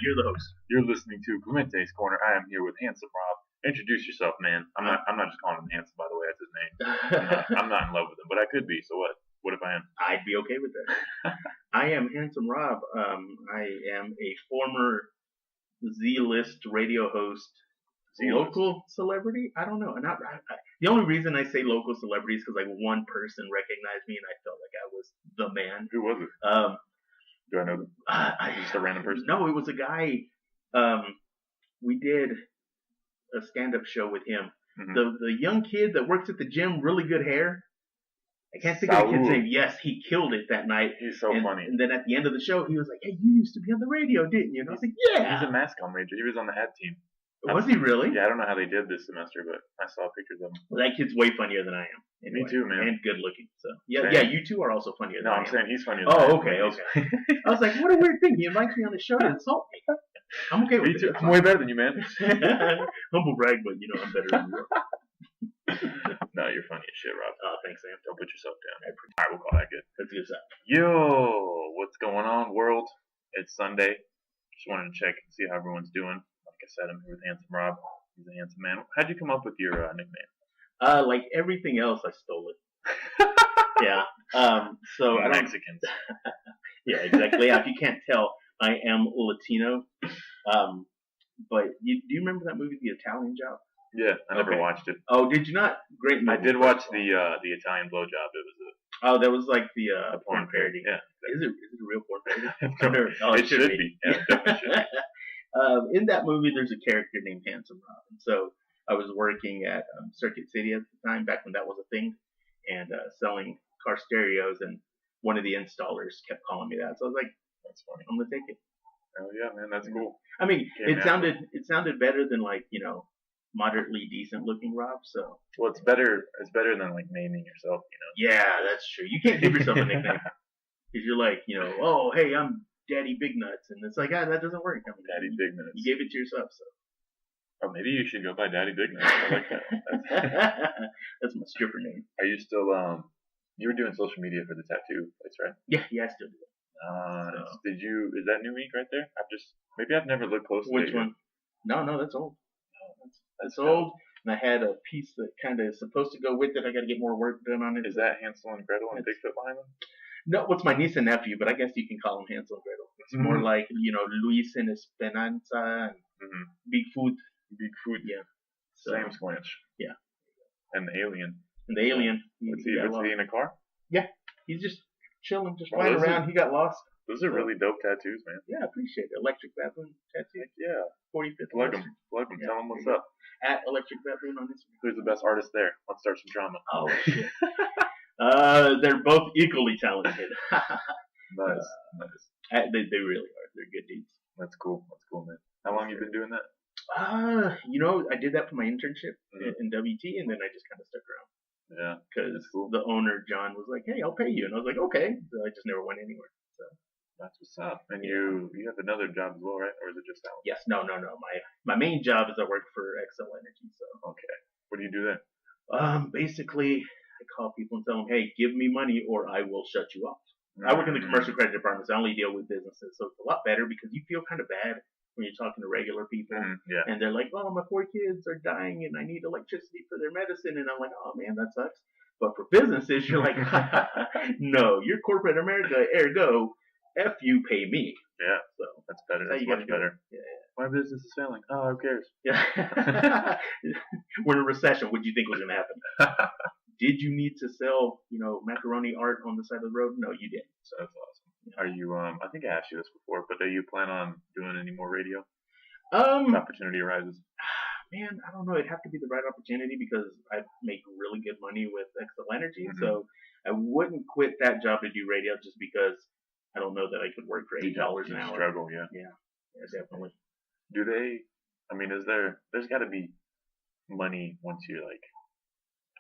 you're the host. You're listening to Clemente's Corner. I am here with Handsome Rob. Introduce yourself, man. I'm not just calling him Handsome, by the way. That's his name. I'm not in love with him, but I could be. So what? What if I am? I'd be okay with that. I am Handsome Rob. I am a former Z-list radio host. Local celebrity? I don't know. The only reason I say local celebrity is because like one person recognized me and I felt like I was the man. Who was it? Do I know them? Just a random person? No, it was a guy. We did a stand-up show with him. Mm-hmm. The young kid that works at the gym, really good hair. I can't think of the kid's name. Yes, he killed it that night. He's so funny. And then at the end of the show, he was like, "Hey, you used to be on the radio, didn't you?" And I was like, "Yeah." He's a mascot major. He was on the head team. Was he really? Yeah, I don't know how they did this semester, but I saw pictures of him. Well, that kid's way funnier than I am. Anyway, me too, man. And good looking. So yeah, you two are also funnier than I am. No, I'm saying he's funnier than I am. Oh, okay. I was like, what a weird thing. He invites me on the show to insult me. I'm okay with it. I'm way better than you, man. Humble brag, but I'm better than you. No, you're funny as shit, Rob. Oh, thanks, Sam. Don't put yourself down. Alright, we'll call that good. That's good stuff. Yo, what's going on, world? It's Sunday. Just wanted to check and see how everyone's doing. Like I said, I'm here with Handsome Rob. He's a handsome man. How'd you come up with your nickname? Like everything else, I stole it. Yeah. So I don't. Mexicans. Yeah, exactly. Yeah, if you can't tell, I am Latino. But do you remember that movie, The Italian Job? Yeah, I never watched it. Oh, did you not? Great movie. I did watch the Italian Blowjob. It was that was like the porn parody. Yeah. Is it a real porn parody? It should be. Yeah, it definitely should be. In that movie, there's a character named Handsome Rob. And so I was working at Circuit City at the time, back when that was a thing, and selling car stereos. And one of the installers kept calling me that. So I was like, "That's funny. I'm gonna take it." Oh yeah, man, that's cool. I mean, it sounded better than like moderately decent looking Rob. So it's better than like naming yourself. Yeah, that's true. You can't give yourself a nickname because you're like oh hey, I'm Daddy Big Nuts, and it's like that doesn't work. I mean, Daddy Big Nuts. You gave it to yourself, so. Oh, maybe you should go by Daddy Big Nuts. I like that. That's my stripper name. Are you still you were doing social media for the tattoo place, right? Yeah, I still do it. Did you? Is that new ink right there? I've never looked closely. Which one? No, that's old. That's old. And I had a piece that kind of is supposed to go with it. I got to get more work done on it. Is that Hansel and Gretel and Bigfoot behind them? No, what's my niece and nephew, but I guess you can call them Hansel and Gretel. It's more like Luis and Esperanza and Bigfoot. Bigfoot, yeah. Sam Squanch. Yeah. And the alien. What's he in a car? Yeah, he's just chilling, just flying around. He got lost. Those are really dope tattoos, man. Yeah, I appreciate it. Electric Baboon tattoo. Yeah. 45th. Plug him. Yeah. Tell him what's up. At Electric Baboon on Instagram. Who's the best artist there? Let's start some drama. Oh, shit. They're both equally talented. Nice. They really are. They're good dudes. That's cool, man. How long you been doing that? I did that for my internship in WT, and then I just kind of stuck around. Yeah. Because the owner, John, was like, "Hey, I'll pay you." And I was like, "Okay." So I just never went anywhere. So. That's what's up. And you have another job as well, right? Or is it just that one? Yes. No. My main job is I work for Excel Energy. So. Okay. What do you do then? Basically, I call people and tell them, "Hey, give me money or I will shut you off." I work in the commercial credit department, so I only deal with businesses. So it's a lot better because you feel kind of bad when you're talking to regular people. Yeah. And they're like, "Oh, my 4 kids are dying and I need electricity for their medicine." And I'm like, "Oh, man, that sucks." But for businesses, you're like, "No, you're corporate America, ergo, F you, pay me." Yeah. So that's better. That's much better. Yeah. My business is failing. Oh, who cares? Yeah. We're in a recession. What do you think was going to happen? Did you need to sell, macaroni art on the side of the road? No, you didn't. So that's awesome. Are you? I think I asked you this before, but do you plan on doing any more radio? If opportunity arises. Man, I don't know. It'd have to be the right opportunity because I make really good money with Excel Energy. So I wouldn't quit that job to do radio just because I don't know that I could work for $8 an hour. Struggle, yeah. Yeah, definitely. Do they? I mean, there's got to be money once you're like,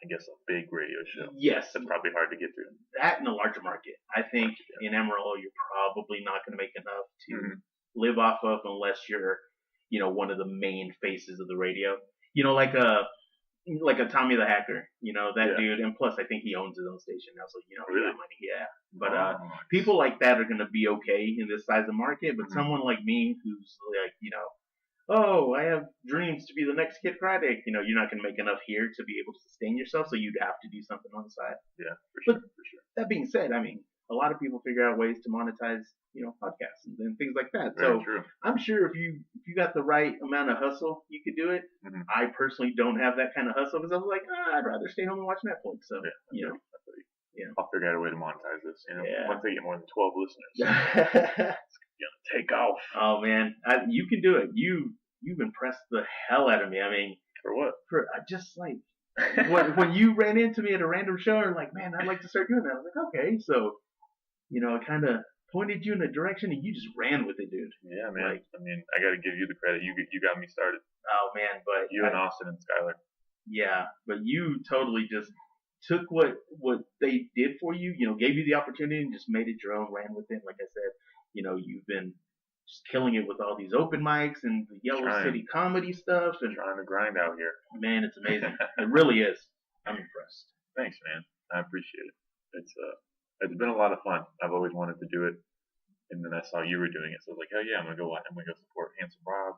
I guess, a big radio show. Yes. It's probably hard to get through. That in a larger market. I think in Amarillo, you're probably not going to make enough to live off of unless you're, one of the main faces of the radio. Like like a Tommy the Hacker, that Yeah. dude. And plus, I think he owns his own station now, so he Really? got money. Yeah. But Oh, people like that are gonna be okay in this size of market. But Mhm. someone like me, who's like, oh, I have dreams to be the next Kid Friday. You're not gonna make enough here to be able to sustain yourself, so you'd have to do something on the side. Yeah, for But sure, for sure. that being said, I mean, a lot of people figure out ways to monetize, podcasts and things like that. Very So true. I'm sure if you got the right amount of hustle, you could do it. Mhm. I personally don't have that kind of hustle because I was like, I'd rather stay home and watch Netflix. So Yeah, I'll figure out a way to monetize this. Yeah. Once they get more than 12 listeners, it's gonna take off. Oh man, you can do it. You've impressed the hell out of me. I mean, For what? for just like when you ran into me at a random show, and like, man, I'd like to start doing that. I was like, okay, so I kind of pointed you in a direction, and you just ran with it, dude. Yeah, man. Like, I mean, I got to give you the credit. You got me started. oh man, but You and Austin and Skylar. yeah, but you totally just took what they did for you, gave you the opportunity and just made it your own, ran with it. Like I said, you've been just killing it with all these open mics and the Yellow City comedy stuff, and Trying to grind out here. man, it's amazing. It really is. I'm impressed. Thanks, man. I appreciate it. It's been a lot of fun. I've always wanted to do it, and then I saw you were doing it, so I was like, hell yeah, I'm gonna go support Handsome Rob.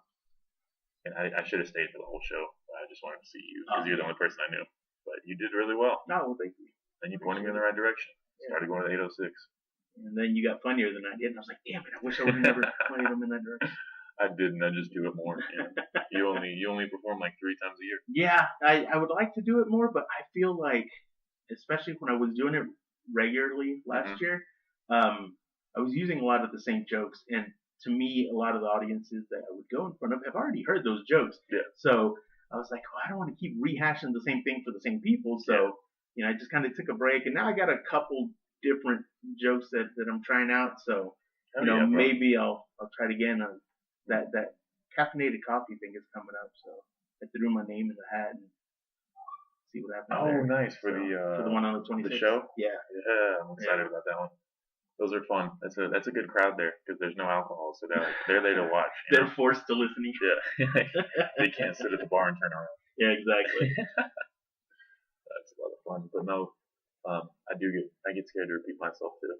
And I should have stayed for the whole show, but I just wanted to see you because you're the only person I knew. But you did really well. No, well, thank you. Then you pointed me in the right direction. Started going to the 806. And then you got funnier than I did, and I was like, damn it, I wish I would have never pointed him in that direction. I didn't. I just do it more. You only perform like 3 times a year. Yeah, I would like to do it more, but I feel like, especially when I was doing it regularly last year, I was using a lot of the same jokes, and to me, a lot of the audiences that I would go in front of have already heard those jokes. Yeah. So I was like, I don't want to keep rehashing the same thing for the same people. So I just kind of took a break, and now I got a couple different jokes that I'm trying out. So maybe I'll try it again. That caffeinated coffee thing is coming up, so I threw my name in the hat and see what happens. Oh, nice for the one on the 26th. The show. Yeah, I'm excited about that one. Those are fun. That's a good crowd there because there's no alcohol, so they're there to watch. They're forced to listen. Yeah, they can't sit at the bar and turn around. Yeah, exactly. That's a lot of fun, but no, I get scared to repeat myself too.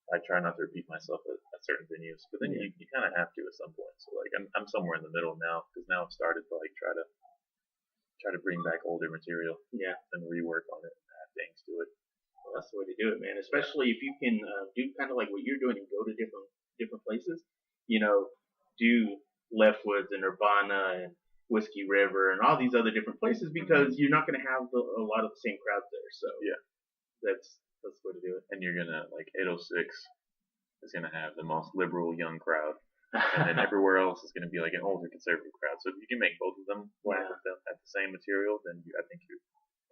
I try not to repeat myself at certain venues, but then you kind of have to at some point. So like I'm somewhere in the middle now because now I've started to like try to bring back older material. Yeah, and rework on it and add things to it. Well, that's the way to do it, man. Especially if you can do kind of like what you're doing and go to different places. Do Leftwoods and Urbana and Whiskey River and all these other different places because you're not going to have a lot of the same crowds there. So that's the way to do it. And you're gonna like 806 is gonna have the most liberal young crowd, and then everywhere else is gonna be like an older conservative crowd. So if you can make both of them laugh at the same material, then I think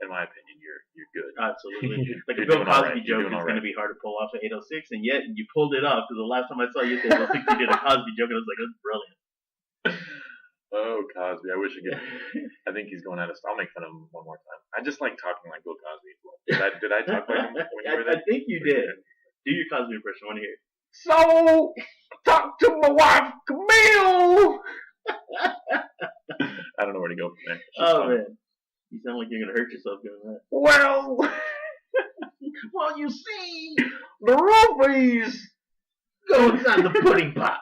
in my opinion, you're good. Absolutely. Like a Bill Cosby joke is going to be hard to pull off at 806, and yet you pulled it off. Because the last time I saw you at 806, you did a Cosby joke, and I was like, that's brilliant. Oh, Cosby. I wish I could. I think he's going out of style. I'll make fun of him one more time. I just like talking like Bill Cosby. Did I talk like him when you were there? I think you did. Do your Cosby impression. I want to hear it. So, talk to my wife, Camille. I don't know where to go from there. Oh, man. You sound like you're going to hurt yourself doing that. Well, you see, the roofies go inside the pudding pot.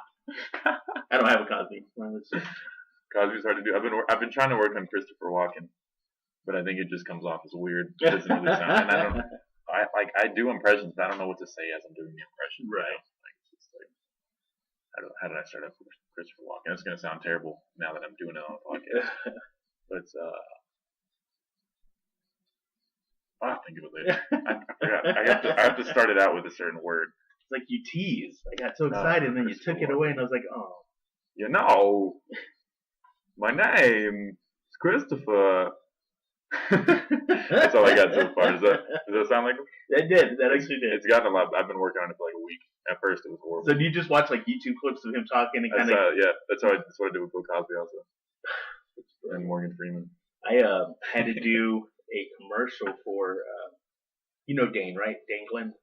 I don't have a Cosby. Cosby's hard to do. I've been trying to work on Christopher Walken, but I think it just comes off as weird. It doesn't really sound. And I do impressions, but I don't know what to say as I'm doing the impression. Right. How did I start off with Christopher Walken? It's gonna sound terrible now that I'm doing it on a podcast, but I'll have to think of it later. I forgot. I have to start it out with a certain word. It's like you teased. I got so excited, and then you took it away, and I was like, oh. My name is Christopher. That's all I got so far. Does that sound like him? That did. That actually did. It's gotten a lot. I've been working on it for like a week. At first, it was horrible. So do you just watch like YouTube clips of him talking and kind of? That's what I do with Bill Cosby also, and Morgan Freeman. I had to do a commercial for Dane, right? Dane Glenn.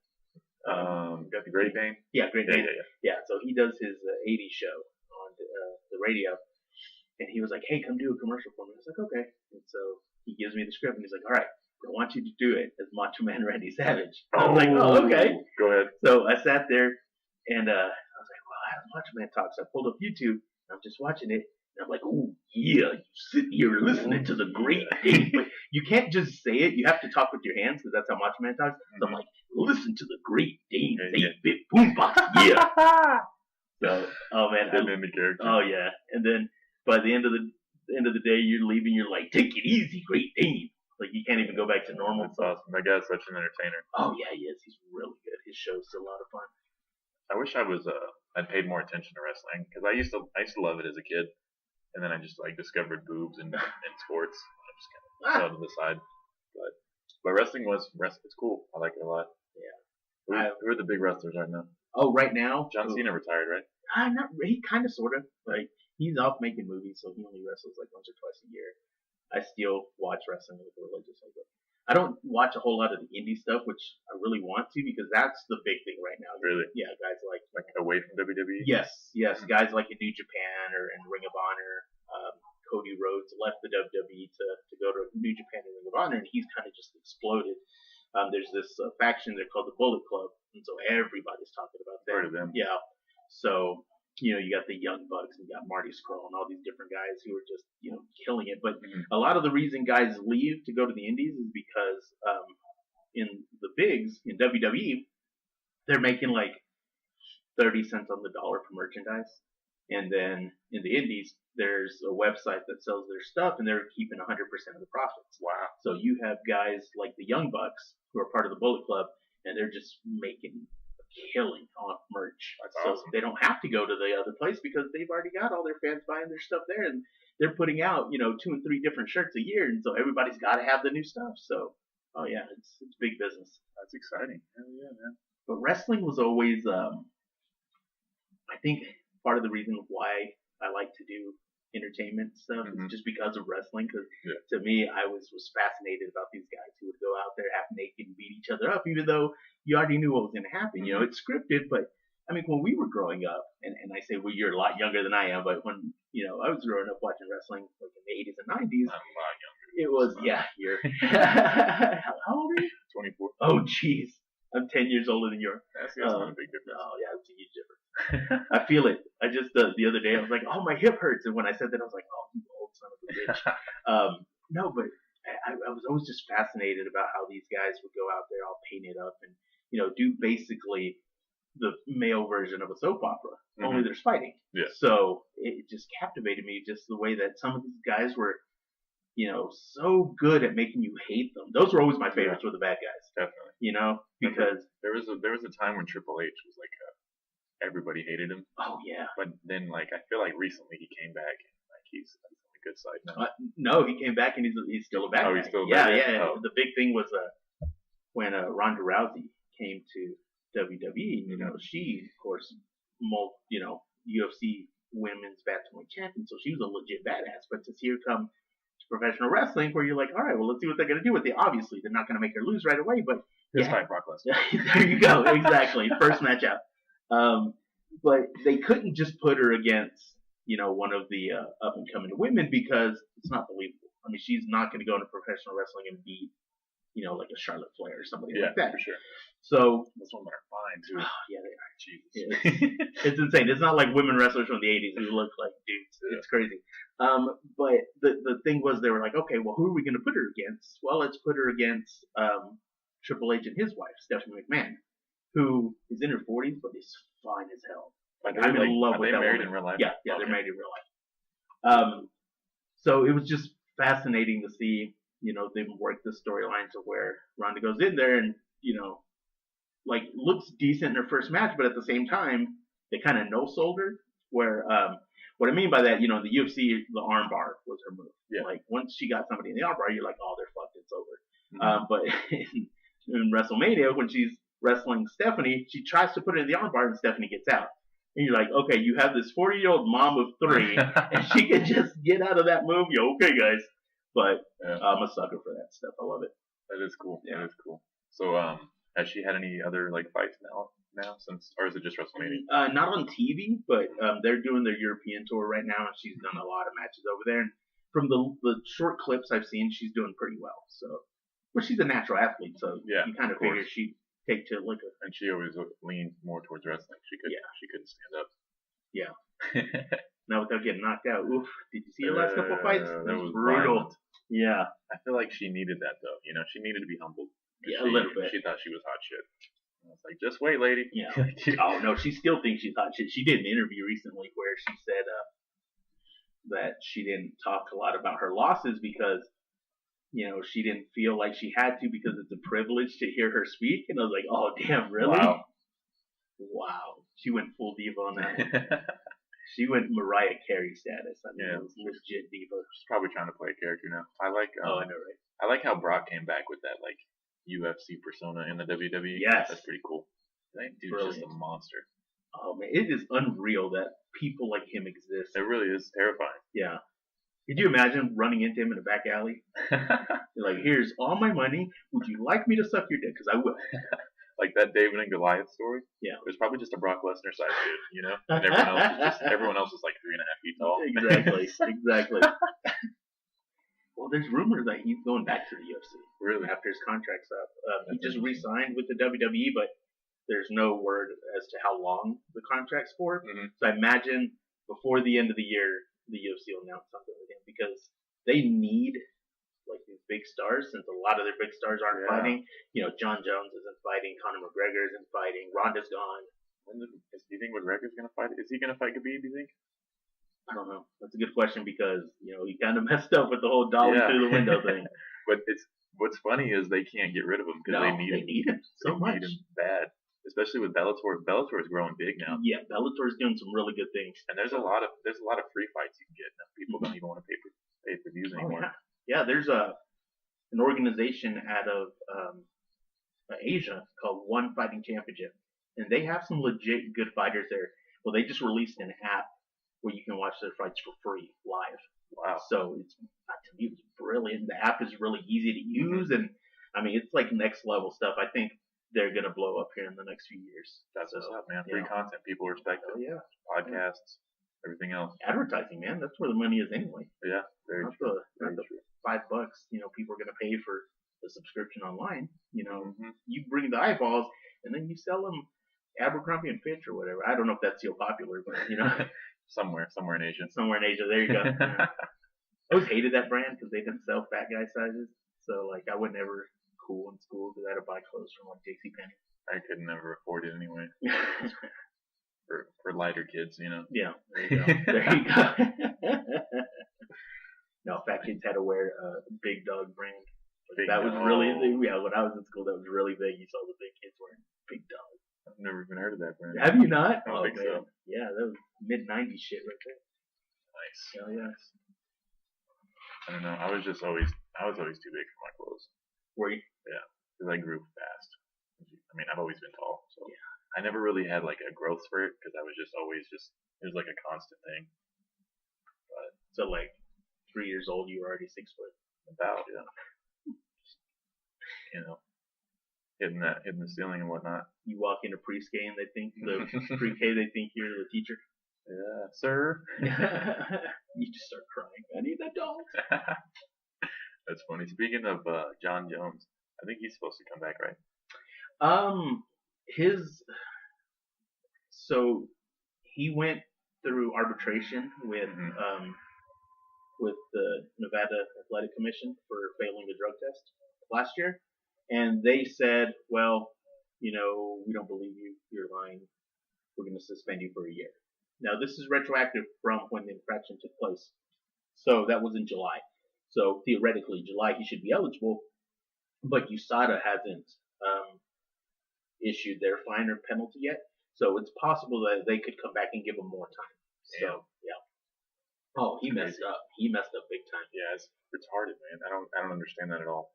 Great Dane. Yeah, Great Dane. Yeah. So he does his 80s show on the radio, and he was like, "Hey, come do a commercial for me." I was like, "Okay." And so he gives me the script and he's like, all right, I want you to do it as Macho Man Randy Savage. I was like, oh, okay. Go ahead. So I sat there and I was like, well, how does Macho Man talk? So I pulled up YouTube and I'm just watching it. And I'm like, oh, yeah, you sit here listening to the great thing. But you can't just say it. You have to talk with your hands because that's how Macho Man talks. So I'm like, listen to the great Dane's 8-bit boombox. Yeah. So, oh, man. And then the character. Oh, yeah. And then by the end of the day, you're leaving. You're like, take it easy, Great Dane. Like, you can't even go back to normal. That's awesome. That guy's such an entertainer. Oh, yeah, he is. He's really good. His show's a lot of fun. I wish I'd paid more attention to wrestling because I used to love it as a kid. And then I just like discovered boobs and sports. I just kind of fell to the side. But wrestling it's cool. I like it a lot. Yeah. Who are the big wrestlers right now? Oh, right now? John Cena retired, right? He kind of, sort of. Like, he's off making movies, so he only wrestles like once or twice a year. I still watch wrestling with religiously, but I don't watch a whole lot of the indie stuff, which I really want to because that's the big thing right now. Really? Yeah, guys like away from WWE. Yes, guys like in New Japan or in Ring of Honor. Cody Rhodes left the WWE to go to New Japan and Ring of Honor, and he's kind of just exploded. There's this faction they're called the Bullet Club, and so everybody's talking about them. Heard of them? Yeah. So you got the Young Bucks and you got Marty Scurll and all these different guys who are just killing it. But a lot of the reason guys leave to go to the Indies is because in the bigs in WWE they're making like 30 cents on the dollar for merchandise, and then in the Indies there's a website that sells their stuff and they're keeping 100% of the profits. Wow. So you have guys like the Young Bucks who are part of the Bullet Club and they're just making a killing off merch. That's so awesome. They don't have to go to the other place because they've already got all their fans buying their stuff there, and they're putting out 2 and 3 different shirts a year, and so everybody's got to have the new stuff. So oh yeah, it's big business. That's exciting. Hell yeah, man. But wrestling was always I think part of the reason why I like to do entertainment stuff is just because of wrestling. Because to me, I was fascinated about these guys who would go out there half naked and beat each other up, even though you already knew what was going to happen. It's scripted, but I mean, when we were growing up, and I say, well, you're a lot younger than I am, but when I was growing up watching wrestling like in the 80s and 90s, I'm a lot younger. It was you're how old are you? 24. Oh, jeez. I'm 10 years older than you are. That's not a big difference. Oh, yeah, it's a huge difference. I feel it. I just, the other day, I was like, oh, my hip hurts. And when I said that, I was like, oh, you old son of a bitch. No, but I was always just fascinated about how these guys would go out there all painted up and, do basically the male version of a soap opera. Only there's fighting. Yeah. So it just captivated me, just the way that some of these guys were, so good at making you hate them. Those were always my favorites, were the bad guys. Definitely. Because there was a time when Triple H was like everybody hated him. Oh yeah. But then I feel like recently he came back and he's on the good side now. No, he came back and he's still a bad guy. Oh, he's still a bad guy. Yeah. Oh. The big thing was when Ronda Rousey came to WWE. She of course, UFC Women's Bantamweight Champion, so she was a legit badass. But to see her come professional wrestling, where you're like, all right, well, let's see what they're going to do with it. Obviously, they're not going to make her lose right away, but fight Brock Lesnar. There you go, exactly. First match out. But they couldn't just put her against, one of the up and coming women because it's not believable. I mean, she's not going to go into professional wrestling and beat, like a Charlotte Flair or somebody like that. For sure. So those women are fine too. Yeah, they are. Jesus. Yeah, it's insane. It's not like women wrestlers from the 80s who look like dudes. Yeah. It's crazy. But the thing was, they were like, okay, well, who are we going to put her against? Well, let's put her against Triple H and his wife, Stephanie McMahon, who is in her 40s but is fine as hell. I'm in love with that woman. Are they married in real life? Yeah, they're married in real life. So it was just fascinating to see, they've worked the storyline to where Ronda goes in there and, looks decent in her first match, but at the same time, they kind of no-sold her. Where, what I mean by that, in the UFC, the armbar was her move. Yeah. Once she got somebody in the armbar, you're like, oh, they're fucked, it's over. But in WrestleMania, when she's wrestling Stephanie, she tries to put her in the armbar and Stephanie gets out. And you're like, okay, you have this 40-year-old mom of 3, and she can just get out of that move. You're okay, guys. But I'm a sucker for that stuff. I love it. That is cool. Yeah. That is cool. So, has she had any other fights now since, or is it just WrestleMania? Not on TV, but they're doing their European tour right now, and she's done a lot of matches over there. And from the short clips I've seen, she's doing pretty well. So, but she's a natural athlete, so Yeah, you kind of figure she'd take to like a. And she always leaned more towards wrestling. She couldn't stand up. Yeah. Now without getting knocked out. Oof! Did you see her last couple fights? That was brutal. violent. Yeah. I feel like she needed that though. She needed to be humbled. Yeah, a little bit. She thought she was hot shit. I was like, just wait, lady. Yeah. Oh no, she still thinks she's hot shit. She did an interview recently where she said that she didn't talk a lot about her losses because she didn't feel like she had to because it's a privilege to hear her speak. And I was like, oh damn, really? Wow. She went full diva on that. She went Mariah Carey status. I mean, it was legit diva. She's probably trying to play a character now. I like. Oh, I know, right? I like how Brock came back with that like UFC persona in the WWE. Yes, that's pretty cool. That dude's just a monster. Oh man, it is unreal that people like him exist. It really is terrifying. Yeah. Could you imagine running into him in a back alley? You're like, here's all my money. Would you like me to suck your dick? Because I will. Like that David and Goliath story. Yeah. There's probably just a Brock Lesnar size dude, and everyone else is like 3.5 feet tall. Exactly. Well, there's rumors that he's going back to the UFC. Really? After his contract's up. He just re-signed with the WWE, but there's no word as to how long the contract's for. Mm-hmm. So I imagine before the end of the year, the UFC will announce something with him because they need like these big stars, since a lot of their big stars aren't fighting. John Jones isn't fighting, Conor McGregor isn't fighting, Ronda's gone. Do you think McGregor's gonna fight? Is he gonna fight Khabib? You think? I don't know. That's a good question because he kind of messed up with the whole dolly through the window thing. But what's funny is they can't get rid of him because they need him so much. They need him bad, especially with Bellator. Bellator is growing big now. Yeah, Bellator's doing some really good things. And there's a lot of free fights you can get now. People don't even want to pay for views anymore. Yeah, there's an organization out of Asia called One Fighting Championship, and they have some legit good fighters there. Well, they just released an app where you can watch their fights for free live. Wow! So to me, it's brilliant. The app is really easy to use, and I mean, it's like next level stuff. I think they're gonna blow up here in the next few years. That's what's up, man. Free content, people respect it. Yeah, podcasts, everything else. Advertising, man. That's where the money is anyway. Yeah, very true. Not the $5, people are gonna pay for the subscription online. You bring the eyeballs, and then you sell them Abercrombie and Fitch or whatever. I don't know if that's still popular, but somewhere in Asia. Somewhere in Asia, there you go. I always hated that brand because they didn't sell fat guy sizes. So like I would never cool in school because I had to buy clothes from like JCPenney. I could never afford it anyway. for lighter kids, Yeah, there you go. There you go. No, fat kids had to wear a Big Dog brand. That was really when I was in school. That was really big. You saw the big kids wearing Big Dog. I've never even heard of that brand. Have you not? I don't think so. Yeah, that was mid-90s shit right there. Nice. Hell yeah. I don't know. I was too big for my clothes. Were you? Yeah, because I grew fast. I mean, I've always been tall, so I never really had like a growth spurt because I was always it was like a constant thing. But so like 3 years old, you were already 6 foot. About hitting the ceiling and whatnot. You walk into pre-K and they think they think you're the teacher. Yeah, sir. You just start crying. I need that dog. That's funny. Speaking of John Jones, I think he's supposed to come back, right? So he went through arbitration with the Nevada Athletic Commission for failing the drug test last year, and they said, well, we don't believe you. You're lying. We're going to suspend you for a year. Now, this is retroactive from when the infraction took place. So that was in July. So theoretically, July he should be eligible, but USADA hasn't issued their fine or penalty yet. So it's possible that they could come back and give him more time. So yeah. Oh, he messed up. He messed up big time. Yeah, it's retarded, man. I don't understand that at all.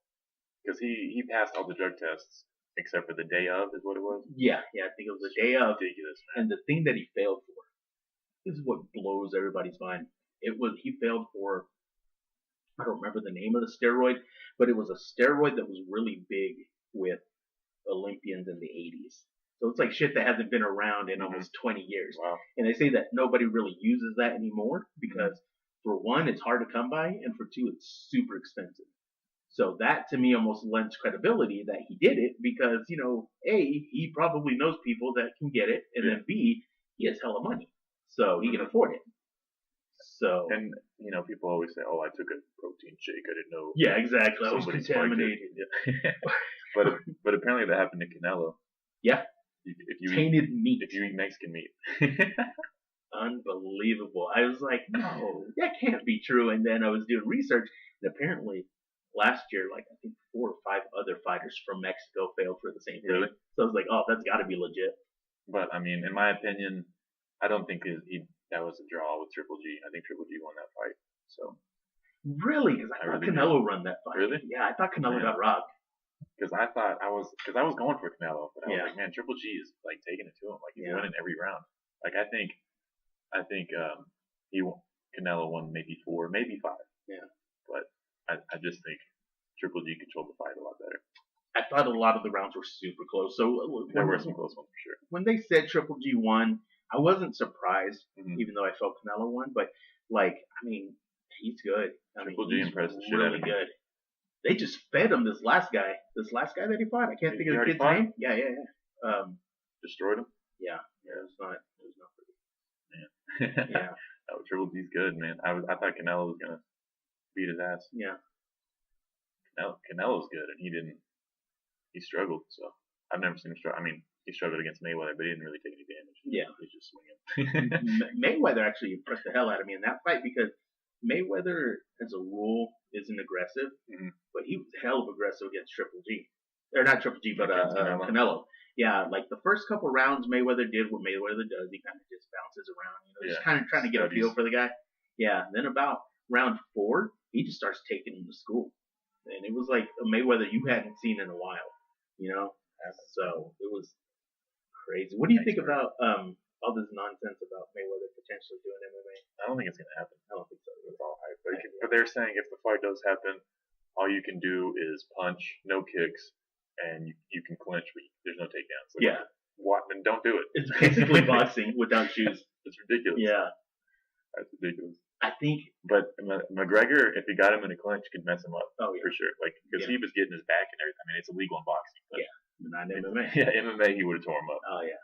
Because he passed all the drug tests except for the day of, is what it was. Yeah, I think it was the day of. Ridiculous, man. And the thing that he failed for, this is what blows everybody's mind. He failed for, I don't remember the name of the steroid, but it was a steroid that was really big with Olympians in the 80s. So it's like shit that hasn't been around in almost 20 years. Wow. And they say that nobody really uses that anymore because for one, it's hard to come by, and for two, it's super expensive. So that to me almost lends credibility that he did it because, A, he probably knows people that can get it, and then B, he has hella money. So he can afford it. So. And, people always say, oh, I took a protein shake. I didn't know. Yeah, exactly. I was contaminated. but apparently that happened to Canelo. Yeah. If you Tainted meat. If you eat Mexican meat. Unbelievable. I was like, no, that can't be true. And then I was doing research, and apparently last year, like I think 4 or 5 other fighters from Mexico failed for the same thing. Really? So I was like, oh, that's got to be legit. But I mean, in my opinion, I don't think that was a draw with Triple G. I think Triple G won that fight. So. Really? Because I thought Canelo won that fight. Really? Yeah, I thought Canelo got robbed. Because I was going for Canelo, but I was like, man, Triple G is like taking it to him, like he's winning every round. Like I think Canelo won maybe 4, maybe 5. Yeah. But I just think Triple G controlled the fight a lot better. I thought a lot of the rounds were super close. So there were some close ones for sure. When they said Triple G won, I wasn't surprised, even though I felt Canelo won. But he's good. Triple G impressed the shit out of me. Good. They just fed him this last guy that he fought. I can't think of the kid's name. Yeah. Destroyed him. Yeah. It was not pretty. Yeah. Triple G's good, man. I thought Canelo was gonna beat his ass. Yeah. Canelo's good, and he struggled. So I've never seen him struggle. I mean, he struggled against Mayweather, but he didn't really take any damage. Yeah. He's just swinging. Mayweather actually impressed the hell out of me in that fight because Mayweather, as a rule, isn't aggressive, but he was hell of aggressive against Triple G. Or not Triple G, but Canelo. Yeah, like the first couple rounds, Mayweather did what Mayweather does. He kind of just bounces around, just kind of trying to get a feel for the guy. Yeah, then about round 4, he just starts taking him to school. And it was like a Mayweather you hadn't seen in a while, So it was crazy. What do you think about all this nonsense about Mayweather potentially doing MMA? I don't think it's going to happen. I don't think so. It's all hype. But they're saying if the fight does happen, all you can do is punch, no kicks, and you can clinch, but there's no takedowns. Like, what? Then don't do it. It's basically boxing without shoes. It's ridiculous. Yeah. That's ridiculous. I think. But McGregor, if he got him in a clinch, could mess him up. Oh, yeah. For sure. Because he was getting his back and everything. I mean, it's illegal in boxing. But not in MMA. Yeah, MMA, he would have tore him up. Oh, yeah.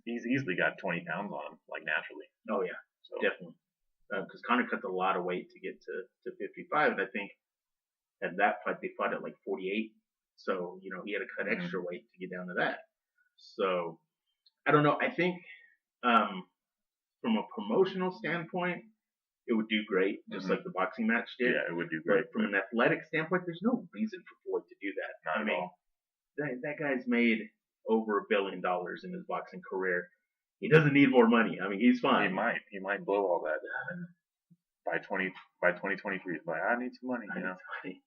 He's easily got 20 pounds on him, like naturally. Oh, yeah. So. Definitely. Because Conor cut a lot of weight to get to 55, and I think at that fight they fought at like 48. So, he had to cut extra weight to get down to that. So, I don't know. I think from a promotional standpoint, it would do great, just like the boxing match did. Yeah, it would do great. But from an athletic standpoint, there's no reason for Floyd to do that. Not at all. That guy's made over $1 billion in his boxing career. He doesn't need more money. I mean, he's fine. He might blow all that. And by 2023, he's like, I need some money. I need some money.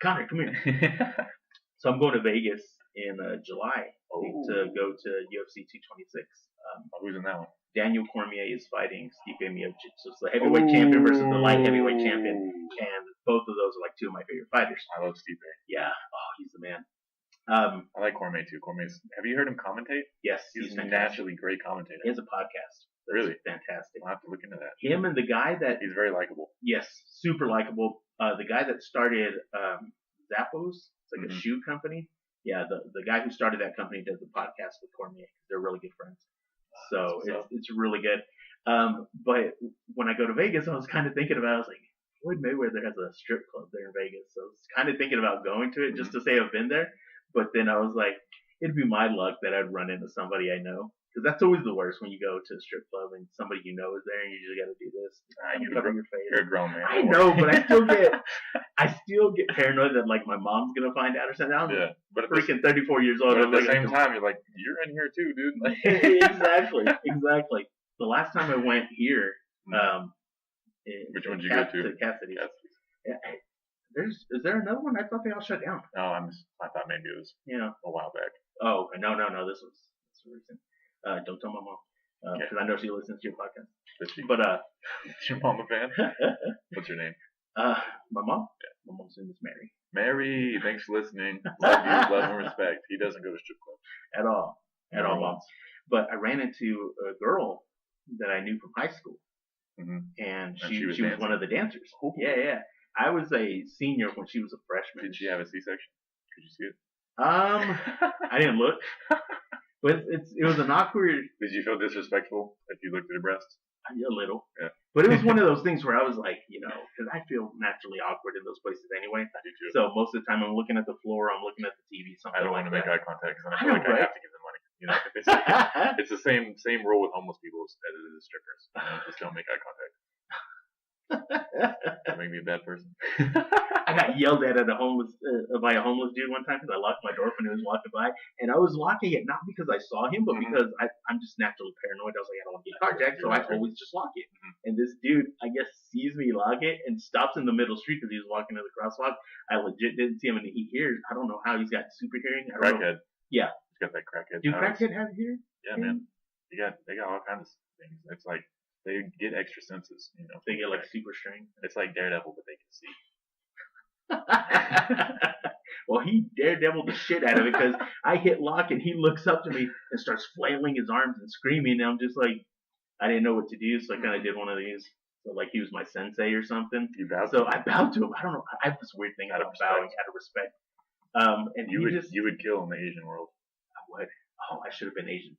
Connor, come here. So I'm going to Vegas in July to go to UFC 226. Who's in that one? Daniel Cormier is fighting Stipe Miocic. So it's the heavyweight champion versus the light heavyweight champion. And both of those are like 2 of my favorite fighters. I love Stipe. Yeah. Oh, he's the man. I like Cormier too. Have you heard him commentate? Yes. He's a naturally great commentator. He has a podcast. That's really? Fantastic. I'll have to look into that. Him and the guy that... He's very likable. Yes. Super likable. The guy that started Zappos. It's like a shoe company. Yeah, the guy who started that company does the podcast with Cormier. They're really good friends. So it's really good. But when I go to Vegas, I was kind of thinking about it. I was like, Floyd Mayweather has a strip club there in Vegas. So I was kind of thinking about going to it just to say I've been there. But then I was like, it'd be my luck that I'd run into somebody I know. Because that's always the worst when you go to a strip club and somebody you know is there and you just got to do this. You cover your face. You're a grown man. I know, but I still get paranoid that like my mom's gonna find out or something. I'm freaking 34 years old. But at the same time, you're like, you're in here too, dude. Exactly. The last time I went here, which one did you go to? To Cassidy's. Is there another one? I thought they all shut down. No, I thought maybe it was a while back. Oh no, this was recent. Don't tell my mom because I know she listens to your podcast. But is your mom a fan? What's her name? My mom. Yeah. My mom's name is Mary. Mary, thanks for listening. Love you, love and respect. He doesn't go to strip clubs at all, moms. But I ran into a girl that I knew from high school, and and And she was dancing? one of the dancers. Ooh. Yeah. I was a senior when she was a freshman. Did she have a C-section? Could you see it? I didn't look, but it was an awkward. Did you feel disrespectful if you looked at her breasts? A little. Yeah. But it was one of those things where I was like, because I feel naturally awkward in those places anyway. I do too. So most of the time I'm looking at the floor, I'm looking at the TV, something I don't like want to make that. eye contact because I feel like I have to give them money. It's the same rule with homeless people as it is strippers. Just don't make eye contact. That make me a bad person. I got yelled at by a homeless dude one time because I locked my door when he was walking by, and I was locking it not because I saw him, but because I'm just naturally paranoid. I was like, I don't want to get carjacked, so I always just lock it. And this dude, I guess, sees me lock it and stops in the middle street because he was walking to the crosswalk. I legit didn't see him, and he hears. I don't know how he's got super hearing. Crackhead. Yeah, he's got that crackhead. Do crackhead have hearing? Yeah, man. They got all kinds of things. It's like they get extra senses, They get like super strength. It's like Daredevil, but they can see. Well, he daredevil the shit out of it because I hit lock and he looks up to me and starts flailing his arms and screaming. And I'm just like, I didn't know what to do, so I kind of did one of these. So like he was my sensei or something. So I bowed to him. I don't know. I have this weird thing about bowing out of respect. And you would kill in the Asian world. I would. Oh, I should have been Asian.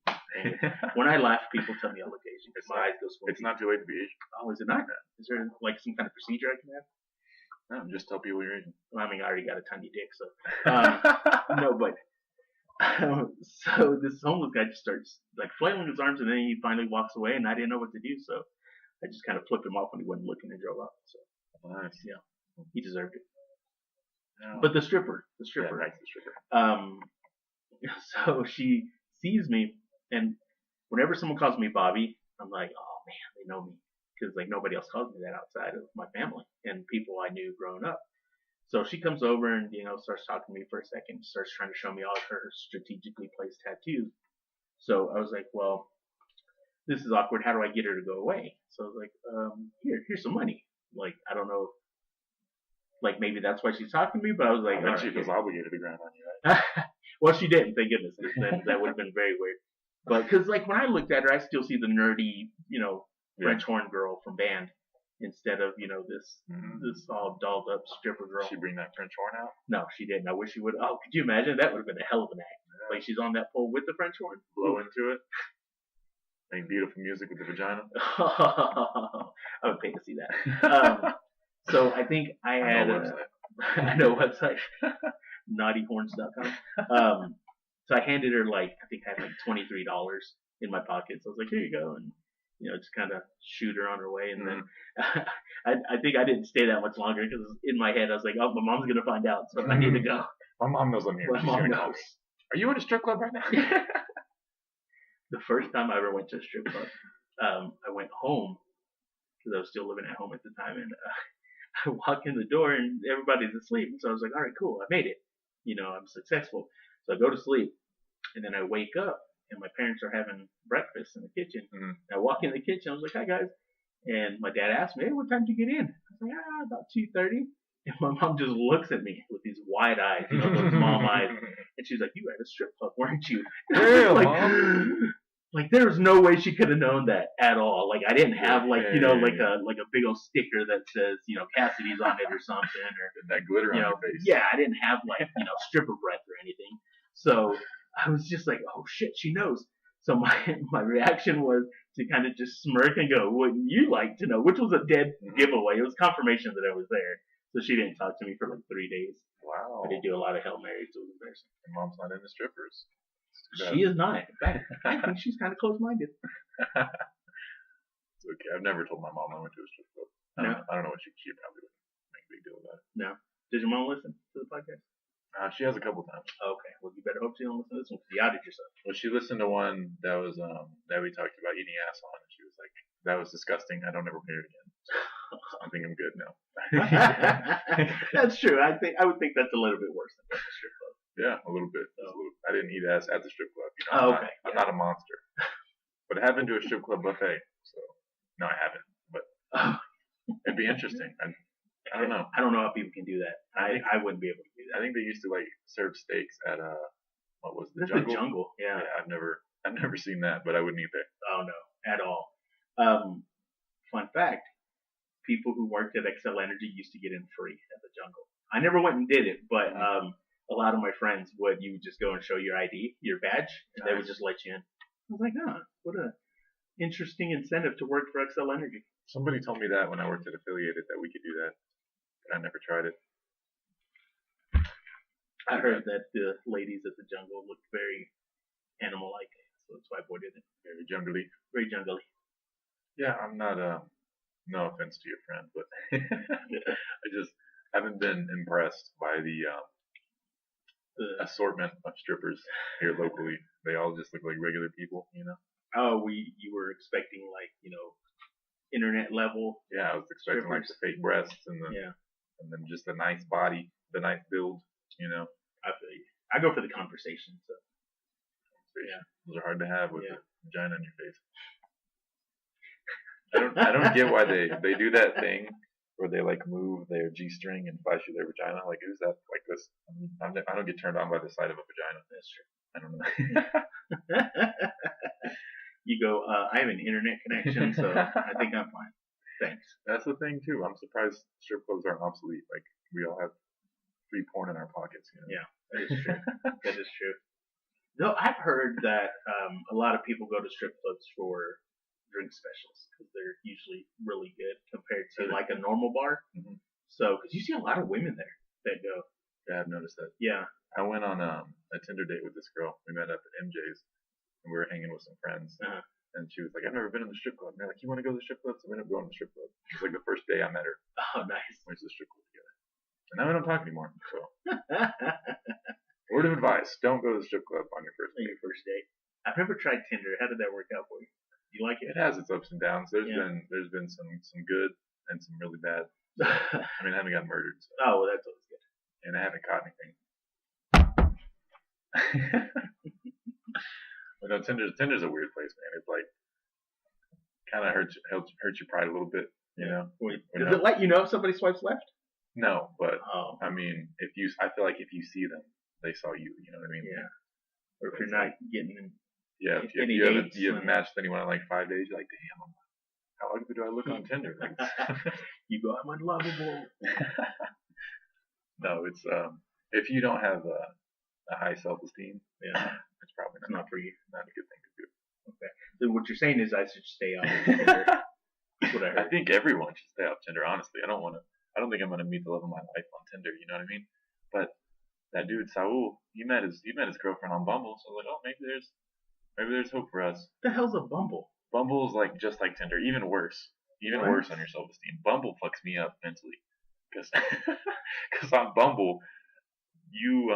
When I laugh, people tell me I look Asian. My eyes go swollen. It's not too late to be Asian. Oh, is it not? Is there like some kind of procedure I can have? No, just tell people you're Asian. Well, I mean, I already got a tiny dick, so no. But so this homeless guy just starts like flailing his arms, and then he finally walks away, and I didn't know what to do, so I just kind of flipped him off when he wasn't looking and drove off. So nice. Yeah, he deserved it. No. But the stripper. Yeah, nice, the stripper. So she sees me, and whenever someone calls me Bobby, I'm like, oh man, they know me. Because like nobody else calls me that outside of my family and people I knew growing up. So she comes over and starts talking to me for a second, starts trying to show me all of her strategically placed tattoos. So I was like, well, this is awkward. How do I get her to go away? So I was like, here's some money. Like I don't know, like maybe that's why she's talking to me. But I was like, I think she feels obligated to grind on you, right? Well, she didn't. Thank goodness. That would have been very weird. But because like when I looked at her, I still see the nerdy, French horn girl from band instead of this all dolled up stripper girl. Did she bring that French horn out? No, she didn't. I wish she would. Oh, could you imagine? That would have been a hell of an act. Yeah. Like she's on that pole with the French horn, blow into it, make beautiful music with the vagina. I would pay to see that. So I think I had I know a website, naughtyhorns.com. So I handed her I think I had $23 in my pocket. So I was like, here you go, and just kind of shoot her on her way. And then I think I didn't stay that much longer because in my head I was like, oh, my mom's gonna find out, so I need to go. My mom knows I'm here. My mom knows. Are you at a strip club right now? The first time I ever went to a strip club, I went home because I was still living at home at the time, and I walk in the door and everybody's asleep. And so I was like, all right, cool, I made it. I'm successful. So I go to sleep, and then I wake up, and my parents are having breakfast in the kitchen. I walk in the kitchen. I was like, hi, guys. And my dad asked me, hey, what time did you get in? I was like, about 2:30. And my mom just looks at me with these wide eyes, those mom eyes. And she's like, you were at a strip club, weren't you? Like, there was no way she could have known that at all. Like, I didn't have, like a big old sticker that says, Cassidy's on it or something. Or that glitter on your face. Yeah, I didn't have, stripper breath or anything. So I was just like, oh shit, she knows. So my reaction was to kind of just smirk and go, wouldn't you like to know? Which was a dead giveaway. It was confirmation that I was there. So she didn't talk to me for 3 days. Wow. I did do a lot of Hail Marys. It was embarrassing. Your mom's not into strippers. She is not. In fact, I think she's kind of close-minded. It's okay. I've never told my mom I went to a strip club. I don't know what she probably would make a big deal about it. No. Does your mom listen to the podcast? She has a couple times. Okay. Well, you better hope she don't listen to this one because you outed yourself. Well, she listened to one that was that we talked about eating ass on, and she was like, "That was disgusting. I don't ever hear it again." So I think I'm good now. That's true. I would think that's a little bit worse than the strip club. Yeah, a little bit. I didn't eat ass at the strip club. Okay. I'm not a monster. But I have been to a strip club buffet, so no, I haven't. But it'd be interesting. I don't know. I don't know how people can do that. I wouldn't be able to do that. I think they used to serve steaks at what was the Jungle? Jungle? The Jungle, yeah. I've never seen that, but I wouldn't eat that. Oh no, at all. Fun fact: people who worked at Excel Energy used to get in free at the jungle. I never went and did it, but a lot of my friends would. You would just go and show your ID, your badge, and they would just let you in. I was like, what a interesting incentive to work for Excel Energy. Somebody told me that when I worked at Affiliated that we could do that, but I never tried it. I heard that the ladies at the jungle looked very animal-like, so that's why I avoided it. Very jungly. Very jungly. Yeah, I'm not. No offense to your friend, but I just haven't been impressed by the assortment of strippers here locally. They all just look like regular people, you know. Oh, you were expecting like internet level. Yeah, I was expecting strippers. Like the fake breasts and then just a nice body, the nice build, you know. I go for the conversation. So. Yeah, those are hard to have with a vagina on your face. I don't get why they do that thing where they like move their G-string and flash you their vagina. Like, who's that? Like this? I don't get turned on by the sight of a vagina. That's true. I don't know. You go, I have an internet connection, so I think I'm fine. Thanks. That's the thing too. I'm surprised strip clubs aren't obsolete. Like, we all have free porn in our pockets. You know? Yeah, that is true. That is true. Though I've heard that a lot of people go to strip clubs for drink specials because they're usually really good compared to like a normal bar. Mm-hmm. So, because you see a lot of women there that go. Yeah, I've noticed that. Yeah. I went on a Tinder date with this girl. We met up at MJ's and we were hanging with some friends. Uh-huh. And she was like, I've never been in the strip club. And they're like, you want to go to the strip club? So we ended up going to the strip club. It was like the first day I met her. Oh, nice. We went to the strip club together. And now we don't talk anymore. So. Word of advice: don't go to the strip club on your first date. I've never tried Tinder. How did that work out for you? Do you like it? It has its ups and downs. There's been some good and some really bad. I mean, I haven't got murdered. So. Oh, well, that's always good. And I haven't caught anything. But no, Tinder's a weird place, man. It's like kind of hurts your pride a little bit, you know. Does it let you know if somebody swipes left? No, but I mean, I feel like if you see them, they saw you. You know what I mean? Yeah. Or if you're not getting in. Yeah, if you haven't matched anyone in like 5 days, you're like, damn, how ugly do I look on Tinder? You go, I'm unlovable. No, it's if you don't have a high self-esteem, it's probably not for you. Not a good thing to do. Okay. So what you're saying is I should stay off Tinder. That's what I heard. I think everyone should stay off Tinder. Honestly, I don't think I'm gonna meet the love of my life on Tinder. You know what I mean? But that dude Saul, he met his girlfriend on Bumble. So I was like, oh, maybe there's hope for us. What the hell's a Bumble? Bumble's like just like Tinder, even worse. Worse on your self-esteem. Bumble fucks me up mentally, because on Bumble, you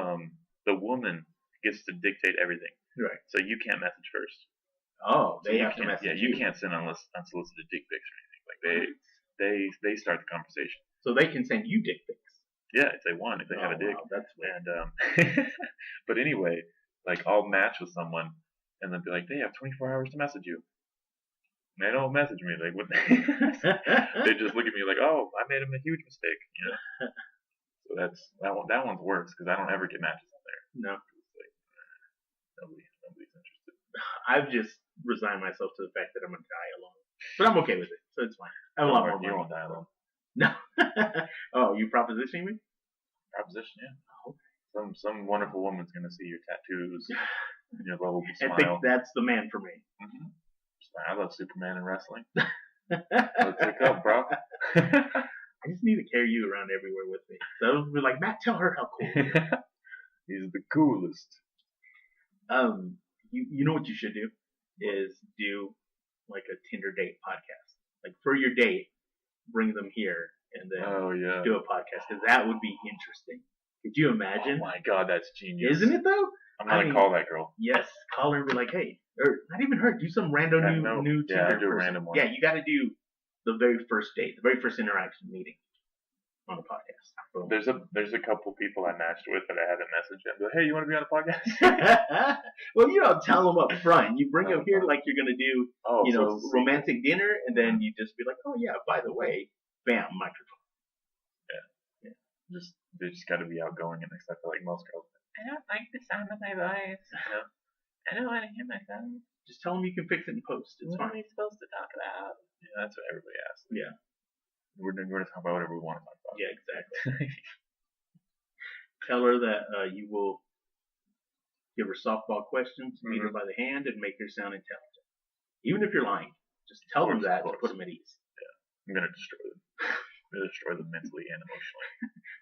the woman gets to dictate everything. Right. So you can't message first. Oh, they have to message. Yeah, you can't send unsolicited dick pics or anything. Like they start the conversation. So they can send you dick pics. Yeah, if they want, if they have a dick. Wow, that's weird. And but anyway, like I'll match with someone and then be like, they have 24 hours to message you. And they don't message me. Like, what? They just look at me like, oh, I made a huge mistake. You know? So that one's worse because I don't ever get matches on there. No. Like, nobody's interested. I've just resigned myself to the fact that I'm gonna die alone, but I'm okay with it, so it's fine. I have a lot more money. You won't die alone. No. Oh, you propositioning me? Proposition, yeah. Okay. Some wonderful woman's gonna see your tattoos and your lovable smile. I think that's the man for me. Mm-hmm. I love Superman and wrestling. Let's hook up, bro. I just need to carry you around everywhere with me. So I'll be like, Matt, tell her how cool he is. He's the coolest. You know what you should do is do like a Tinder date podcast. Like for your date, bring them here and then do a podcast because that would be interesting. Could you imagine? Oh my god, that's genius. Isn't it though? I'm gonna call that girl. Yes, call her and be like, hey, or not even her. Do some random new Tinder do a person. random one. Yeah, you got to do the very first date, the very first interaction meeting on the podcast. Boom. There's a couple people I matched with that I haven't messaged yet. Like, hey, you want to be on a podcast? Well, you don't tell them up front. You bring them here like you're gonna do, romantic dinner, and then you just be like, oh yeah, by the way, bam, microphone. Yeah. They just got to be outgoing, and except for like most girls. I don't like the sound of my voice. I don't want to hear myself. Just tell them you can fix it in post. It's fine. What are we supposed to talk about? Yeah, that's what everybody asks. Yeah. we're going to talk about whatever we want to talk about. Yeah, exactly. Tell her that you will give her softball questions, meet her by the hand, and make her sound intelligent. Even if you're lying, just tell them that to put them at ease. I'm going to destroy them. I'm going to destroy them mentally and emotionally.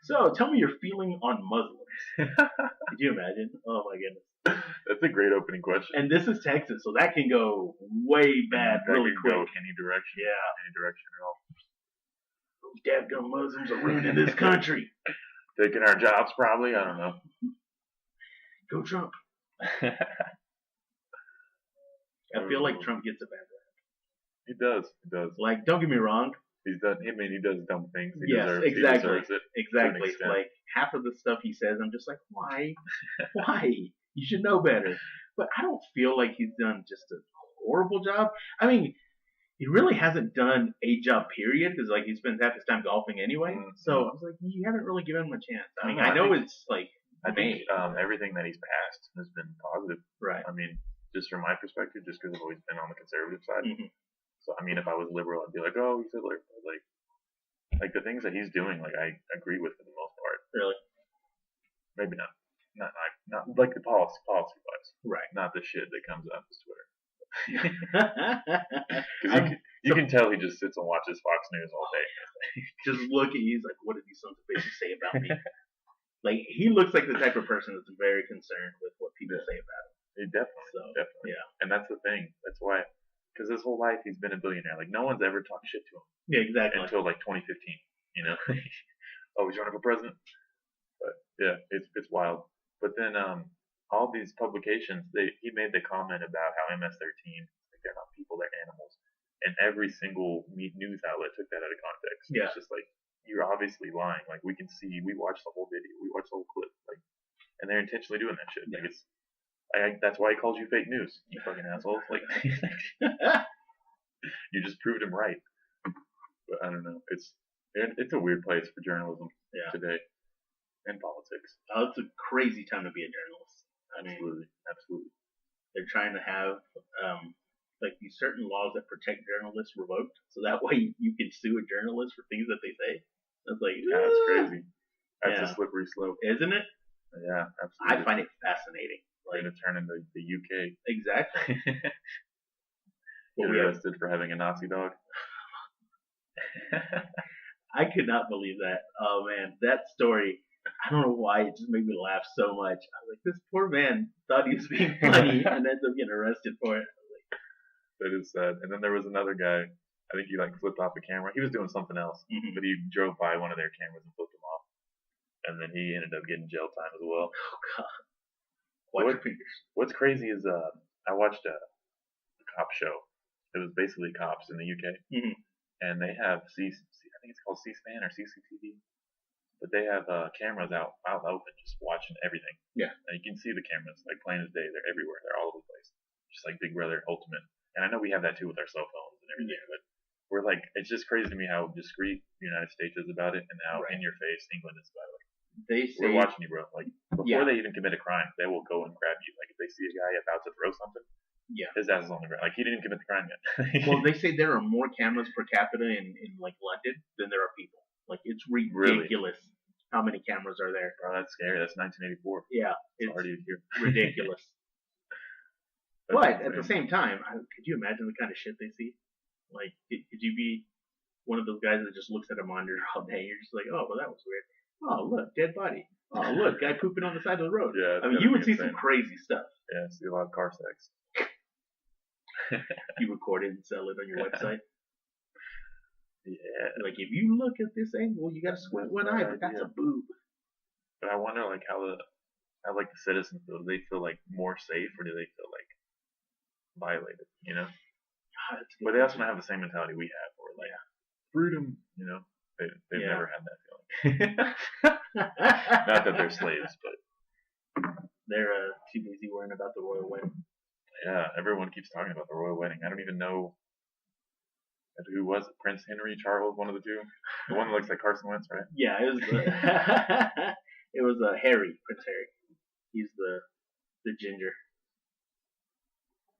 So, tell me your feeling on Muslims. Could you imagine? Oh my goodness. That's a great opening question. And this is Texas, so that can go way bad really quick. Go any direction. Yeah. Any direction at all. Those dadgum Muslims are ruining this country. Taking our jobs, probably. I don't know. Go Trump. I feel like Trump gets a bad rap. He does. He does. Like, don't get me wrong. He's done. I mean, he does dumb things. He Yes, deserves, exactly. He deserves it. Exactly. Like half of the stuff he says, I'm just like, why? Why? You should know better. But I don't feel like he's done just a horrible job. I mean, he really hasn't done a job, period, because like he spends half his time golfing anyway. Mm-hmm. So I was like, you haven't really given him a chance. I mean, I know it's like I think everything that he's passed has been positive. Right. I mean, just from my perspective, just because I've always been on the conservative side. Mm-hmm. So I mean, if I was liberal, I'd be like, oh, he's Hitler. But like the things that he's doing, like I agree with for the most part. Really? Maybe not like the policy wise. Right. Not the shit that comes out of his Twitter. Because you can tell he just sits and watches Fox News all day. Just look at you, he's like, what did these sons of bitches say about me? Like, he looks like the type of person that's very concerned with what people say about him. He definitely. Yeah. And that's the thing. That's why, because his whole life he's been a billionaire. Like, no one's ever talked shit to him. Yeah, exactly. Until like 2015, you know? Oh, he's running for president? But yeah, it's wild. But then all these publications, he made the comment about how MS-13, like they're not people, they're animals. And every single news outlet took that out of context. Yeah. It's just like, you're obviously lying. Like, we can see, we watched the whole video, we watched the whole clip. Like, and they're intentionally doing that shit. Yeah. Like, that's why he calls you fake news, you fucking assholes. Like, you just proved him right. But I don't know. It's a weird place for journalism today, and politics. Oh, it's a crazy time to be a journalist. Absolutely. They're trying to have like these certain laws that protect journalists revoked, so that way you can sue a journalist for things that they say. It's like, that's crazy. That's a slippery slope, isn't it? Yeah, absolutely. I find it fascinating. Like, going to turn into the UK. Exactly. Get arrested for having a Nazi dog. I could not believe that. Oh man, that story. I don't know why it just made me laugh so much. I was like, this poor man thought he was being funny and ends up getting arrested for it. That is sad. And then there was another guy. I think he like flipped off the camera. He was doing something else, but he drove by one of their cameras and flipped him off. And then he ended up getting jail time as well. Oh God. Watch your fingers. What's crazy is I watched a cop show. It was basically cops in the UK, and they have I think it's called C-SPAN or CCTV, but they have cameras out open, just watching everything. Yeah, and you can see the cameras like plain as day. They're everywhere. They're all over the place, just like Big Brother Ultimate. And I know we have that too with our cell phones and everything, but we're like, it's just crazy to me how discreet the United States is about it, and how in your face England is about it. They say, we're watching you, bro. Like, before they even commit a crime, they will go and grab you. Like, if they see a guy about to throw something, his ass is on the ground. Like, he didn't commit the crime yet. Well, they say there are more cameras per capita in like London than there are people. Like, it's ridiculous how many cameras are there. Bro, that's scary. That's 1984. Yeah, it's already here. Ridiculous. But at the same time, could you imagine the kind of shit they see? Like, could you be one of those guys that just looks at a monitor all day? You're just like, oh, well, that was weird. Oh, look, dead body. Oh, look, guy pooping on the side of the road. Yeah, I mean, you would see some crazy stuff. Yeah, see a lot of car sex. You record it and sell it on your website. Yeah. Like, if you look at this angle, you gotta squint one eye, but that's a boob. But I wonder, like, how the citizens feel. Do they feel like more safe, or do they feel like violated? You know. But they also don't have the same mentality we have, or like freedom. You know, they've never had that feeling. Not that they're slaves, but they're too busy worrying about the royal wedding. Yeah, everyone keeps talking about the royal wedding. I don't even know who was it. Prince Henry, Charles, one of the two. The one that looks like Carson Wentz, right? Yeah, it was. It was Harry, Prince Harry. He's the ginger.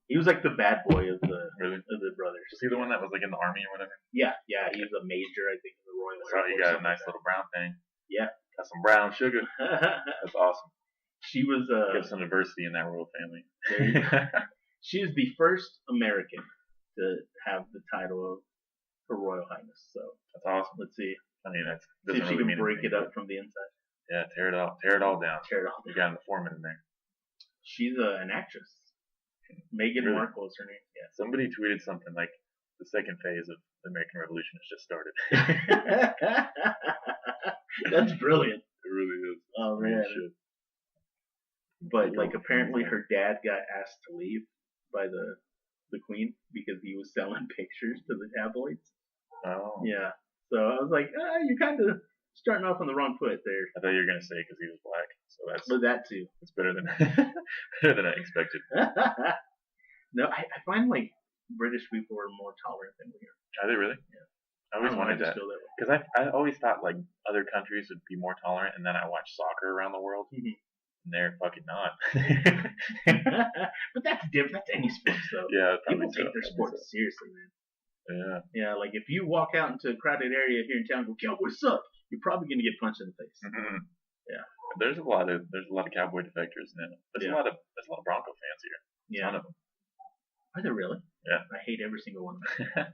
He was like the bad boy of the brothers. Was he the one that was like in the army or whatever? Yeah, he's a major, I think, or you got a nice little brown thing. Yeah. Got some brown sugar. That's awesome. She was Get some diversity in that royal family. She is the first American to have the title of Her Royal Highness. So that's awesome. Let's see. I mean, that's see if she can break it up from the inside. Yeah, tear it all down. Tear it all down. You got an informant in there. She's an actress. Meghan Markle is her name. Yeah. Somebody tweeted something like the second phase of the American Revolution has just started. That's brilliant. It really is. Oh man. But like apparently her dad got asked to leave by the Queen because he was selling pictures to the tabloids. Oh. Yeah. So I was like, you're kind of starting off on the wrong foot there. I thought you were gonna say because he was black. So but that too. It's better than I expected. No, I find like British people are more tolerant than we are. Are they really? Yeah. I always wanted that because I always thought like other countries would be more tolerant, and then I watch soccer around the world, and they're fucking not. But that's different. That's any sport, though. Yeah, people take their sport seriously, man. Yeah. Yeah, like if you walk out into a crowded area here in town and go, Cowboys suck, you're probably gonna get punched in the face. Mm-hmm. Yeah. There's a lot of Cowboy defectors now. There's a lot of Bronco fans here. Yeah. Ton of them. Are there really? Yeah. I hate every single one of them.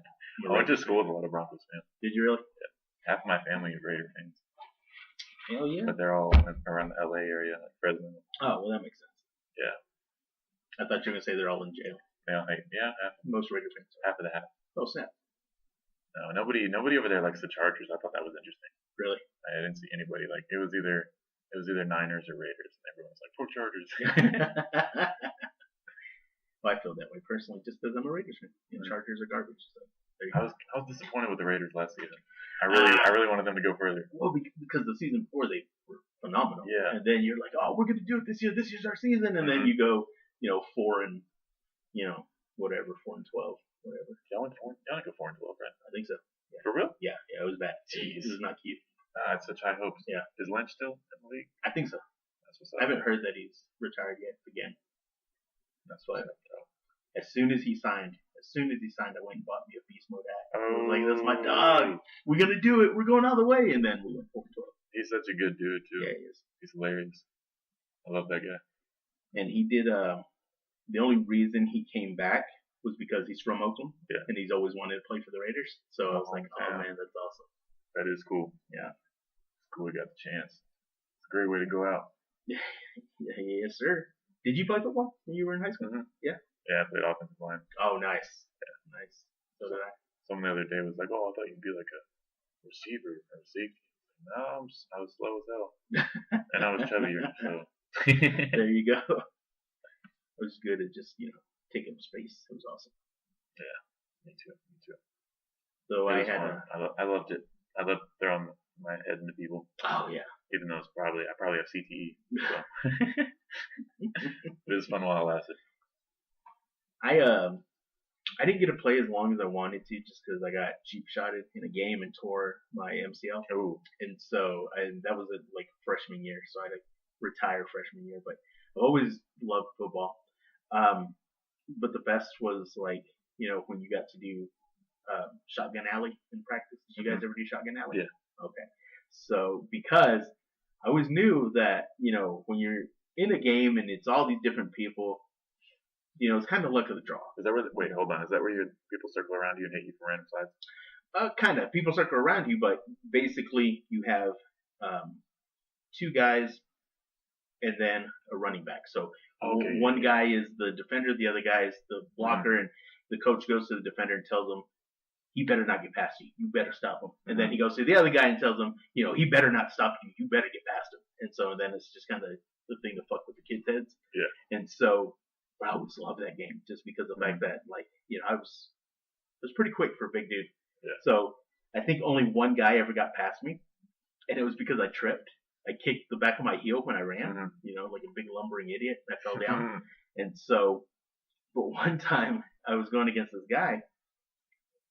I went to school with a lot of Broncos fans. Did you really? Yeah. Half of my family is Raider fans. Oh yeah. But they're all around the LA area, like Fresno. Oh well, that makes sense. Yeah. I thought you were gonna say they're all in jail. Yeah, half. Most Raider fans. Half of the half. Oh snap. No, nobody over there likes the Chargers. I thought that was interesting. Really? I didn't see anybody like it was either Niners or Raiders, and everyone's like, "Poor Chargers." Well, I feel that way personally, just because I'm a Raiders fan. And Chargers are garbage. So I was disappointed with the Raiders last season. I really wanted them to go further. Well, because the season before they were phenomenal. Yeah. And then you're like, oh, we're gonna do it this year. This year's our season. And then you go, 4 and, 4 and 12, whatever. Y'all went 4 and 12, right? I think so. Yeah. For real? Yeah, it was bad. Jeez. It was not cute. I had such high hopes. Yeah. Is Lynch still in the league? I think so. That's what's up. I haven't heard that he's retired yet again. That's why. As soon as he signed, I went and bought me a Beast Mode hat. I was like, that's my dog. We're going to do it. We're going all the way. And then we went 4 and 12. He's such a good dude, too. Yeah, he is. He's hilarious. I love that guy. And he did, the only reason he came back was because he's from Oakland. Yeah. And he's always wanted to play for the Raiders. So I was like, oh, man, that's awesome. That is cool. Yeah. It's cool he got the chance. It's a great way to go out. Yes, sir. Did you play football when you were in high school? Mm-hmm. Yeah. Yeah, I played offensive line. Oh, nice. Yeah. Nice. So did I. Someone the other day was like, oh, I thought you'd be like a receiver or a safety. No, I was slow as hell. And I was chubbier, so. There you go. I was good at just, taking up space. It was awesome. Yeah, me too. So I loved it. I loved throwing my head into people. Oh, yeah. Even though I probably have CTE. So. It was fun while it lasted. I didn't get to play as long as I wanted to just because I got cheap shotted in a game and tore my MCL. Oh. And so that was like freshman year, so I had to retire freshman year. But I've always loved football. But the best was like, when you got to do shotgun alley in practice. Did you guys ever do shotgun alley? Yeah. Okay. So because I always knew that, when you're in a game and it's all these different people, it's kind of luck of the draw. Is that where? Wait, hold on. Is that where people circle around you and hit you from random sides? Kind of. People circle around you, but basically you have 2 guys and then a running back. So one guy is the defender, the other guy is the blocker, and the coach goes to the defender and tells him, he better not get past you. You better stop him. And then he goes to the other guy and tells him, he better not stop you. You better get past him. And so then it's just kind of the thing to fuck with the kids' heads. Yeah. And so I always loved that game just because of the fact that, like, I was pretty quick for a big dude. Yeah. So I think only one guy ever got past me, and it was because I tripped. I kicked the back of my heel when I ran, like a big lumbering idiot. I fell down. And so, but one time I was going against this guy,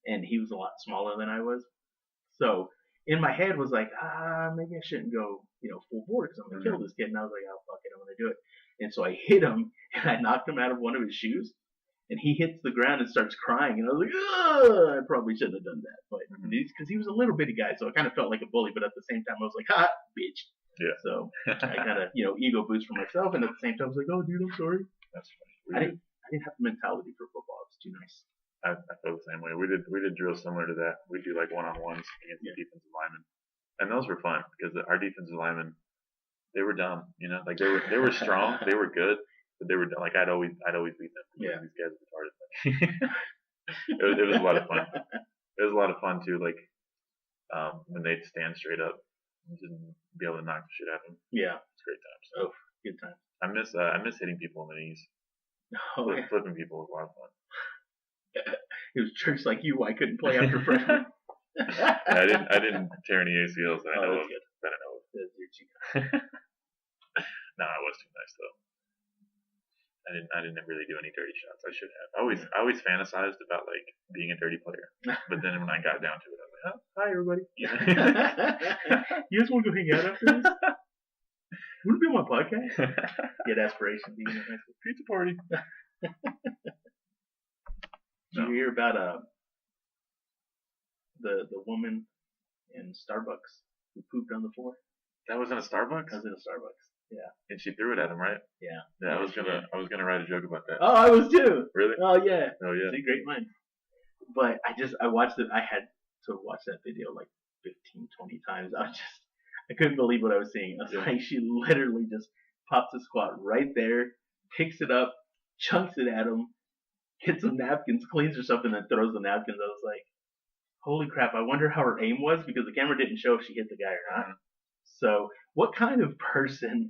and he was a lot smaller than I was. So in my head was like, maybe I shouldn't go, full board because I'm going to kill this kid. And I was like, oh, fuck it, I'm going to do it. And so I hit him, and I knocked him out of one of his shoes. and he hits the ground and starts crying, and I was like, ugh, I probably shouldn't have done that, but because he was a little bitty guy, so I kind of felt like a bully, but at the same time I was like, ha, bitch. Yeah. So I kind of ego boost for myself, and at the same time I was like, oh dude, I'm sorry. That's funny. I didn't have the mentality for football. It was too nice. I felt the same way. We did drills similar to that. We do like one-on-ones against the defensive linemen, and those were fun because our defensive linemen, they were dumb. Like they were strong, they were good, but they were dumb. Like I'd always beat them. Yeah. These guys were retarded. It was a lot of fun. It was a lot of fun too. Like when they'd stand straight up and just be able to knock the shit out of them. Yeah, it's great times. Oh, good time. I miss hitting people in the knees. Oh, yeah. Flipping people was a lot of fun. It was jerks like you. I couldn't play after freshman. I didn't tear any ACLs that I know of. No, I was too nice though. I didn't really do any dirty shots. I should have. I always fantasized about like being a dirty player, but then when I got down to it, I was like, oh, hi everybody. You guys want to go hang out after this? Want to be on my podcast? Get aspirations. Pizza party. Did you hear about the woman in Starbucks who pooped on the floor? That was in a Starbucks? That was in a Starbucks. Yeah. And she threw it at him, right? Yeah. Yeah, I was gonna write a joke about that. Oh, I was too. Really? Oh yeah. Oh yeah. See, great minds. But I watched it. I had to watch that video like 15, 20 times. I couldn't believe what I was seeing. I was like, she literally just pops a squat right there, picks it up, chunks it at him, hits some napkins, cleans herself, and then throws the napkins. I was like, holy crap, I wonder how her aim was because the camera didn't show if she hit the guy or not. So what kind of person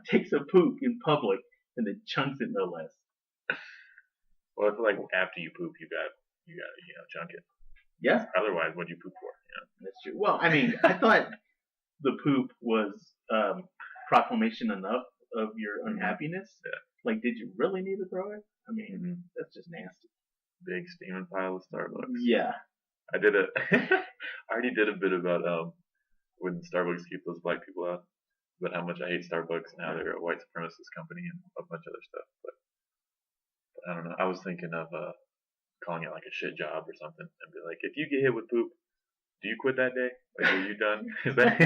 takes a poop in public and then chunks it no less? Well, I feel like after you poop, you got chunk it. Yeah. Otherwise, what'd you poop for? That's true. Well, I mean, I thought the poop was proclamation enough of your unhappiness. Yeah. Like, did you really need to throw it? I mean, that's just nasty. Big steaming pile of Starbucks. Yeah. I already did a bit about when Starbucks keep those black people out, but how much I hate Starbucks and how they're a white supremacist company and a bunch of other stuff. But I don't know. I was thinking of calling it like a shit job or something and be like, if you get hit with poop, do you quit that day? Like, are you done? Like,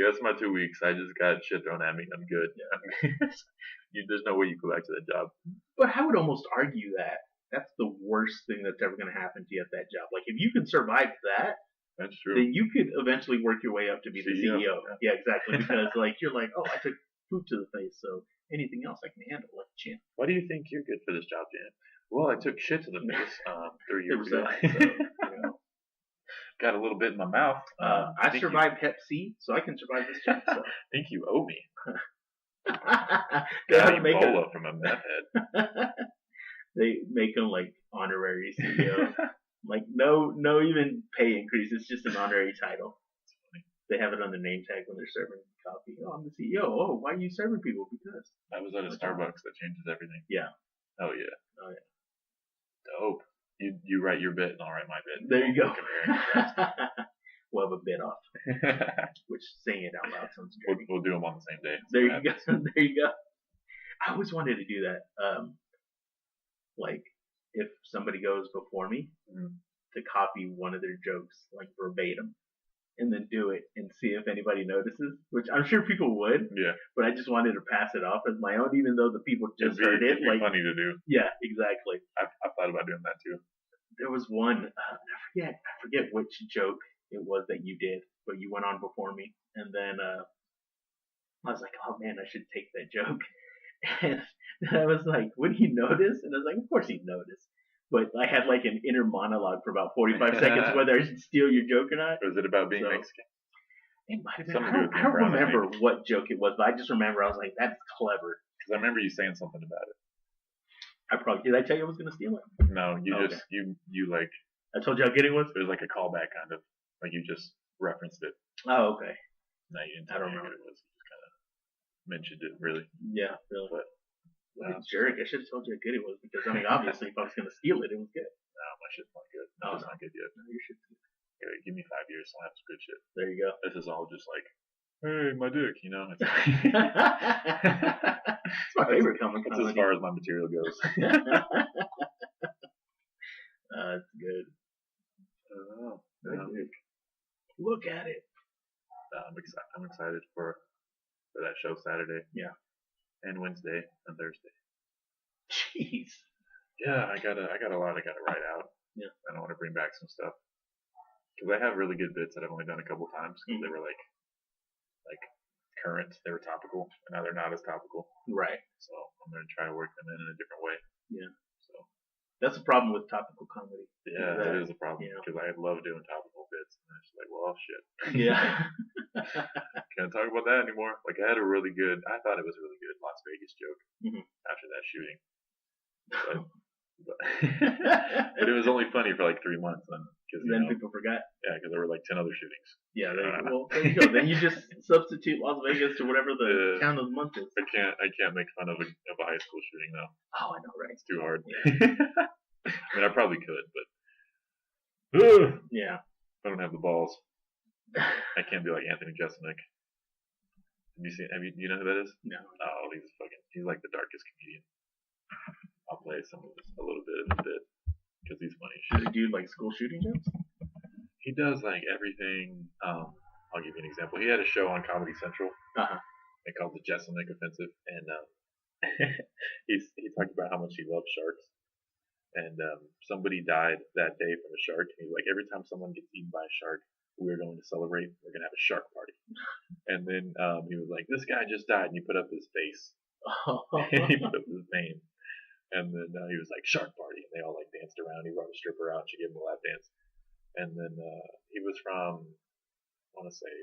that's my 2 weeks. I just got shit thrown at me. I'm good. Yeah. There's no way you go back to that job. But I would almost argue that that's the worst thing that's ever going to happen to you at that job. Like, if you can survive that, that's true. then you could eventually work your way up to be the CEO. Yeah, exactly. Because, like, you're like, oh, I took poop to the face, so anything else I can handle like a champ. Why do you think you're good for this job, Jan? Well, I took shit to the face 3 years ago. So, got a little bit in my mouth. I survived Hep C, so I can survive this job. So. I think you owe me. Got Ebola from a meth head. They make him like honorary CEO. Like no even pay increase. It's just an honorary title. They have it on the name tag when they're serving coffee. Oh, I'm the CEO. Oh, why are you serving people? Because I was at a Starbucks. That changes everything. Yeah. Oh yeah. Dope. You write your bit and I'll write my bit. There you go. We'll have a bit off. Which saying it out loud sounds great. We'll do them on the same day. There you go. There you go. I always wanted to do that. Like if somebody goes before me to copy one of their jokes like verbatim and then do it and see if anybody notices, which I'm sure people would. Yeah. But I just wanted to pass it off as my own, even though the people just heard it. Like funny to do. Yeah, exactly. I've thought about doing that too. There was one. I forget which joke it was that you did, but you went on before me, and then I was like, oh man, I should take that joke. And I was like, would he notice? And I was like, of course he'd notice. But I had like an inner monologue for about 45 seconds whether I should steal your joke or not. Was it about being Mexican? It might have been. I don't remember what joke it was, but I just remember I was like, that's clever. Because I remember you saying something about it. Did I tell you I was going to steal it? No, you just, you like. I told you how good it was? It was like a callback kind of. Like you just referenced it. Oh, okay. No, you didn't tell me how good it was. You just kind of mentioned it, really. Yeah, really. But. What a jerk. I should have told you how good it was because, I mean, obviously, if I was going to steal it, it was good. No, my shit's not good. No, it's not good yet. No, your shit's good. Yeah, give me 5 years, I'll have some good shit. There you go. This is all just like hey, my dick, you know. It's my favorite comic that's comedy. as far as my material goes. It's good. Oh, Look at it. I'm excited for that show Saturday. Yeah. And Wednesday and Thursday. Jeez. Yeah, I got a lot I gotta write out. Yeah. And I want to bring back some stuff because I have really good bits that I've only done a couple times because they were like current, they were topical, and now they're not as topical. Right. So I'm gonna try to work them in a different way. Yeah. So that's a problem with topical comedy. Yeah, that is a problem because I love doing topical bits, and I'm just like, well, shit. Yeah. Can't talk about that anymore. Like I had a really good, I thought it was a really good Las Vegas joke after that shooting. But it was only funny for like 3 months then people forgot. Yeah, because there were like 10 other shootings. Yeah, well, there you go. Then you just substitute Las Vegas to whatever the town of the month is. I can't make fun of a high school shooting though. Oh, I know, right? It's too hard. Yeah. I mean, I probably could, but yeah, I don't have the balls. I can't be like Anthony Jeselnik. Do you know who that is? No. Oh, he's like the darkest comedian. I'll play a little bit of it because he's funny. Does he do like school shooting jokes? He does like everything. I'll give you an example. He had a show on Comedy Central. They called the Jeselnik Offensive, and he talked about how much he loves sharks. And somebody died that day from a shark, and he's like, every time someone gets eaten by a shark, we're going to celebrate. We're going to have a shark party. And then he was like, this guy just died, and he put up his face. And he put up his name. And then he was like, shark party. And they all like danced around. He brought a stripper out. She gave him a lap dance. And then he was from, I want to say,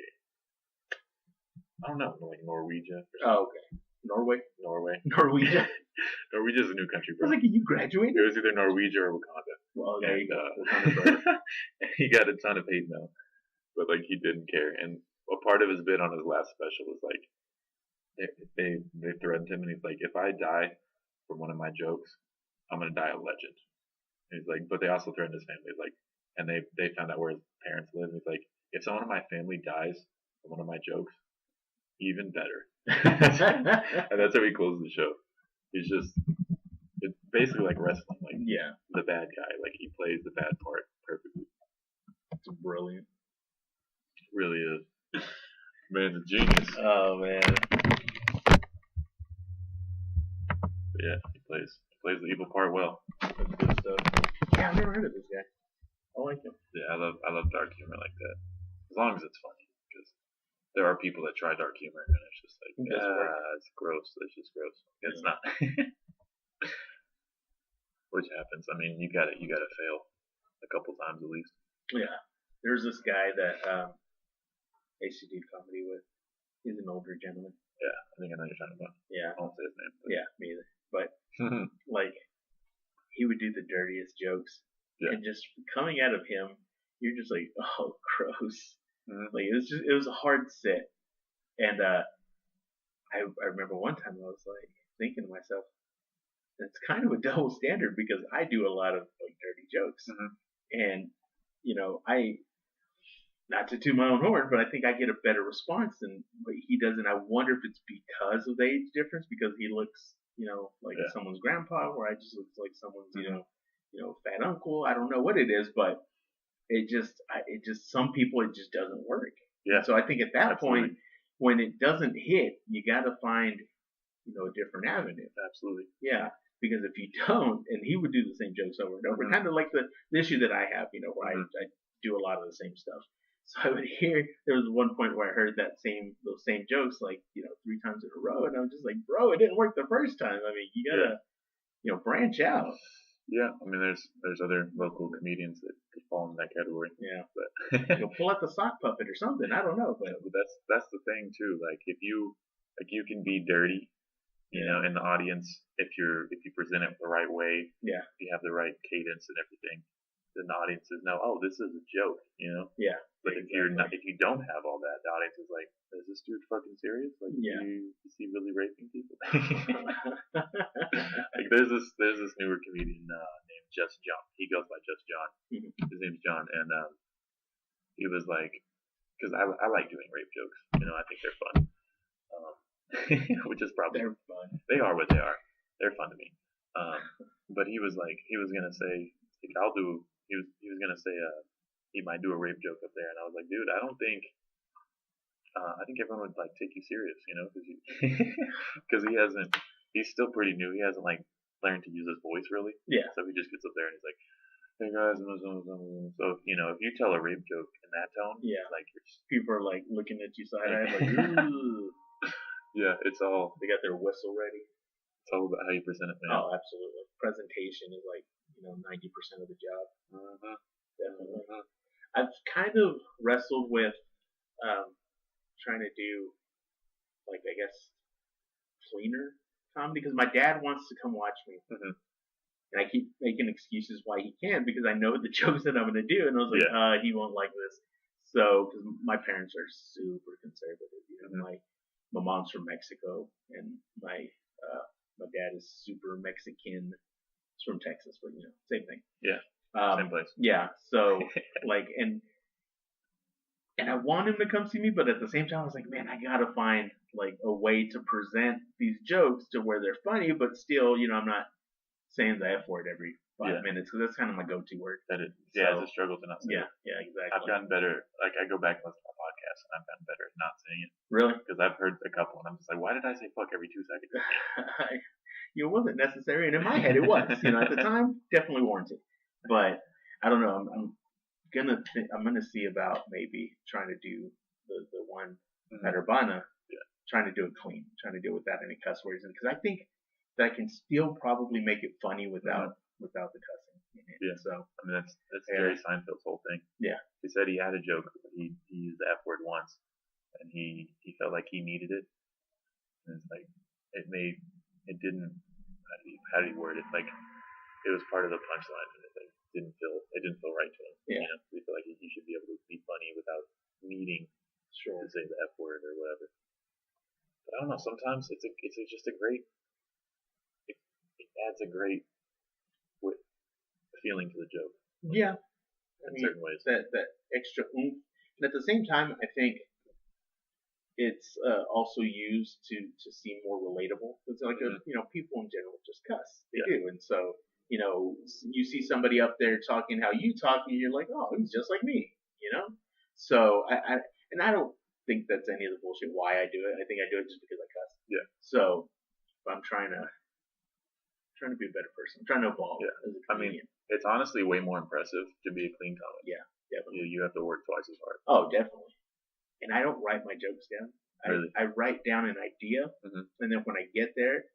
I don't know, like Norwegia. Oh, okay. Norway? Norwegia. Norwegia's a new country, bro. I was like, you graduated? It was either Norwegia or Wakanda. Well, there you go. He got a ton of hate mail. But like he didn't care. And a part of his bit on his last special was like, they threatened him and he's like, if I die from one of my jokes, I'm gonna die a legend. And he's like, but they also threatened his family, like, and they found out where his parents live. And he's like, if someone in my family dies from one of my jokes, even better. And that's how he closes the show. He's just, it's basically like wrestling, like the bad guy, like he plays the bad part perfectly. It's brilliant. It really is. Man's a genius. Oh man. But yeah, he plays the evil part well. That's good stuff. Yeah, I've never heard of this guy. I like him. Yeah, I love dark humor like that. As long as it's funny, because there are people that try dark humor and it's just like, it's gross. It's just gross. It's not. Which happens. I mean, you gotta fail a couple times at least. Yeah. There's this guy that I used to do comedy with. He's an older gentleman. Yeah, I think I know you're talking about. Yeah. I won't say his name. But. Yeah, me either. But like, he would do the dirtiest jokes, and just coming out of him, you're just like, oh, gross. Like it was a hard set, and I remember one time I was like thinking to myself, it's kind of a double standard because I do a lot of like dirty jokes, and I. Not to toot my own horn, but I think I get a better response than what he does, and I wonder if it's because of the age difference, because he looks, like someone's grandpa, where I just look like someone's, fat uncle. I don't know what it is, but it just some people it just doesn't work. Yeah. So I think at that point, when it doesn't hit, you got to find, a different avenue. Absolutely. Yeah. Because if you don't, and he would do the same jokes over and over, kind of like the issue that I have, where I do a lot of the same stuff. So I would hear, there was one point where I heard those same jokes, like, 3 times in a row. And I'm just like, bro, it didn't work the first time. I mean, you gotta, branch out. Yeah. I mean, there's other local comedians that could fall in that category. Yeah. But pull out the sock puppet or something. I don't know. But that's the thing too. Like if you can be dirty, in the audience, if you present it the right way. Yeah. If you have the right cadence and everything, then the audiences know, oh, this is a joke, Yeah. But if you don't have all that, the audience is like, is this dude fucking serious? Like, is he really raping people? Like, there's this newer comedian named Just John. He goes by Just John. His name's John, and he was like, because I like doing rape jokes. I think they're fun. Which is probably They're fun. they are what they are. They're fun to me. But he was gonna say like, I'll do. He was gonna say he might do a rape joke up there, and I was like, dude, I don't think. I think everyone would like take you serious, because he hasn't. He's still pretty new. He hasn't like learned to use his voice really. Yeah. So he just gets up there and he's like, "Hey guys," so if you tell a rape joke in that tone, yeah, like people are like looking at you side eye, like, ooh. Yeah, it's all. They got their whistle ready. It's all about how you present it, man. Oh, absolutely. Presentation is like 90% of the job. Definitely. I've kind of wrestled with trying to do, like, I guess, cleaner comedy because my dad wants to come watch me, and I keep making excuses why he can't because I know the jokes that I'm going to do, and I was like, he won't like this. So, because my parents are super conservative, my mom's from Mexico, and my dad is super Mexican. He's from Texas, but same thing. Yeah. Same place. Yeah. So, like, and I want him to come see me, but at the same time, I was like, man, I gotta find like a way to present these jokes to where they're funny, but still, I'm not saying the F word every 5 minutes because that's kind of my go-to word. It's a struggle to not say it. Yeah, exactly. I've gotten better. Like I go back and listen to my podcast, and I've gotten better at not saying it. Really? Because I've heard a couple, and I'm just like, why did I say fuck every 2 seconds? It wasn't necessary, and in my head, it was. At the time, definitely warranted. But I don't know. I'm gonna see about maybe trying to do the one at Urbana, trying to do it clean, trying to do it without any cuss words, because I think that can still probably make it funny without the cussing. Yeah. So I mean that's Jerry Seinfeld's whole thing. Yeah. He said he had a joke, but he used the F word once, and he felt like he needed it, and it's like it didn't. How did he word it? Like it was part of the punchline, and it didn't feel right to him. Yeah. We feel like he should be able to be funny without needing to say the F word or whatever. But I don't know. Sometimes it's just a great. It adds a great feeling to the joke. Yeah. In certain ways. That extra oomph, and at the same time, I think it's also used to seem more relatable. It's like people in general just cuss. They do, and so you see somebody up there talking how you talk, and you're like, oh, he's just like me, So I don't think that's any of the bullshit why I do it. I think I do it just because I cuss. Yeah. So I'm trying to be a better person. I'm trying to evolve as a comedian. It's honestly way more impressive to be a clean comic. Yeah, definitely. You have to work twice as hard. Oh, definitely. And I don't write my jokes down. Really? I write down an idea, and then when I get there,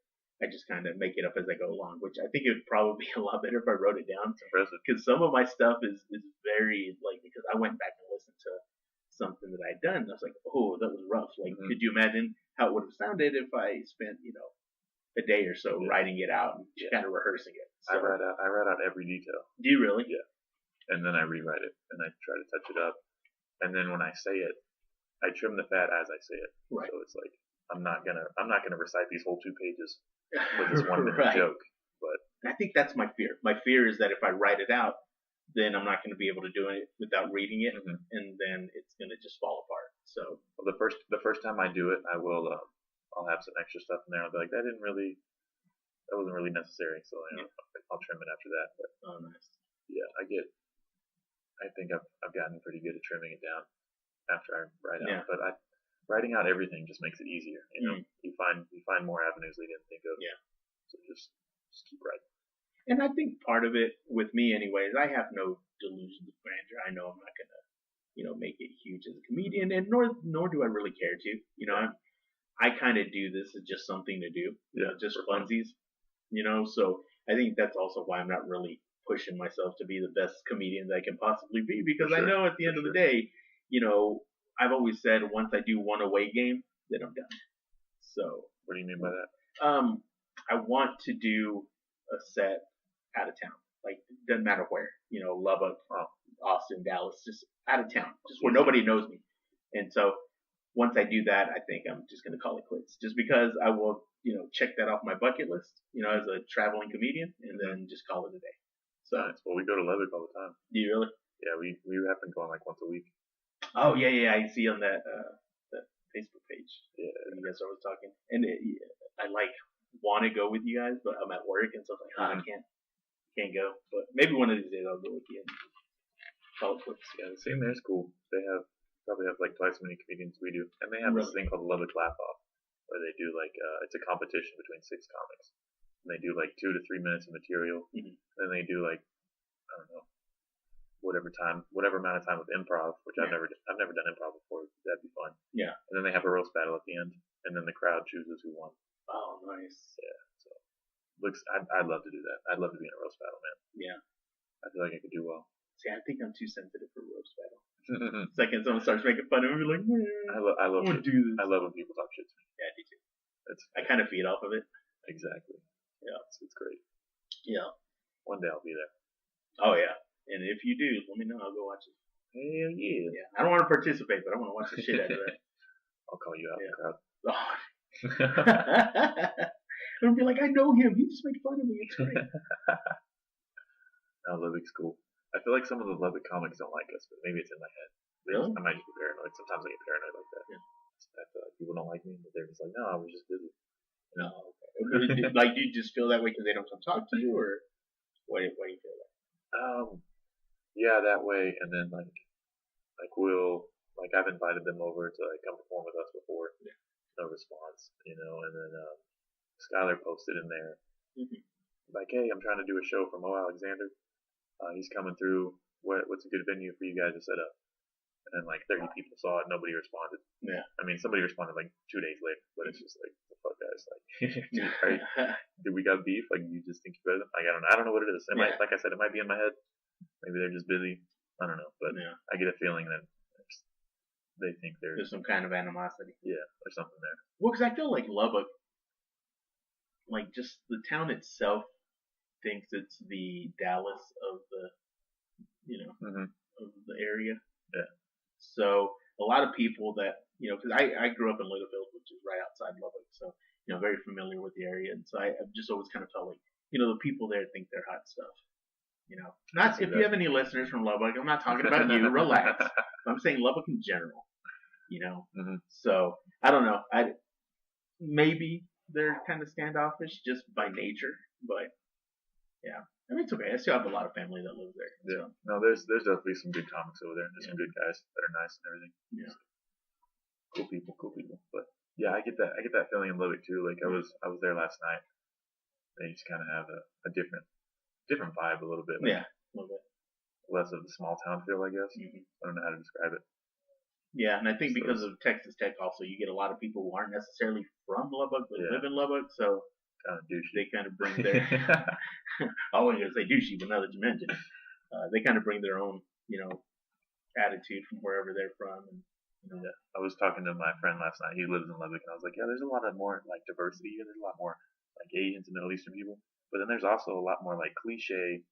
I just kind of make it up as I go along, which I think it would probably be a lot better if I wrote it down. It's impressive. Because some of my stuff is very, like, because I went back and listened to something that I'd done, and I was like, oh, that was rough. Like, could you imagine how it would have sounded if I spent, a day or so writing it out and kind of rehearsing it? So, I write out every detail. Do you really? Yeah. And then I rewrite it, and I try to touch it up. And then when I say it, I trim the fat as I say it. Right. So it's like I'm not gonna recite these whole 2 pages with this 1 minute joke. But I think that's my fear. My fear is that if I write it out, then I'm not going to be able to do it without reading it, and then it's going to just fall apart. So the first time I do it, I will I'll have some extra stuff in there. I'll be like, that wasn't really necessary. So I'll trim it after that. But nice. Yeah, I think I've gotten pretty good at trimming it down after I write out. But writing out everything just makes it easier. You find more avenues they didn't think of. Yeah. So just keep writing. And I think part of it, with me anyways, I have no delusions of grandeur. I know I'm not gonna, make it huge as a comedian, and nor do I really care to. I kind of do this as just something to do, just for funsies. So I think that's also why I'm not really pushing myself to be the best comedian that I can possibly be, because I know at the end of the day, I've always said once I do one away game, then I'm done. So what do you mean by that? I want to do a set out of town, like doesn't matter where, Lubbock, Austin, Dallas, just out of town, just where nobody knows me. And so once I do that, I think I'm just going to call it quits, just because I will, check that off my bucket list, as a traveling comedian, and then just call it a day. So nice. Well, we go to Lubbock all the time. Do you really? Yeah, we have been going like once a week. Oh yeah. I see on that Facebook page. Yeah. You guys are always talking, and I like want to go with you guys, but I'm at work, and so it's like, I can't go. But maybe one of these days I'll go with you and call it quits. Yeah, the scene there's cool. They probably have like twice as many comedians we do, and they have this thing called Lubbock Laugh Off, where they do like it's a competition between 6 comics, and they do like 2 to 3 minutes of material, then they do like I don't know whatever amount of time of improv, which I've never done improv before. That'd be fun. Yeah. And then they have a roast battle at the end, and then the crowd chooses who won. Oh, nice. Yeah. So I'd love to do that. I'd love to be in a roast battle, man. Yeah. I feel like I could do well. See, I think I'm too sensitive for roast battle. Second someone starts making fun of me, like, I love want to do this. I love when people talk shit to me. Yeah, I do too. I kind of feed off of it. Exactly. Yeah. It's great. Yeah. One day I'll be there. Oh yeah. And if you do, let me know. I'll go watch it. Hell yeah. Yeah. I don't want to participate, but I want to watch the shit out of that. I'll call you out in the crowd. Oh. I'll be like, I know him. He just made fun of me. It's great. No, Lubbock's cool. I feel like some of the Lubbock comics don't like us, but maybe it's in my head. Really? I might just be paranoid. Sometimes I get paranoid like that. Yeah. I feel like people don't like me, but they're just like, no, I was just busy. No, okay. Like, do you just feel that way because they don't come talk to you, or why do you feel that? Yeah, that way, and then like I've invited them over to like come perform with us before. Yeah. No response, and then Skylar posted in there, like, hey, I'm trying to do a show for Mo Alexander. He's coming through. What's a good venue for you guys to set up? And then like 30 people saw it. Nobody responded. Yeah. I mean, somebody responded like 2 days later, but it's just like, the fuck, guys. Like, do we got beef? Like, you just think you're better? Like, I don't know what it is. It might, like I said, it might be in my head. Maybe they're just busy. I don't know, but I get a feeling that they think there's some kind of animosity. Yeah, there's something there. Well, because I feel like Lubbock, like just the town itself, thinks it's the Dallas of the, of the area. Yeah. So a lot of people that, because I grew up in Littlefield, which is right outside Lubbock, so very familiar with the area, and so I've just always kind of felt like, the people there think they're hot stuff. Not if you have any listeners from Lubbock, I'm not talking about you. Relax. I'm saying Lubbock in general. So I don't know. Maybe they're kind of standoffish just by nature, but yeah, I mean it's okay. I still have a lot of family that lives there. Yeah. So. No, there's definitely some good comics over there. There's some good guys that are nice and everything. Yeah. So, cool people. But yeah, I get that feeling in Lubbock too. Like I was there last night. They just kind of have a different vibe a little bit. Like, yeah, a little bit. Less of the small town feel, I guess. I don't know how to describe it. Yeah, and I think because of Texas Tech also, you get a lot of people who aren't necessarily from Lubbock, but live in Lubbock, so kind of douchey. They kind of bring their I wasn't going to say douchey, but now that you mention it, they kind of bring their own, attitude from wherever they're from. And, Yeah. I was talking to my friend last night. He lives in Lubbock, and I was like, yeah, there's a lot of more like diversity here. There's a lot more like Asians and Middle Eastern people, but then there's also a lot more like cliche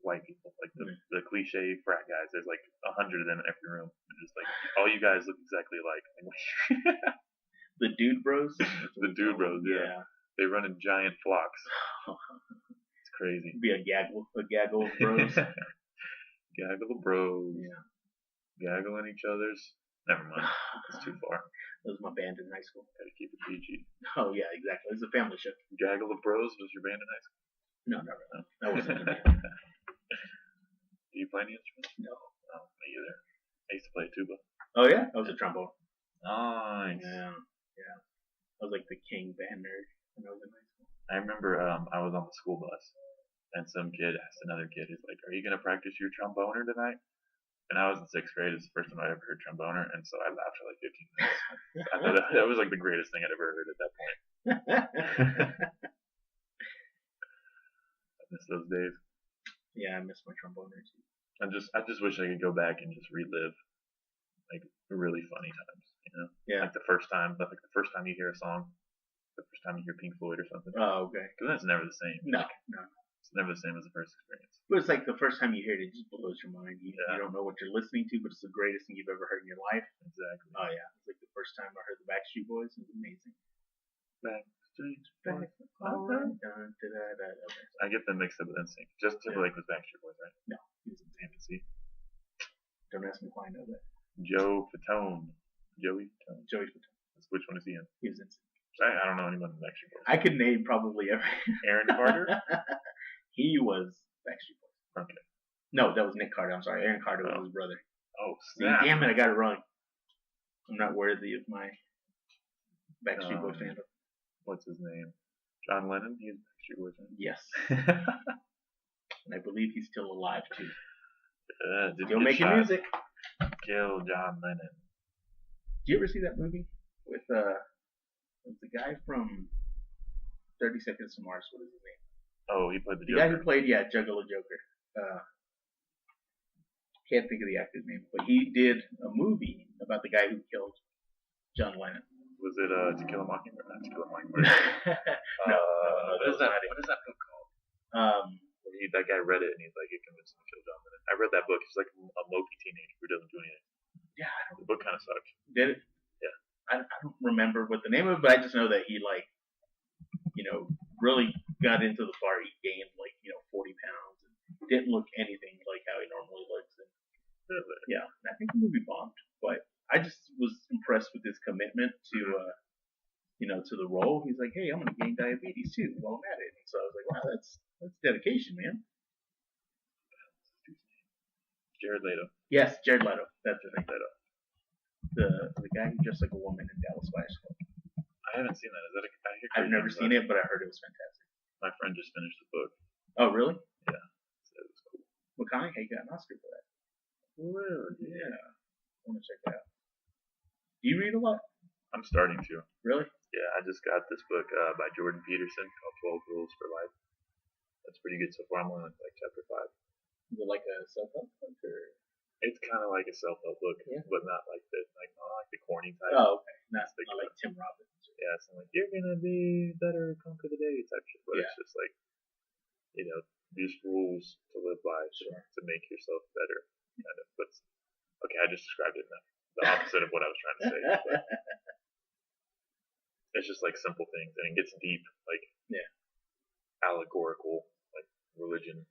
white people, like the cliche frat guys. There's like 100 of them in every room. And just like all you guys look exactly alike. The dude bros. The dude bros. Yeah. They run in giant flocks. It's crazy. Be a gaggle of bros. Gaggle of bros. Yeah. Gaggling each other's. Never mind. It's too far. That was my band in high school. Gotta keep it PG. Oh yeah, exactly. It's a family show. Gaggle of Bros was your band in high school? No, never. No. That wasn't a band. Do you play any instruments? No. Oh, me either. I used to play tuba. Oh yeah? I was a trombone. Nice. Yeah. I was like the king band nerd when I was in high school. I remember I was on the school bus, and some kid asked another kid, he's like, are you going to practice your tromboner tonight? And I was in 6th grade. It's the first time I ever heard tromboner, and so I laughed for like 15 minutes. I thought that was like the greatest thing I'd ever heard at that point. I miss those days. Yeah, I miss my tromboner too. I just wish I could go back and just relive like really funny times, Yeah. Like the first time you hear a song, the first time you hear Pink Floyd or something. Oh, okay. Because that's never the same. No. It's never the same as the first experience. But it's like the first time you hear it, it just blows your mind. You don't know what you're listening to, but it's the greatest thing you've ever heard in your life. Exactly. Oh yeah, it's like the first time I heard the Backstreet Boys. It was amazing. Backstreet Boys. All right. I get them mixed up with NSYNC. Just Timberlake was Backstreet Boys, right? No, he was in NSYNC. Don't ask me why I know that. Joe Fatone. Joey Fatone. Joey Fatone. Which one is he in? He was in. I don't know anyone in Backstreet Boys. I could name probably every. Aaron Carter? He was Backstreet Boys. Okay. No, that was Nick Carter. I'm sorry. Aaron Carter was his brother. Oh, See, damn it, I got it wrong. I'm not worthy of my Backstreet Boy fandom. What's his name? John Lennon? He's Backstreet Boys. Yes. And I believe he's still alive, too. Still making music. Kill John Lennon. Did you ever see that movie with the guy from 30 Seconds to Mars? What is his name? Oh, he played the Joker. The guy who played, Juggalo Joker. Can't think of the actor's name, but he did a movie about the guy who killed John Lennon. Was it To Kill a Mockingbird? Not To Kill a Mockingbird. No, what is that book called? That guy read it and he's like, it convinced him to kill John Lennon. I read that book. He's like a mopey teenager who doesn't do anything. Yeah, the book kind of sucked. Did it? Yeah. I don't remember what the name of it, but I just know that he really got into the bar. He gained 40 pounds and didn't look anything like how he normally looks. And yeah, I think the movie bombed, but I just was impressed with his commitment to to the role. He's like, hey, I'm gonna gain diabetes too while I'm at it. And so I was like, wow, that's dedication, man. Jared Leto. Yes, Jared Leto. That's the thing. Leto. The guy who dressed like a woman in Dallas Buyers Club. I haven't seen that. Is that I've never seen it, but I heard it was fantastic. My friend just finished the book. Oh, really? Yeah. So it was cool. McConaughey got an Oscar for that. Really? Yeah. I want to check it out. Do you read a lot? I'm starting to. Really? Yeah, I just got this book by Jordan Peterson called 12 Rules for Life. That's pretty good so far. I'm on like chapter 5. Is it like a self-help book or? It's kind of like a self-help book, but not like the corny type. Oh, okay. Not like Tim Robbins. Yeah, it's like you're gonna be better, conquer the day type shit. But it's just like these rules to live by to make yourself better, kind of. But okay, I just described it now. The opposite of what I was trying to say. But it's just like simple things, and it gets deep, like allegorical, like religion.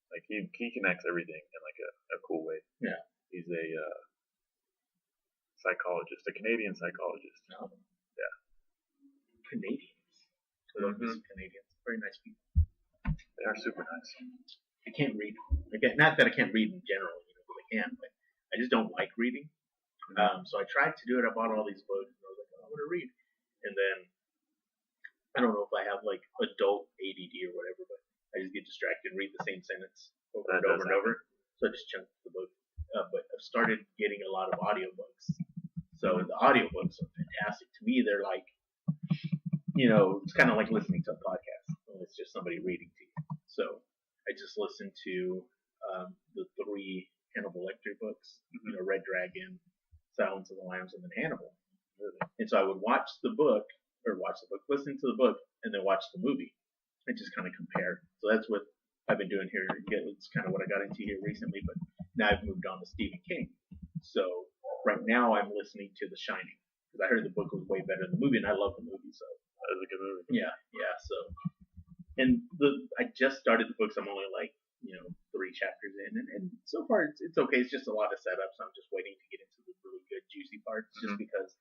Like he connects everything in like a cool way. Yeah. He's a psychologist, a Canadian psychologist. Oh. Yeah. Canadians. I love some Canadians. Very nice people. They are super nice. I can't read. Not that I can't read in general, because I can, but I just don't like reading. So I tried to do it. I bought all these books, and I was like, I'm going to read. And then I don't know if I have like adult ADD or whatever, but I just get distracted and read the same sentence over and over and over. So I just chunked the book. But I've started getting a lot of audiobooks. So the audiobooks are fantastic. To me, they're like, it's kind of like listening to a podcast. It's just somebody reading to you. So I just listened to the 3 Hannibal Lecter books, Red Dragon, Silence of the Lambs, and then Hannibal. And so I would listen to the book, and then watch the movie. And just kind of compare. So that's what I've been doing here. It's kind of what I got into here recently, but now I've moved on to Stephen King. So right now I'm listening to The Shining, because I heard the book was way better than the movie, and I love the movie. So that was a good movie. Yeah. So, and I just started the books. I'm only like 3 chapters in, and so far it's okay. It's just a lot of setup, so I'm just waiting to get into the really good juicy parts, just because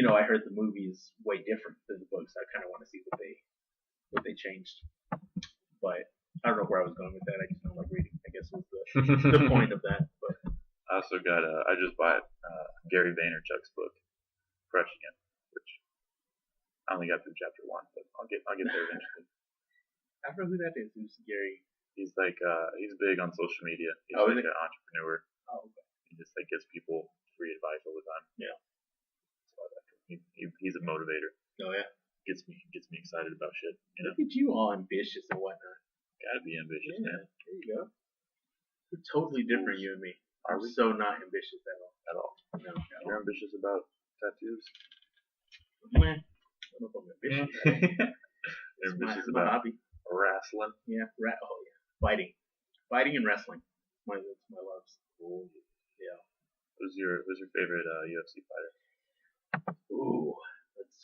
I heard the movie is way different than the books. I kind of want to see what they changed. But I don't know where I was going with that. I just don't like reading, I guess was the point of that. But I also got I just bought Gary Vaynerchuk's book, Fresh Again, which I only got through chapter 1, but I'll get there eventually. I don't know who that is. Who's Gary? He's like he's big on social media. He's like an entrepreneur. Oh, okay. He just like gives people free advice all the time. Yeah. So he's a motivator. Oh yeah. Gets me excited about shit. Look at you, all ambitious and whatnot. Gotta be ambitious, man. There you go. We're totally different, you and me. Are we? So not ambitious at all. No. You're ambitious about tattoos? Man, I don't know if I'm ambitious. You're ambitious my about hobby. Wrestling? Yeah. Fighting and wrestling. That's my loves. Cool. Yeah. Who's your favorite UFC fighter? Ooh, that's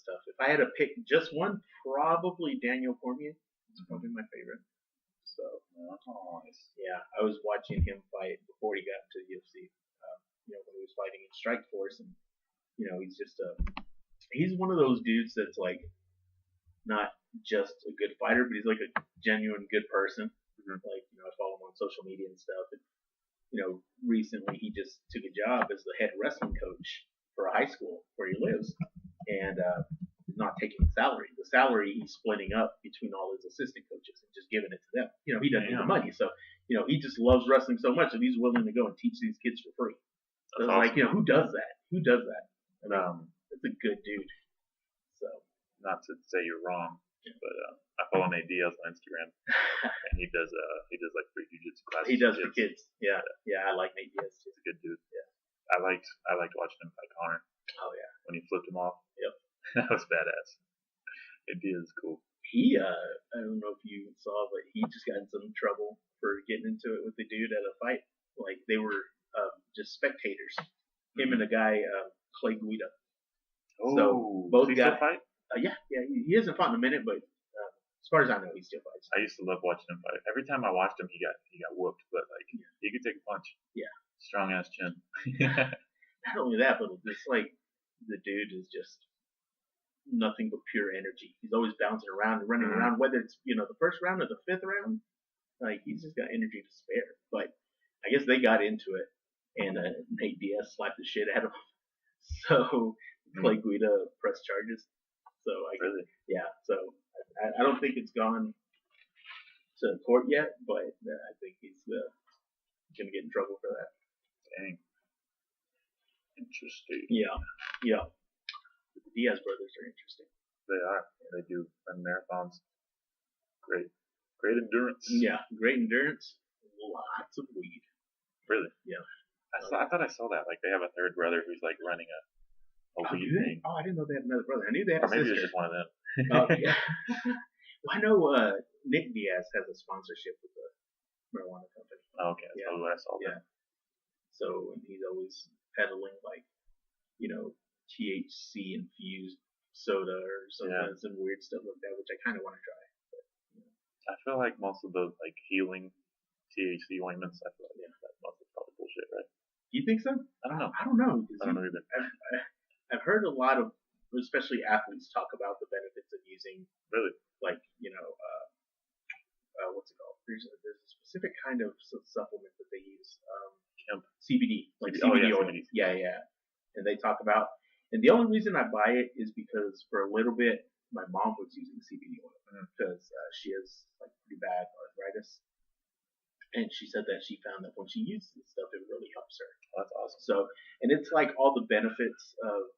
tough. If I had to pick just one, probably Daniel Cormier. It's probably my favorite. So, nice. Yeah, I was watching him fight before he got to the UFC. course, and he's one of those dudes that's like not just a good fighter, but he's like a genuine good person. Mhm. Like I follow him on social media and stuff. And recently he just took a job as the head wrestling coach for a high school where he lives, and he's not taking the salary. The salary he's splitting up between all his assistant coaches and just giving it to them. He doesn't need the money, so he just loves wrestling so much that he's willing to go and teach these kids for free. So it's like, who does that? Who does that? It's a good dude. So, not to say you're wrong, but I follow Nate Diaz on Instagram, and he does like free jiu-jitsu classes. He does for kids. Yeah, I like Nate Diaz too. He's a good dude. Yeah, I liked watching him fight Connor. Oh yeah, when he flipped him off. Yep, that was badass. Nate Diaz is cool. He I don't know if you saw, but he just got in some trouble for getting into it with the dude at a fight. Like they were just spectators. Him and a guy, Clay Guida. Oh, so both guys fight? Yeah, he hasn't fought in a minute, but as far as I know, he still fights. I used to love watching him fight. Every time I watched him, he got whooped, but like he could take a punch. Yeah, strong ass chin. Not only that, but it's like the dude is just nothing but pure energy. He's always bouncing around and running around, whether it's the first round or the fifth round. Like he's just got energy to spare. But I guess they got into it, and Nate Diaz slapped the shit out of him. So Clay Guida pressed charges. So so I don't think it's gone to court yet, but I think he's gonna get in trouble for that. Dang. Interesting. Yeah. The Diaz brothers are interesting. They are. They do run marathons. Great endurance. Yeah, great endurance. Lots of weed. Really? Yeah. I thought I saw that. Like they have a third brother who's like running a weed thing. Oh, I didn't know they had another brother. I knew they had a sister. Maybe it's just one of them. Yeah. Well, I know Nick Diaz has a sponsorship with the marijuana company. Oh, okay, that's probably what I saw. Yeah. So he's always peddling like THC infused soda or some weird stuff like that, which I kind of want to try. But, I feel like most of those like healing THC ointments, I feel like that most is probably bullshit, right? You think so? I don't know. I don't know. I don't know either. I've heard a lot of, especially athletes, talk about the benefits of using, really, like what's it called? There's a specific kind of supplement that they use, CBD, like CBD oil. CBD. Yeah. And they talk about, and the only reason I buy it is because for a little bit my mom was using CBD oil because she has like pretty bad arthritis. And she said that she found that when she uses this stuff, it really helps her. Oh, that's awesome. So, and it's like all the benefits of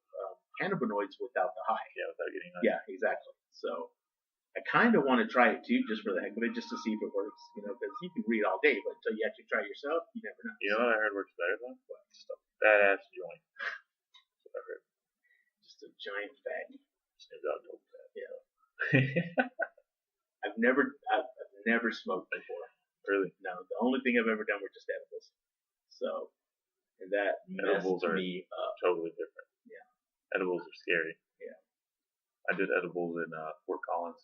cannabinoids without the high. Yeah, without getting high. Yeah, exactly. So, I kind of want to try it too, just for the heck of it, just to see if it works. Because you can read all day, but until you actually try it yourself, you never know. You know what I heard works better though? Just a badass joint. That's what I heard. Just a giant fatty. Snoop Dogg told me that. Yeah. I've never smoked before. Really? No, the only thing I've ever done were just edibles. So, and that edibles messed are me up. Totally different. Yeah. Edibles are scary. Yeah. I did edibles in Fort Collins.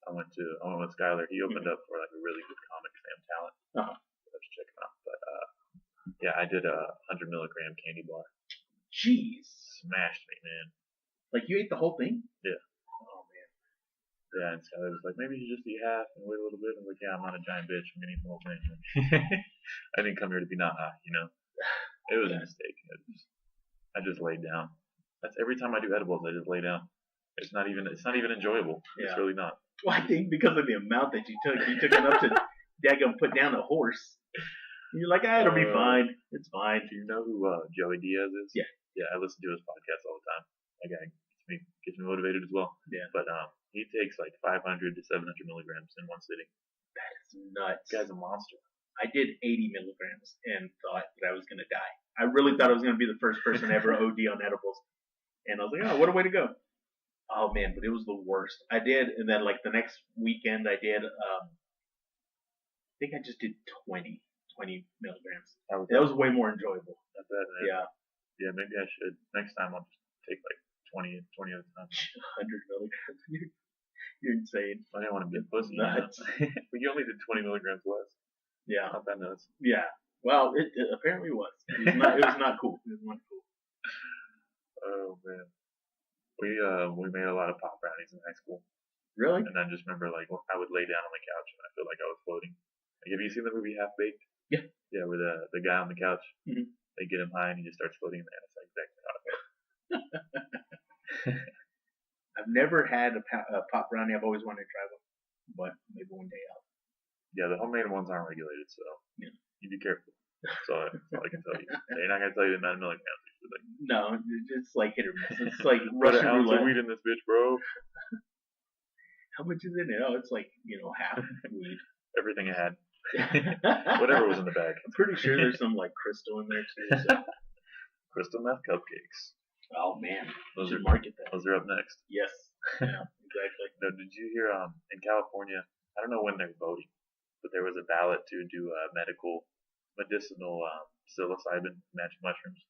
I went with Skyler. He opened up for like a really good comic, Sam Talent. Let's check him out. But I did a 100 milligram candy bar. Jeez. Smashed me, man. Like you ate the whole thing? Yeah. Oh man. Yeah, and Skyler was like, maybe you just eat half and wait a little bit. I was like, yeah, I'm not a giant bitch. I'm gonna eat the whole thing. I didn't come here to be not high, It was a mistake. I just laid down. That's every time I do edibles, I just lay down. It's not even enjoyable. Yeah. It's really not. Well, I think because of the amount that you took enough to daggone put down a horse. And you're like, it'll be fine. It's fine. Do you know who Joey Diaz is? Yeah. Yeah, I listen to his podcast all the time. That guy gets me motivated as well. Yeah. But he takes like 500 to 700 milligrams in one sitting. That is nuts. This guy's a monster. I did 80 milligrams and thought that I was going to die. I really thought I was going to be the first person to ever OD on edibles. And I was like, what a way to go. Oh man, but it was the worst. I did, and then like the next weekend I did, I think I just did 20 milligrams. That was way more enjoyable. Not bad, man. Yeah. Yeah, maybe I should. Next time I'll just take like 20 at a time. 100 milligrams. You're insane. I didn't want to be a pussy. Nuts. But you only did 20 milligrams less. Yeah. Not that nuts. Yeah. Well, it apparently was. It was not cool. It was not cool. Oh man, we made a lot of pop brownies in high school, Really? and I just remember like I would lay down on the couch and I feel like I was floating. Like, have you seen the movie Half Baked? Yeah. Yeah, where the guy on the couch, Mhm. they get him high and he just starts floating in the air. It's like exactly how I felt. I've never had a pop brownie. I've always wanted to try one, but maybe one day I'll. Yeah, the homemade ones aren't regulated, so Yeah. you be careful. That's all I can tell you. They're not gonna tell you the amount of milligrams. Like, No, it's like hit or miss. It's like put an Russian ounce of roulette. weed in this bitch, bro. How much is in it? Oh, it's like half weed. Everything I had. Whatever was in the bag. I'm pretty sure there's some like crystal in there too. So. Crystal meth cupcakes. Oh man, Those should are market that. Those are up next. Yes. Yeah, exactly. No, did you hear? In California, I don't know when they're voting, but there was a ballot to do medicinal psilocybin magic mushrooms.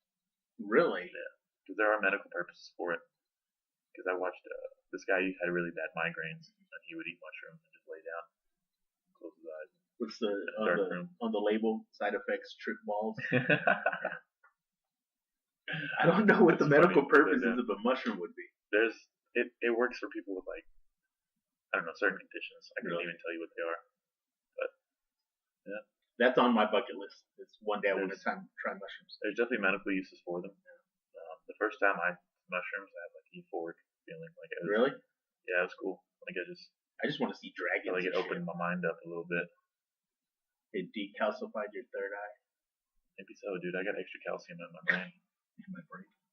Really? Yeah, because there are medical purposes for it. Because I watched this guy who had really bad migraines, and he would eat mushrooms and just lay down, close his eyes. What's the on the label? Side effects, trick balls. I don't know what the medical purposes of a mushroom would be. It works for people with like, I don't know, certain conditions. I couldn't even tell you what they are. But yeah. That's on my bucket list. It's one day I want to try mushrooms. There's definitely medical uses for them. The first time I ate mushrooms, I had like euphoric feeling. Like it was, really? Yeah, it was cool. Like I just want to see dragons. Like it opened my mind up a little bit. It decalcified your third eye. Maybe so, dude. I got extra calcium in my brain.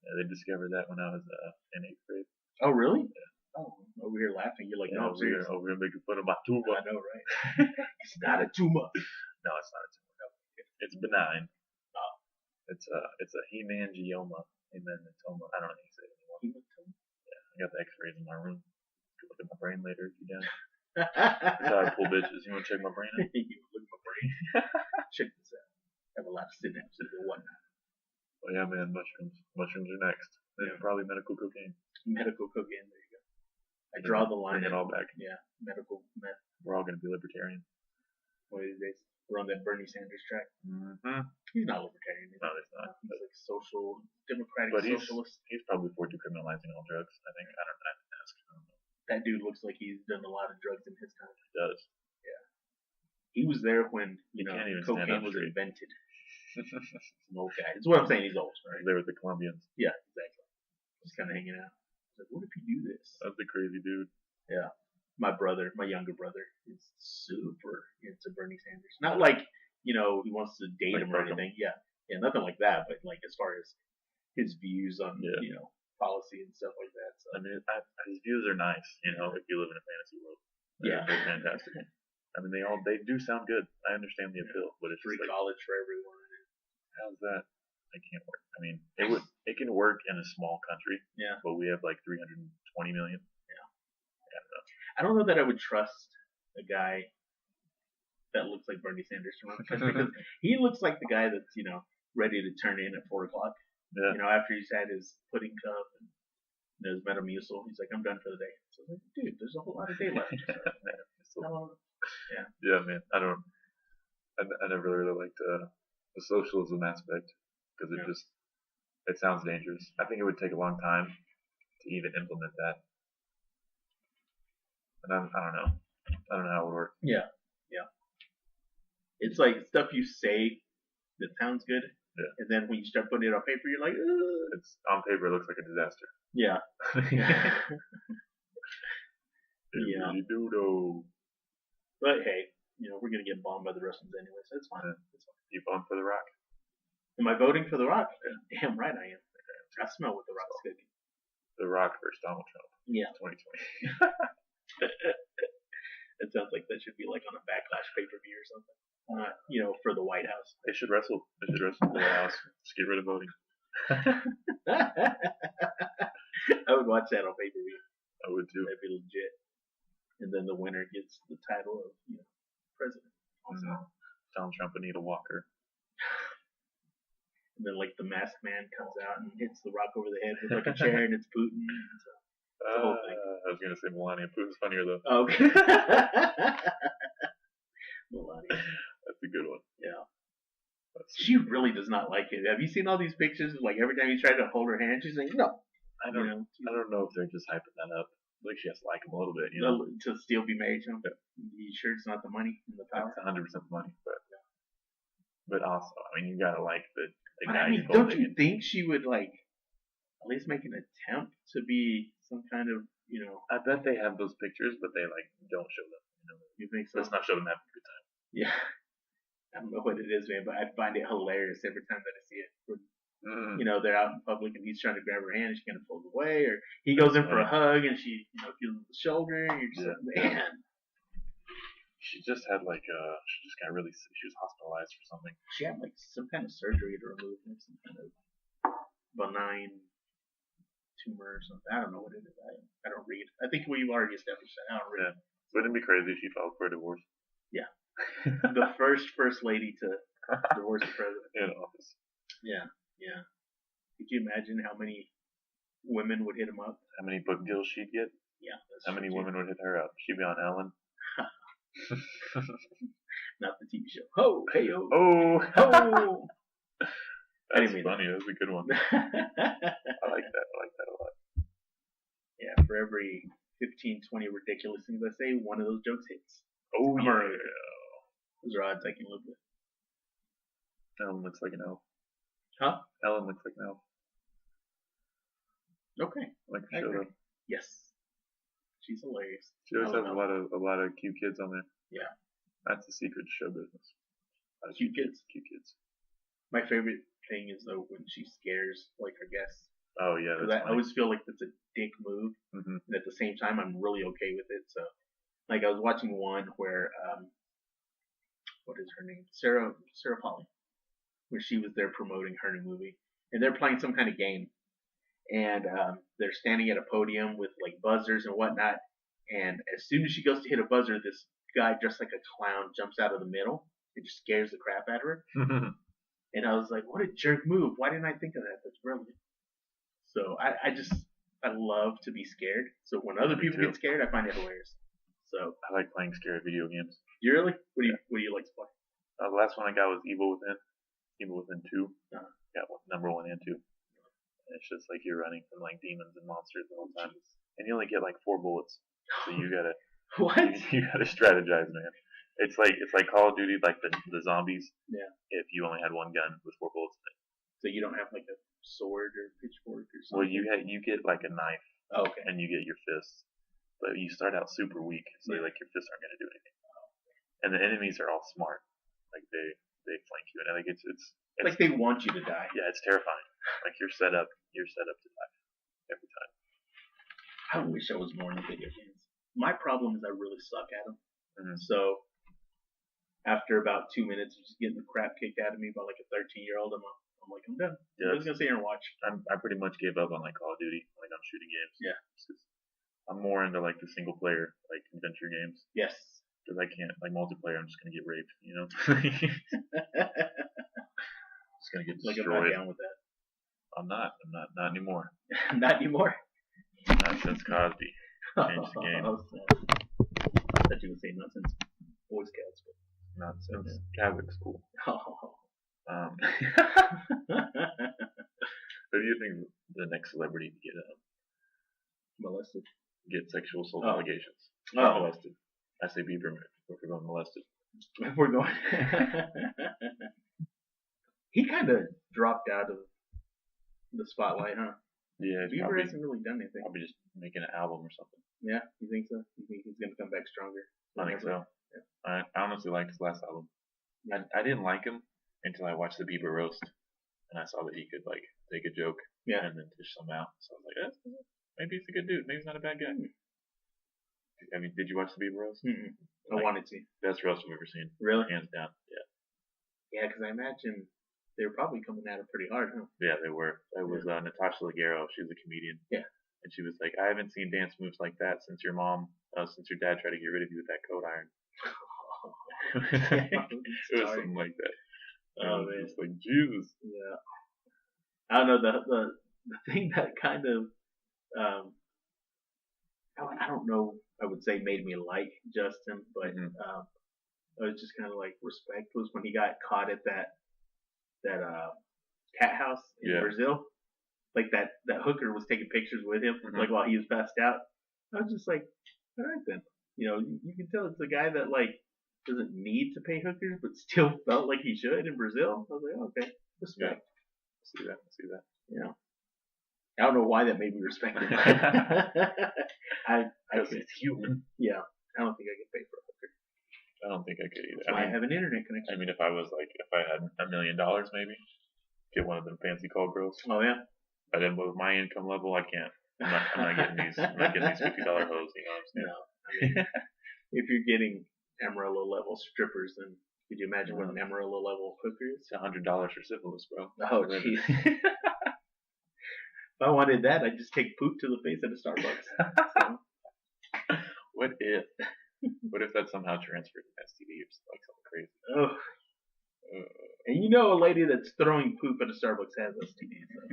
Yeah, they discovered that when I was in 8th grade. Oh, really? Yeah. Oh, over here laughing. You're like, yeah, no, seriously. Over here making fun of my tumor. I know, right? It's not a tumor. No, it's not a tumor. No. It's benign. Oh. It's a hemangioma. Hemangioma. I don't know how you say it anymore. Hematoma? Yeah, I got the X-rays in my room. You can look at my brain later if you down. That's how I pull bitches. You want to check my brain out? You look at my brain. Check this out. I have a lot of synapses and whatnot. Oh yeah, man, mushrooms. Mushrooms are next. Yeah. Probably medical cocaine. Medical cocaine, there you go. I draw the line. Bring it all back. Yeah, medical meth. We're all going to be libertarian. One of these days. We're on that Bernie Sanders track. Mm-hmm. He's not libertarian. No, he's not. He's like democratic socialist. He's probably for decriminalizing all drugs. I think. I don't have to ask. I don't know. That dude looks like he's done a lot of drugs in his time. He does. Yeah. He was there when cocaine was straight. invented. An old guy. That's what I'm saying. He's old, right? There with the Colombians. Yeah, exactly. Just kind of hanging out. Like, what if you do this? That's a crazy dude. Yeah. My younger brother, is super into Bernie Sanders. Not like, he wants to date him or anything. Yeah. Yeah, nothing like that. But like as far as his views on, policy and stuff like that. So. I mean, his views are nice. If you live in a fantasy world. They're fantastic. I mean, they do sound good. I understand the appeal, but it's free like, college for everyone. How's that? It can't work. I mean, it can work in a small country. Yeah. But we have like 320 million. Yeah. I don't know. I don't know that I would trust a guy that looks like Bernie Sanders to run because he looks like the guy that's ready to turn in at 4 o'clock. Yeah. After he's had his pudding cup and his Metamucil, he's like, I'm done for the day. So I was like, dude, there's a whole lot of day left. Yeah. Yeah, man. I never really liked the socialism aspect because it sounds dangerous. I think it would take a long time to even implement that. And I don't know. I don't know how it would work. Yeah. Yeah. It's like stuff you say that sounds good. Yeah. And then when you start putting it on paper, you're like, ugh. It's on paper, it looks like a disaster. Yeah. It really do though. But hey, we're gonna get bombed by the Russians anyway, so it's fine. Yeah. It's fine. You voting for The Rock? Am I voting for The Rock? Damn right I am. I smell what The Rock's cooking. The Rock versus Donald Trump. Yeah. 2020. It sounds like that should be like on a Backlash pay-per-view or something. For the White House. They should wrestle. They should wrestle for the White House. Just get rid of voting. I would watch that on pay-per-view. I would too. That'd be legit. And then the winner gets the title of president. Mm-hmm. Donald Trump, Anita Walker. And then like the masked man comes out and hits The Rock over the head with like a chair, and it's Putin. So it's the whole thing. I was gonna say Melania. Putin's funnier though. Okay. Melania. That's a good one. Yeah. She really does not like it. Have you seen all these pictures? Like every time you try to hold her hand, she's like, no. I don't know if they're just hyping that up. Like she has to like him a little bit, to still be married to him. You sure it's not the money and the power? It's 100% money, but also, I mean, you gotta like the But guy. I mean, don't you think she would like at least make an attempt to be some kind of, I bet they have those pictures, but they like don't show them. You think so? Let's not show them having a good time. Yeah. I don't know what it is, man, but I find it hilarious every time that I see it. They're out in public and he's trying to grab her hand and she kind of pulls away, or he goes in for a hug and she, gives him the shoulder, and you're just like, man. She just had she just got really sick. She was hospitalized for something. She had like some kind of surgery to remove some kind of benign tumor or something. I don't know what it is. I don't read. I think we've already established that. I don't read. Yeah. Wouldn't it be crazy if she filed for a divorce? Yeah. The first lady to divorce the president. In office. Yeah. Yeah. Could you imagine how many women would hit him up? How many book deals she'd get? Yeah. How many women would hit her up? She'd be on Ellen. Not the TV show. Ho, hey, ho. Oh, ho. That's funny. That's a good one. I like that a lot. Yeah, for every 15, 20 ridiculous things I say, one of those jokes hits. Oh, yeah. Those are odds I can live with. Ellen looks like an elf. Huh? Ellen looks like an elf. Okay. Like a show though. Yes. She's hilarious. She always has a lot of cute kids on there. Yeah. That's the secret to show business. Cute kids. Cute kids. My favorite thing is though when she scares like her guests. Oh yeah. Because I always feel like that's a dick move, and at the same time I'm really okay with it. So, like I was watching one where what is her name? Sarah Polly, where she was there promoting her new movie, and they're playing some kind of game, and they're standing at a podium with like buzzers and whatnot, and as soon as she goes to hit a buzzer, this guy dressed like a clown jumps out of the middle and just scares the crap out of her. And I was like, what a jerk move. Why didn't I think of that? That's brilliant. So I love to be scared. So when other people get scared, I find it hilarious. So I like playing scary video games. You really? What do you like to play? The last one I got was Evil Within. Evil Within 2. Got number 1 and 2. And it's just like you're running from like demons and monsters the whole time. And you only get like 4 bullets. So you gotta you gotta strategize, man. It's like Call of Duty, like the zombies. Yeah. If you only had one gun with 4 bullets in it. So you don't have like a sword or pitchfork or something? Well, you get like a knife. Oh, okay. And you get your fists. But you start out super weak, so like your fists aren't gonna do anything. And the enemies are all smart. Like they flank you, and like it's like they want you to die. Yeah, it's terrifying. Like you're set up to die every time. I wish I was more into video games. My problem is I really suck at them. Mm-hmm. So after about 2 minutes of just getting the crap kicked out of me by like a 13-year-old, I'm like, I'm done. Yeah, I'm just gonna sit here and watch. I pretty much gave up on like Call of Duty, like on shooting games. Yeah. I'm more into like the single player, like adventure games. Yes. Because I can't, like multiplayer, I'm just gonna get raped, Just gonna get destroyed. Like I'm not down with that. I'm not anymore. Not anymore. Not since Cosby changed the game. I thought you would say not since Boy Scouts, but not since Catholic school. Who do you think the next celebrity to get molested? Get sexual assault allegations? Molested. I say Bieber if we're going molested. If we're going. He kind of dropped out of the spotlight, huh? Yeah, Bieber hasn't really done anything. Probably just making an album or something. Yeah, you think so? You think he's gonna come back stronger? I think so. Yeah. I honestly liked his last album. Yeah. I didn't like him until I watched the Bieber roast, and I saw that he could like take a joke and then dish some out. So I was like, maybe he's a good dude. Maybe he's not a bad guy. I mean, did you watch the Bieber roast? Mm-hmm. I wanted to. Best roast I've ever seen. Really? Hands down. Yeah. Yeah, because I imagine they were probably coming at him pretty hard, huh? Yeah, they were. It was Natasha Leggero. She was a comedian. Yeah. And she was like, I haven't seen dance moves like that since your dad tried to get rid of you with that coat iron. It was something like that. Oh, man. It's like, Jesus. Yeah. I don't know, the thing that kind of, I don't know, I would say made me like Justin, but I was just kind of like respect was when he got caught at that cat house in Brazil. like that hooker was taking pictures with him, like while he was passed out. I was just like, all right then. You can tell it's a guy that like doesn't need to pay hookers, but still felt like he should in Brazil. I was like, okay, respect. See that. I don't know why that made me respect him. Because it's human. Yeah, I don't think I could pay for a hooker. I don't think I could either. I have an internet connection. I mean, if I had $1 million, maybe get one of them fancy call girls. Oh yeah. But then with my income level, I can't. I'm not getting these. I'm not getting these $50 hoes. You know what I'm saying? No. I mean, if you're getting Amarillo level strippers, then could you imagine what an Amarillo level hooker is? It's $100 for syphilis, bro. Oh jeez. If I wanted that, I'd just take poop to the face at a Starbucks. So. What if that somehow transferred to STD or like something crazy? Oh. And you know a lady that's throwing poop at a Starbucks has STD, so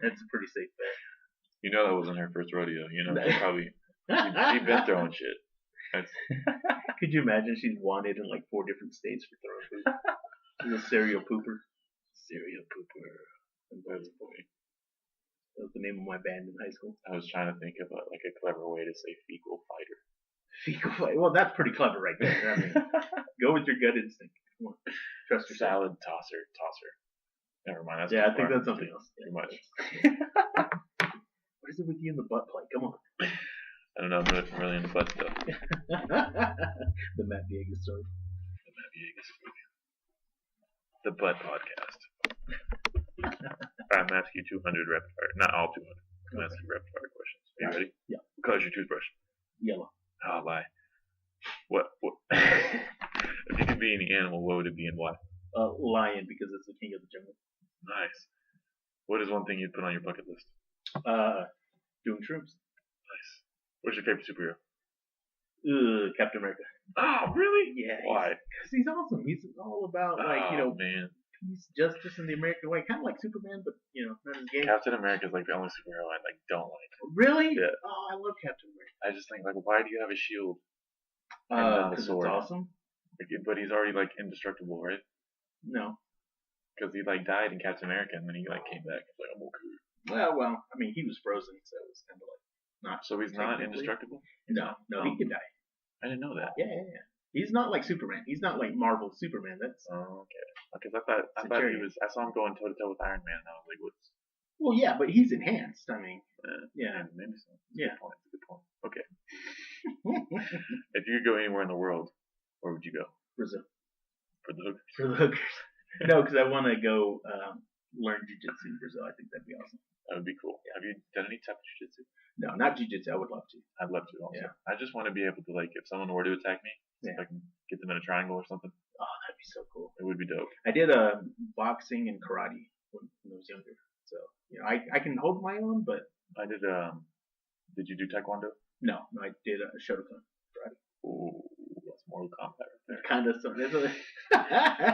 that's a pretty safe bet. You know that wasn't her first rodeo. You know, she's been throwing shit. Could you imagine she's wanted in like 4 different states for throwing poop? She's a serial pooper. Serial pooper. That's funny. That was the name of my band in high school. I was trying to think of like a clever way to say fecal fighter. Fecal fighter? Well, that's pretty clever right there. I mean, go with your gut instinct. Come on. Trust yourself. Salad tosser. Never mind. That's I think that's something else. Too much. What is it with you in the butt play? Come on. I don't know. I'm really in the butt stuff. The Matt Viegas story. The butt podcast. I'm asking you 200 rapid fire. Not all 200. I'm asking rapid fire questions. Are you ready? Yeah. What color's your toothbrush? Yellow. Oh, lie. What? If you could be any animal, what would it be and why? Lion, because it's the king of the jungle. Nice. What is one thing you'd put on your bucket list? Doing shrooms. Nice. What's your favorite superhero? Captain America. Oh, really? Yeah. Why? Because he's awesome. He's all about man. peace, justice in the American way. Kind of like Superman, but not as gay. Captain America is like the only superhero I don't like. Really? Yeah. Oh, I love Captain America. I just think why do you have a shield? Because it's awesome. But he's already indestructible, right? No. Because he died in Captain America and then he came back. It's I'm okay. Well, I mean he was frozen, so it was kind of not. So he's not indestructible? No, he could die. I didn't know that. Yeah. He's not like Superman. He's not like Marvel Superman. That's okay. Because I thought he was. I saw him going toe to toe with Iron Man. And I was like, what's? Well, yeah, but he's enhanced. I mean, yeah, maybe so. Yeah, that's a good point. Okay. If you could go anywhere in the world, where would you go? Brazil. For the hookers. For the hookers. No, because I want to go learn jiu-jitsu in Brazil. I think that'd be awesome. That would be cool. Yeah. Have you done any type of jiu-jitsu? No, not jiu-jitsu. I would love to. I'd love to also. Yeah. I just want to be able to if someone were to attack me, if I can get them in a triangle or something. Oh, that'd be so cool. It would be dope. I did boxing and karate when I was younger, so I can hold my own. But I did. Did you do taekwondo? No, I did Shotokan karate. Ooh, that's Mortal Kombat right there. Kind of something.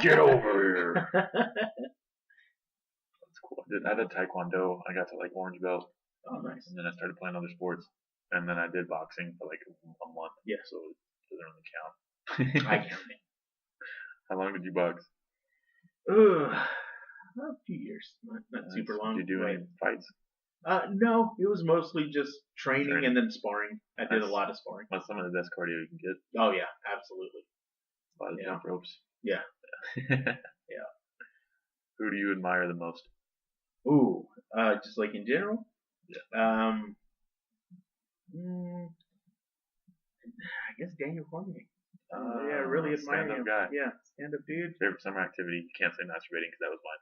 Get over here. That's cool. I did taekwondo. I got to orange belt. Oh, nice. And then I started playing other sports. And then I did boxing for a month. Yeah. So it doesn't really count. I count it. How long did you box? A few years. Not super long. Did you do any fights? No, it was mostly just training and then sparring. I did a lot of sparring. That's some of the best cardio you can get. Oh yeah, absolutely. A lot of jump ropes. Yeah. Yeah. Who do you admire the most? Ooh, just in general? Yeah. I guess Daniel Cormier. I really admire him. Guy. Yeah, stand-up dude. Favorite summer activity? You can't say masturbating because that was mine.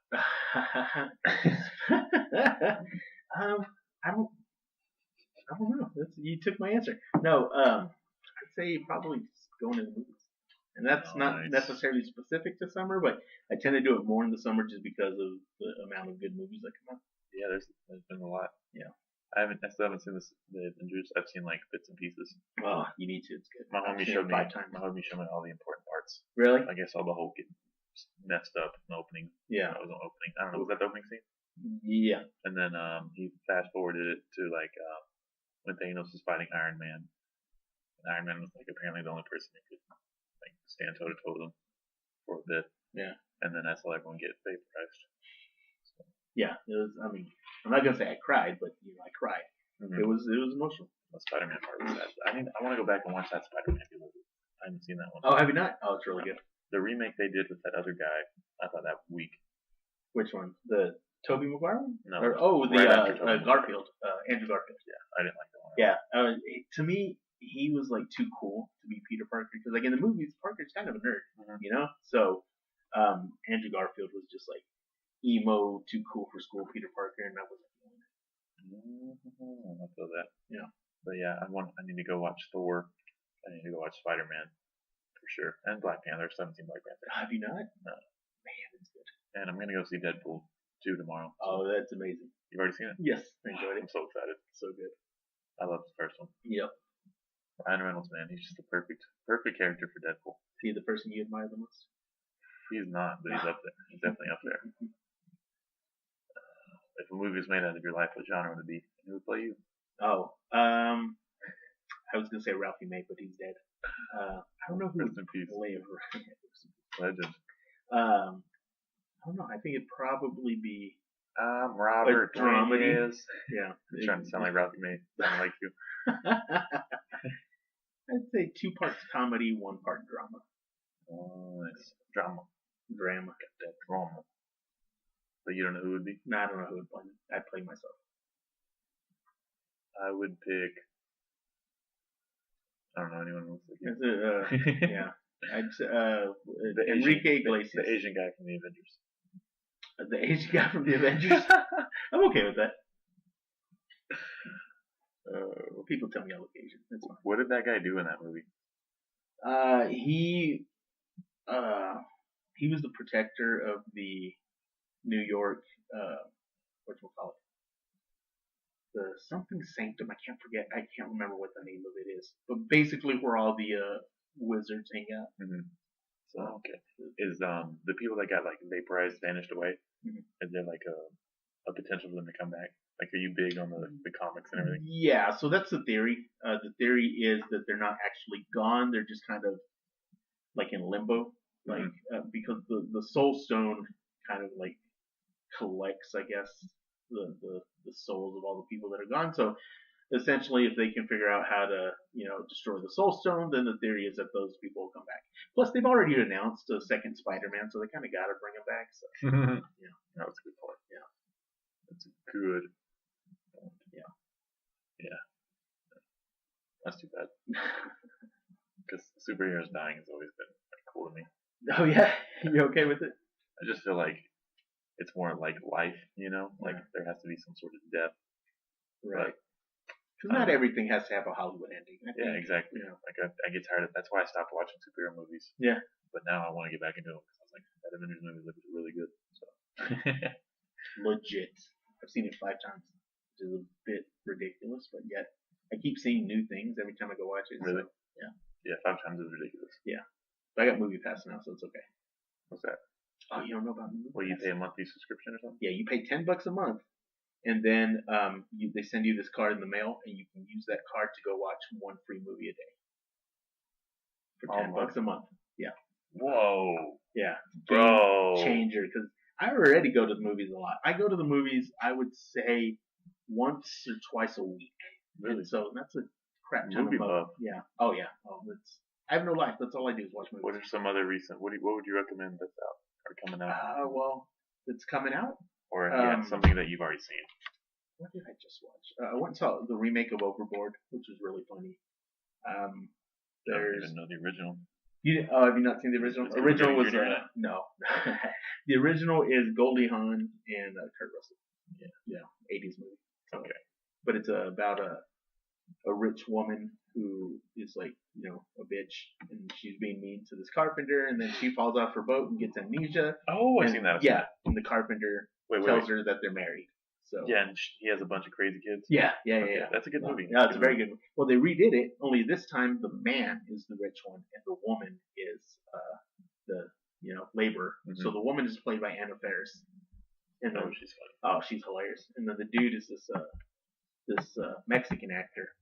I don't know. You took my answer. No, I'd say probably just going to the movies. And that's not necessarily specific to summer, but I tend to do it more in the summer just because of the amount of good movies that come out. Yeah, there's been a lot. Yeah. I still haven't seen the Avengers. I've seen bits and pieces. Oh, you need to. It's good. My homie showed me 5 times. My homie showed me all the important parts. Really? I guess all the Hulk getting messed up in the opening. Yeah. That was an opening. I don't know. Was that the opening scene? Yeah. And then he fast forwarded it to when Thanos was fighting Iron Man. And Iron Man was apparently the only person who could stand toe to toe with him for a bit. Yeah. And then I saw everyone get vaporized. So. Yeah. It was. I mean, I'm not gonna say I cried, but I cried. Mm-hmm. It was emotional. The Spider-Man part was sad. I want to go back and watch that Spider-Man movie. I haven't seen that one. Oh, have you not? Oh, it's really good. The remake they did with that other guy, I thought that weak. Which one? The Tobey Maguire one? No. The Garfield. Andrew Garfield. Yeah, I didn't like that one. Yeah. To me, he was like too cool to be Peter Parker because like in the movies, Parker's kind of a nerd, So Andrew Garfield was just like emo, too cool for school Peter Parker, and that wasn't feeling it. I feel that. Yeah. But yeah, I need to go watch Thor. I need to go watch Spider-Man for sure, and Black Panther. I haven't seen Black Panther. Have you not? No. Man, it's good. And I'm gonna go see Deadpool 2 tomorrow. So. Oh, that's amazing. You've already seen it? Yes, I enjoyed it. I'm so excited. So good. I love the first one. Yep. Ryan Reynolds, man, he's just the perfect character for Deadpool. Is he the person you admire the most? He's not, but he's up there. He's definitely up there. If a movie was made out of your life, what genre would it be? Who would play you? Oh, I was gonna say Ralphie May, but he's dead. I don't know who Rest in peace. play Legend. I don't know. I think it'd probably be Robert dramedy. Yeah. You're trying to sound like Ralphie May. Sound like you. I'd say 2 parts comedy, 1 part drama. Oh, nice. Drama. Drama. Got that drama. But you don't know who it would be? No, I don't know who would play me. I'd play myself. I would pick. I don't know anyone else. Yeah. I'd say Enrique Iglesias. The Asian guy from the Avengers. The Asian guy from the Avengers? I'm okay with that. People tell me I look Asian. That's fine. What did that guy do in that movie? He was the protector of the New York, whatchamacallit? The something sanctum. I can't remember what the name of it is. But basically, where all the wizards hang out. Mm-hmm. So okay, is the people that got like vaporized vanished away? Mm-hmm. Is there like a potential for them to come back? Like, are you big on the comics and everything? Yeah, so that's the theory. The theory is that they're not actually gone. They're just kind of like in limbo, like because the Soul Stone kind of like collects, I guess, the souls of all the people that are gone. So essentially, if they can figure out how to destroy the Soul Stone, then the theory is that those people will come back. Plus, they've already announced a second Spider-Man, so they kind of got to bring him back. So That's a good point. Yeah, that's a good. Yeah. That's too bad. Because superheroes dying has always been cool to me. Oh yeah, you okay with it? I just feel like it's more like life, like there has to be some sort of death. Right. Because not everything has to have a Hollywood ending. Yeah, exactly. Like I get tired of. That's why I stopped watching superhero movies. Yeah. But now I want to get back into them because I was like, that Avengers movie looked really good. So. Legit. I've seen it 5 times, which is a bit ridiculous, but yet I keep seeing new things every time I go watch it. Really? So, yeah. Yeah, 5 times is ridiculous. Yeah. But I got Movie Pass now, so it's okay. What's that? Oh, you don't know about Movie Pass? Well, you pay a monthly subscription or something? Yeah, you pay $10 a month, and then they send you this card in the mail, and you can use that card to go watch 1 free movie a day for $10 a month. Yeah. Whoa. Yeah. Bro. Changer, because I already go to the movies a lot. I go to the movies, I would say, once or twice a week. Really? And so that's a crap ton Movie of money. buff. Yeah. Oh yeah. I have no life. That's all I do is watch movies. What are some other recent? What would you recommend that's out or coming out? Well, it's coming out. Or something that you've already seen. What did I just watch? I went and saw the remake of Overboard, which was really funny. I don't even know the original. Have you not seen the original? The original was no. The original is Goldie Hawn and Kurt Russell. Yeah, 80s movie. So, okay. But it's about a rich woman who is like a bitch, and she's being mean to this carpenter, and then she falls off her boat and gets amnesia. Oh, I've seen that. Yeah, and the carpenter tells her that they're married. So yeah, and he has a bunch of crazy kids. Yeah. That's a good movie. Yeah, it's a very good movie. Well, they redid it, only this time the man is the rich one and the woman is the laborer. Mm-hmm. So the woman is played by Anna Faris. And she's funny. Oh, she's hilarious. And then the dude is this Mexican actor.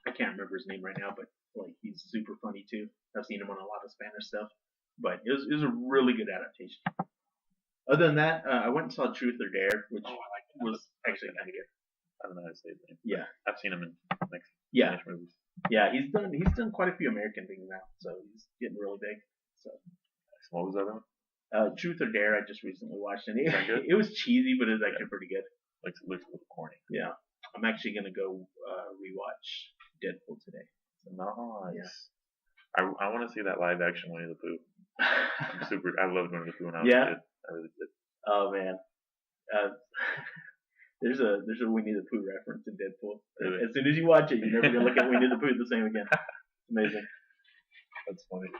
I can't remember his name right now, but like he's super funny too. I've seen him on a lot of Spanish stuff. But it was a really good adaptation. Other than that, I went and saw Truth or Dare, which Oh, I like that. was actually kind of good. I don't know how to say his name. Yeah, I've seen him in yeah, Spanish movies. yeah. He's done quite a few American things now, so he's getting really big. So, What was that one? Truth or Dare, I just recently watched, and Is that good? it was cheesy, but it was actually pretty good. Looks a little corny. Yeah, I'm actually gonna go rewatch Deadpool today. Nice. I want to see that live action Winnie the Pooh. I loved Winnie the Pooh when I was Yeah. a kid. I really did. Oh man, uh, there's a Winnie the Pooh reference in Deadpool. Really? As soon as you watch it, you're never gonna look at Winnie the Pooh the same again. It's amazing. That's funny.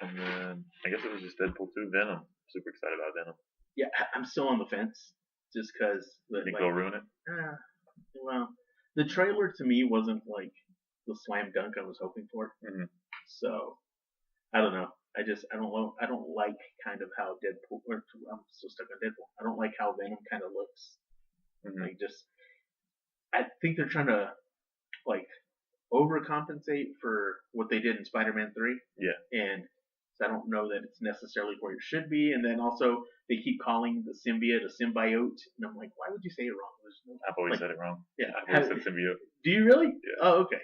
And then I guess it was just Deadpool 2. Venom. Super excited about Venom. Yeah, I'm still on the fence, just because. You think they'll ruin it? Well, the trailer to me wasn't like the slam dunk I was hoping for. Mm-hmm. So I don't know. I don't like kind of how Deadpool. Or I'm still stuck on Deadpool. I don't like how Venom kind of looks. Mm-hmm. Like I think they're trying to like overcompensate for what they did in Spider-Man 3. Yeah. And so I don't know that it's necessarily where it should be. And then also they keep calling the symbiote a symbiote, and I'm like, why would you say it wrong? I've always said it wrong. Yeah. I've always said symbiote. Do you really? Yeah. Oh, okay.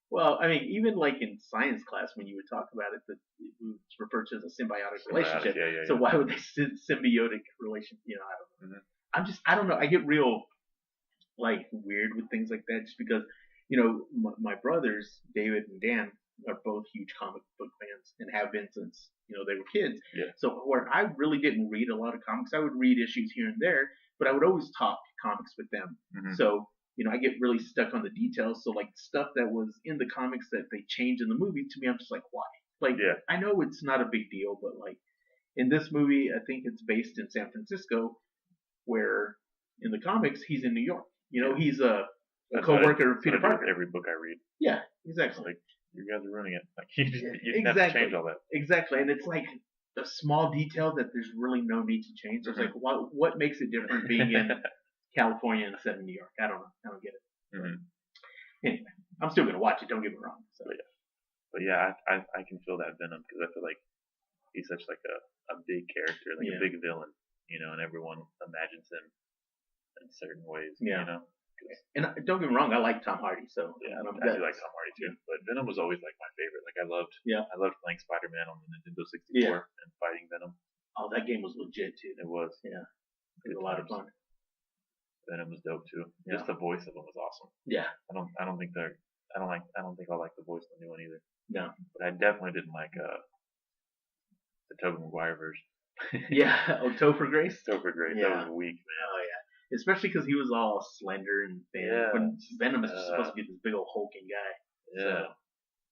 Well, I mean, even like in science class, when you would talk about it, it's referred to as a symbiotic relationship. Yeah. So why would they say symbiotic relation? I don't know. Mm-hmm. I don't know. I get real like weird with things like that, just because my brothers David and Dan are both huge comic book fans and have been since they were kids. Yeah. So where I really didn't read a lot of comics, I would read issues here and there, but I would always talk comics with them. Mm-hmm. So I get really stuck on the details. So like stuff that was in the comics that they changed in the movie, to me, I'm just like, why? Like, Yeah. I know it's not a big deal, but like in this movie, I think it's based in San Francisco, where in the comics he's in New York. He's a co-worker of Peter Parker. Every book I read. Yeah, exactly. Like, you guys are ruining it. Like, you exactly. have to change all that. Exactly, and it's like a small detail that there's really no need to change. It's like, what makes it different being in California instead of New York? I don't know. I don't get it. Mm-hmm. Anyway, I'm still gonna watch it. Don't get me wrong. So. But yeah, I can feel that Venom, because I feel like he's such like a big character, like a big villain, and everyone imagines him in certain ways. Yeah. And don't get me wrong, I like Tom Hardy, so yeah, I do like Tom Hardy too. But Venom was always like my favorite. Like I loved playing Spider-Man on the Nintendo 64 and fighting Venom. Oh, that game was legit too. It was. Yeah, it was a lot of fun. Venom was dope too. Yeah. Just the voice of him was awesome. Yeah. I don't think I don't think I like the voice of the new one either. No. But I definitely didn't like the Tobey Maguire version. Yeah. Oh, Topher Grace. Topher Grace. Yeah. That was weak, man. Oh yeah. Especially because he was all slender and thin. Yeah. When Venom is supposed to be this big old hulking guy. Yeah. So,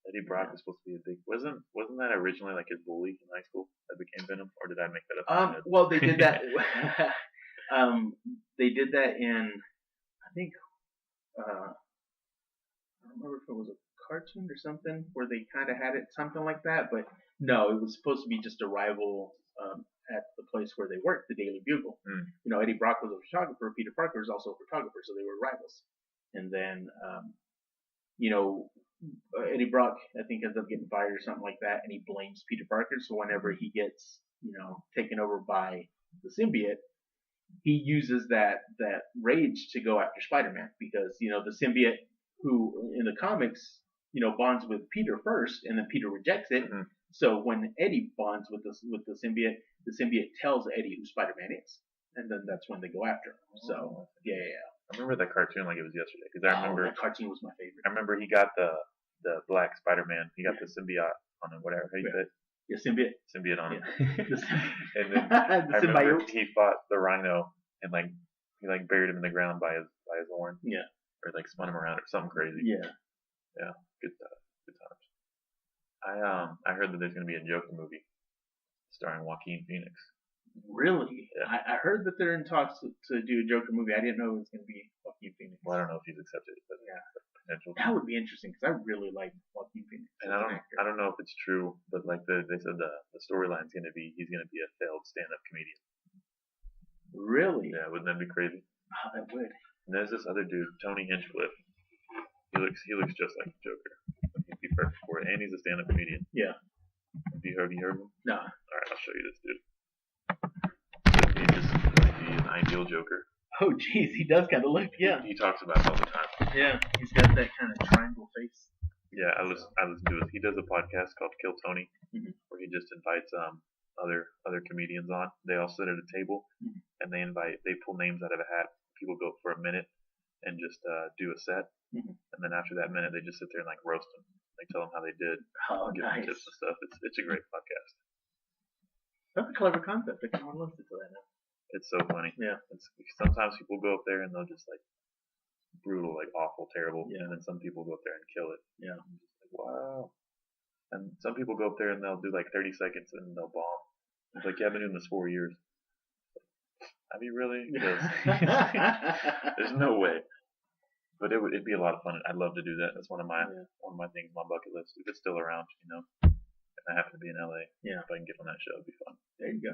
Eddie Brock was supposed to be a big. Wasn't that originally like his bully in high school that became Venom, or did I make that up? Well, they did that. They did that in, I think, I don't remember if it was a cartoon or something where they kind of had it something like that. But no, it was supposed to be just a rival. At the place where they worked, the Daily Bugle. Eddie Brock was a photographer. Peter Parker was also a photographer, so they were rivals. And then, Eddie Brock, I think, ends up getting fired or something like that, and he blames Peter Parker. So whenever he gets, taken over by the symbiote, he uses that rage to go after Spider-Man, because the symbiote, who in the comics, bonds with Peter first, and then Peter rejects it. Mm-hmm. So when Eddie bonds with the symbiote tells Eddie who Spider-Man is, and then that's when they go after him. So yeah. I remember that cartoon like it was yesterday, because I remember that cartoon was my favorite. I remember he got the black Spider-Man. He got the symbiote on him, whatever. How do you say it? Yeah, symbiote. Symbiote on him. And then I remember he fought the Rhino, and he buried him in the ground by his horn. Yeah. Or spun him around or something crazy. Yeah. Yeah. Good times. I heard that there's going to be a Joker movie starring Joaquin Phoenix. Really? Yeah. I heard that they're in talks to do a Joker movie. I didn't know it was going to be Joaquin Phoenix. Well, I don't know if he's accepted it, but yeah, potential. That would be interesting, because I really like Joaquin Phoenix. And I don't know if it's true, but they said the storyline's going to be he's going to be a failed stand-up comedian. Really? Yeah, wouldn't that be crazy? Oh, that would. And there's this other dude, Tony Hinchcliffe. He looks just like the Joker. He'd be perfect for it, and he's a stand-up comedian. Yeah. Have you heard him? No. All right, I'll show you this dude. ideal Joker. Oh, jeez, he does kind of look, yeah. He talks about it all the time. Yeah, he's got that kind of triangle face. Yeah, I listen to it. He does a podcast called Kill Tony, where he just invites other comedians on. They all sit at a table, and they pull names out of a hat. People go for a minute and just do a set, and then after that minute, they just sit there and like roast them. They tell them how they did, give them tips and stuff. It's a great podcast. That's a clever concept. I kind of want to listen to that now. It's so funny. Yeah. Sometimes people go up there and they'll just like brutal, like awful, terrible, and then some people go up there and kill it. Yeah. I'm just like, wow. And some people go up there and they'll do like 30 seconds and they'll bomb. It's like, yeah, I've been doing this 4 years. Have you really? There's no way. But it'd be a lot of fun. I'd love to do that. That's one of my things, my bucket list. If it's still around, and I happen to be in LA. Yeah. If I can get on that show, it'd be fun. There you go.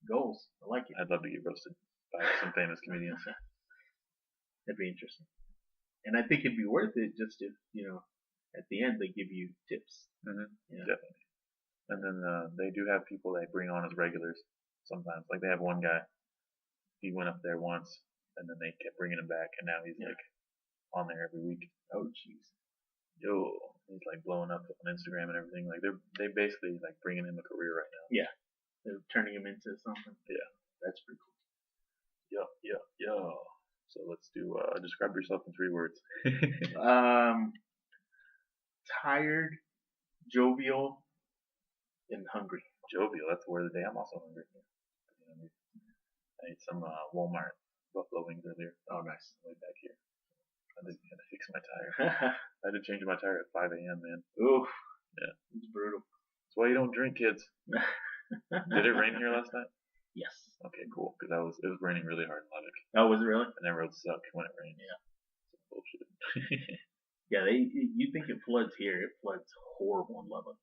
Goals. I like it. I'd love to get roasted by some famous comedians. That'd be interesting. And I think it'd be worth it just if, at the end they give you tips. Yeah. Definitely. And then they do have people they bring on as regulars sometimes. Like they have one guy, he went up there once, and then they kept bringing him back, and now he's like on there every week. Oh, jeez. Yo, he's like blowing up on Instagram and everything. Like they basically like bringing him a career right now. Yeah, they're turning him into something. Yeah, that's pretty cool. Yo. So let's do describe yourself in 3 words. Tired, jovial, and hungry. Jovial, that's the word of the day. I'm also hungry. I ate some Walmart buffalo wings earlier. Oh, nice. Way back here. I had to fix my tire. I had to change my tire at 5 a.m., man. Oof. Yeah. It's brutal. That's why you don't drink, kids. Did it rain here last night? Yes. Okay, cool. Because it was raining really hard in Lubbock. Oh, was it really? And that road sucked when it rained. Yeah. Some bullshit. Yeah, you think it floods here. It floods horrible in Lubbock.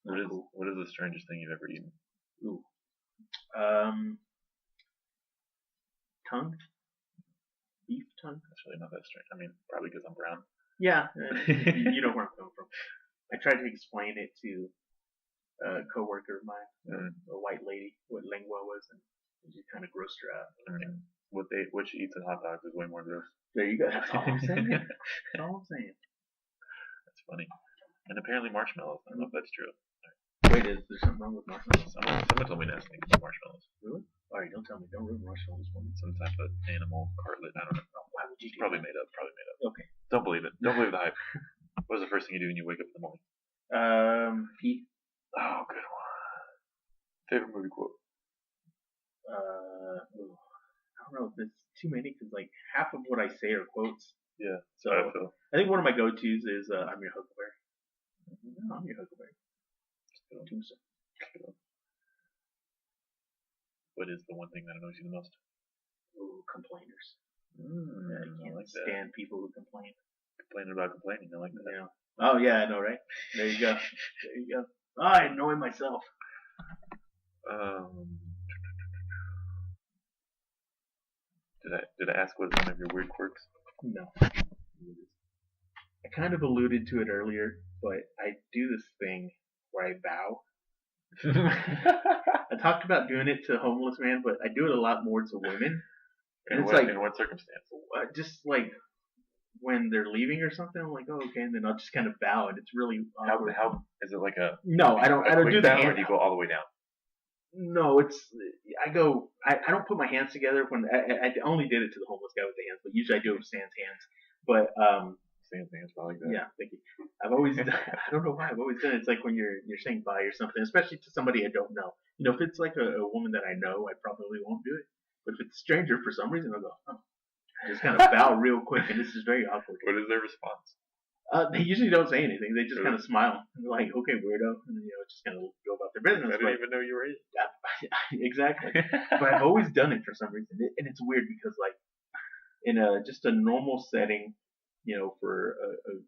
What is the strangest thing you've ever eaten? Ooh. Tongue? Beef tongue? That's really not that strange. I mean, probably because I'm brown. Yeah, you know where I'm coming from. I tried to explain it to a coworker of mine, a white lady, what lengua was, and it just kind of grossed her out. What she eats in hot dogs is way more gross. There you go. That's all I'm saying. That's all I'm saying. That's funny. And apparently marshmallows. I don't know if that's true. Wait, is there something wrong with marshmallows? Someone told me to ask me about marshmallows. Really? Alright, don't tell me. Don't ruin marshmallows for me. Some type of animal cartilage. I don't know. Why would you do Probably that? made up. Okay. Don't believe it. Don't believe the hype. What is the first thing you do when you wake up in the morning? Pee. Oh, good one. Favorite movie quote? I don't know. There's too many because like half of what I say are quotes. Yeah. So I think one of my go-tos is "I'm your Huckleberry." No, I'm your Huckleberry. What is the one thing that annoys you the most? Ooh, complainers. I can't like that. stand people who complain. Complaining about complaining. I like that. Yeah. Oh yeah, I know, right? There you go. There you go. Oh, I annoy myself. Did I ask what is one of your weird quirks? No. I kind of alluded to it earlier, but I do this thing where I bow. I talked about doing it to homeless man, but I do it a lot more to women. And in what circumstance? Just like when they're leaving or something, I'm like, oh, okay, and then I'll just kind of bow, and it's really awkward. How is it like a? No, I don't do the down, hand. or do you go all the way down? No, I don't put my hands together when I only did it to the homeless guy with the hands, but usually I do it with Sans hands. But Sans hands, I like that. Yeah, thank you. I've always I don't know why I've always done it. It's like when you're saying bye or something, especially to somebody I don't know. If it's like a woman that I know, I probably won't do it. But if it's a stranger, for some reason, I'll go. Oh. I just kind of bow real quick, and this is very awkward. What is their response? They usually don't say anything. They just kind of smile. And they're like, okay, weirdo. And just kind of go about their business. I didn't even know you were Asian. Exactly. But I've always done it for some reason. And it's weird because, like, in just a normal setting, for a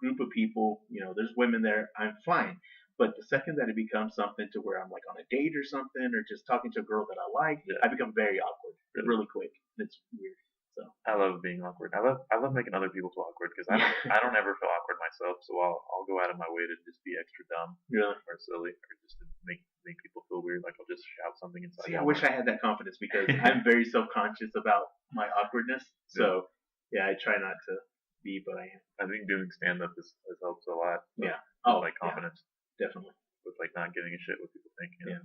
group of people, there's women there, I'm fine. But the second that it becomes something to where I'm like on a date or something, or just talking to a girl that I like, I become very awkward really quick. It's weird. So I love being awkward. I love making other people feel awkward because I don't ever feel awkward myself. So I'll go out of my way to just be extra dumb, really, or silly, or just to make make people feel weird. Like I'll just shout something inside. See, I wish I had that confidence because I'm very self-conscious about my awkwardness. So yeah, I try not to be, but I am. I think doing stand-up has helped a lot. Yeah. With, like confidence. Yeah, definitely. With like not giving a shit what people think. You know?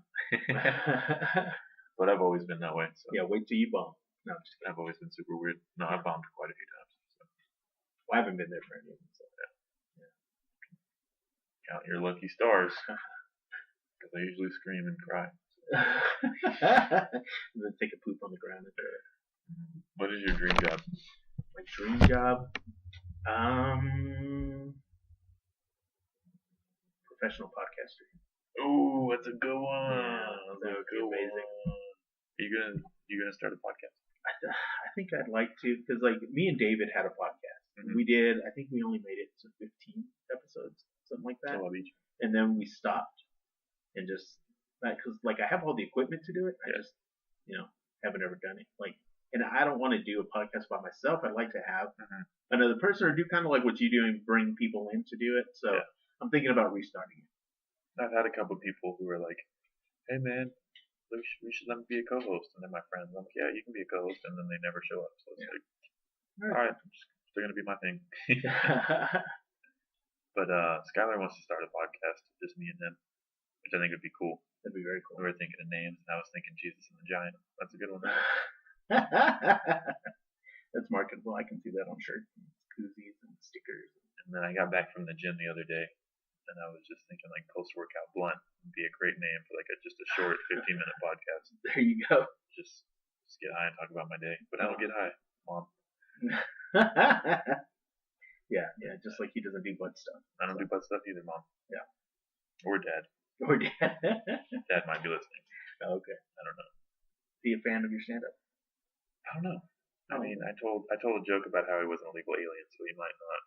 Yeah. But I've always been that way. So. Yeah, wait till you bomb. No, I'm just kidding. I've always been super weird. No, I've bombed quite a few times. So. Well, I haven't been there for any of them. So. Yeah. Count your lucky stars. Because I usually scream and cry. So. And then take a poop on the ground. What is your dream job? My dream job? Professional podcaster. Oh, that's a good one. Yeah, that would be amazing. You gonna start a podcast? I think I'd like to, because like me and David had a podcast. Mm-hmm. We did. I think we only made it to 15 episodes, something like that. And then we stopped, and just because like I have all the equipment to do it, I just haven't ever done it. Like, and I don't want to do a podcast by myself. I'd like to have another person or do kind of like what you do and bring people in to do it. So I'm thinking about restarting it. I've had a couple of people who are like, "Hey man, we should let me be a co-host," and they're my friends. I'm like, "Yeah, you can be a co-host," and then they never show up. So it's like, all right, it's still gonna be my thing. But Skylar wants to start a podcast, just me and him, which I think would be cool. That'd be very cool. We were thinking of names, and I was thinking Jesus and the Giant. That's a good one. That's marketable. I can see that on shirts, and koozies, and stickers. And then I got back from the gym the other day, and I was just thinking like post-workout blunt would be a great name for like just a short 15-minute podcast. There you go. Just get high and talk about my day, but I don't get high, Mom. Yeah, just like he doesn't do butt stuff. I don't do butt stuff either, Mom. Yeah. Or Dad. Dad might be listening. Okay. I don't know. Is he a fan of your stand-up? I don't know. I mean, I told a joke about how he wasn't a legal alien, so he might not.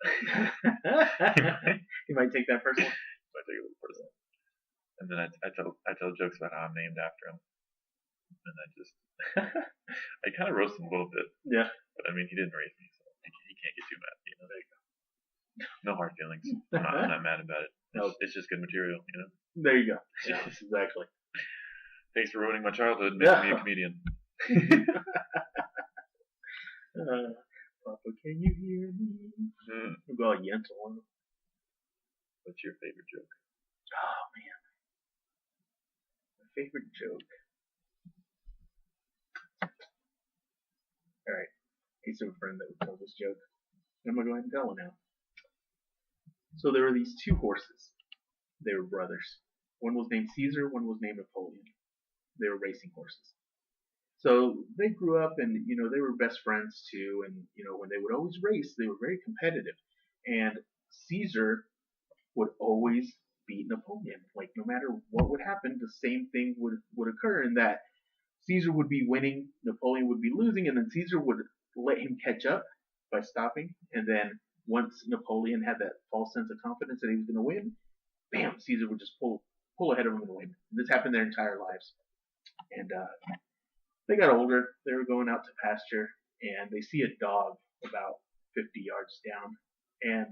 He might take that personal. Might take it a little personal. And then I tell jokes about how I'm named after him, and I kind of roast him a little bit. Yeah. But I mean, he didn't raise me, so he can't get too mad. There you go. No hard feelings. I'm not mad about it. It's just good material, There you go. Yeah, exactly. Thanks for ruining my childhood and making me a comedian. Papa, can you hear me? We'll go Yentl. What's your favorite joke? Oh man, my favorite joke. All right, I used to have a friend that would tell this joke. I'm gonna go ahead and tell it now. So there were these two horses. They were brothers. One was named Caesar, one was named Napoleon. They were racing horses. So they grew up and, they were best friends too. And, when they would always race, they were very competitive. And Caesar would always beat Napoleon. Like, no matter what would happen, the same thing would occur in that Caesar would be winning, Napoleon would be losing, and then Caesar would let him catch up by stopping. And then once Napoleon had that false sense of confidence that he was going to win, bam, Caesar would just pull ahead of him and win. And this happened their entire lives. And they got older. They were going out to pasture, and they see a dog about 50 yards down. And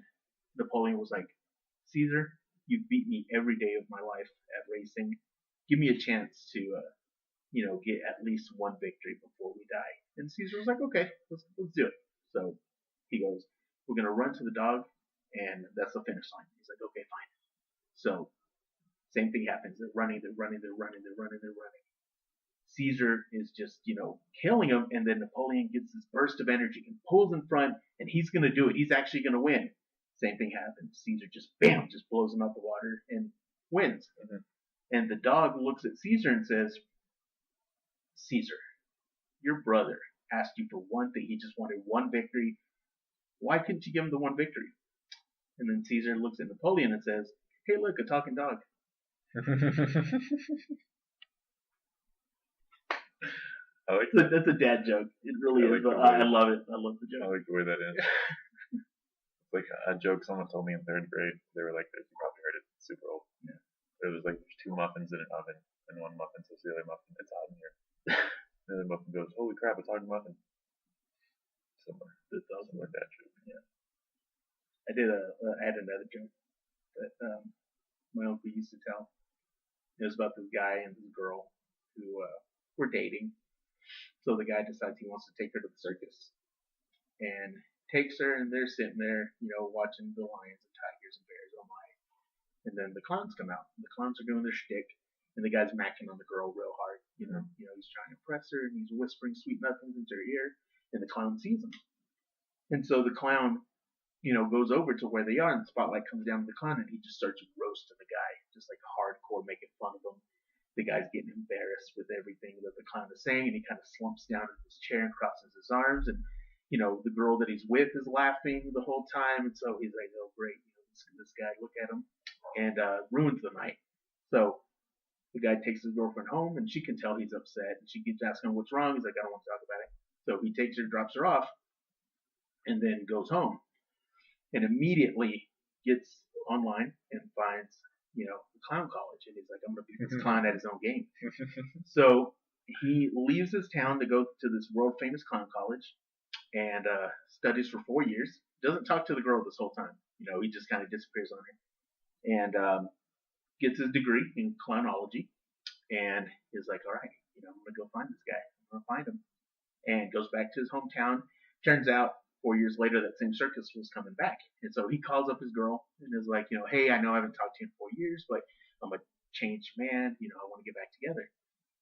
Napoleon was like, "Caesar, you beat me every day of my life at racing. Give me a chance to, get at least one victory before we die." And Caesar was like, "Okay, let's do it." So he goes, "We're going to run to the dog, and that's the finish line." He's like, "Okay, fine." So same thing happens. They're running. Caesar is just, killing him, and then Napoleon gets this burst of energy and pulls in front, and he's going to do it. He's actually going to win. Same thing happens. Caesar just blows him out the water and wins. And the dog looks at Caesar and says, "Caesar, your brother asked you for one thing. He just wanted one victory. Why couldn't you give him the one victory?" And then Caesar looks at Napoleon and says, "Hey, look, a talking dog." That's a dad joke. It really is, but I love it. I love the joke. I like the way that ends. It's like a joke someone told me in 3rd grade. They were like, you probably heard it, it's super old. Yeah. It was like there's 2 muffins in an oven, and one muffin says to the other muffin, "It's hot in here." The other muffin goes, "Holy crap, it's hot muffin." Somewhere. That's awesome. Like that joke. Yeah. I had another joke that my uncle used to tell. It was about this guy and this girl who were dating. So the guy decides he wants to take her to the circus and takes her, and they're sitting there, watching the lions and tigers and bears. Oh my! And then the clowns come out. And the clowns are doing their shtick, and the guy's macking on the girl real hard. He's trying to impress her, and he's whispering sweet nothings into her ear, and the clown sees him. And so the clown, goes over to where they are, and the spotlight comes down to the clown, and he just starts roasting the guy, just like hardcore, making fun of him. The guy's getting embarrassed with everything that the clown is saying, and he kind of slumps down in his chair and crosses his arms, and the girl that he's with is laughing the whole time, and so he's like, oh great, this guy, look at him, and ruins the night. So the guy takes his girlfriend home, and she can tell he's upset, and she keeps asking him what's wrong. He's like, I don't want to talk about it. So he takes her, drops her off, and then goes home, and immediately gets online and finds, the clown college, and he's like, I'm gonna beat this clown at his own game. So he leaves his town to go to this world famous clown college, and studies for 4 years. Doesn't talk to the girl this whole time. He just kind of disappears on her, and gets his degree in clownology, and is like, all right, I'm gonna go find this guy. I'm gonna find him, and goes back to his hometown. Turns out 4 years later, that same circus was coming back, and so he calls up his girl and is like, hey, I know I haven't talked to you in 4 years, but I'm a changed man. I want to get back together.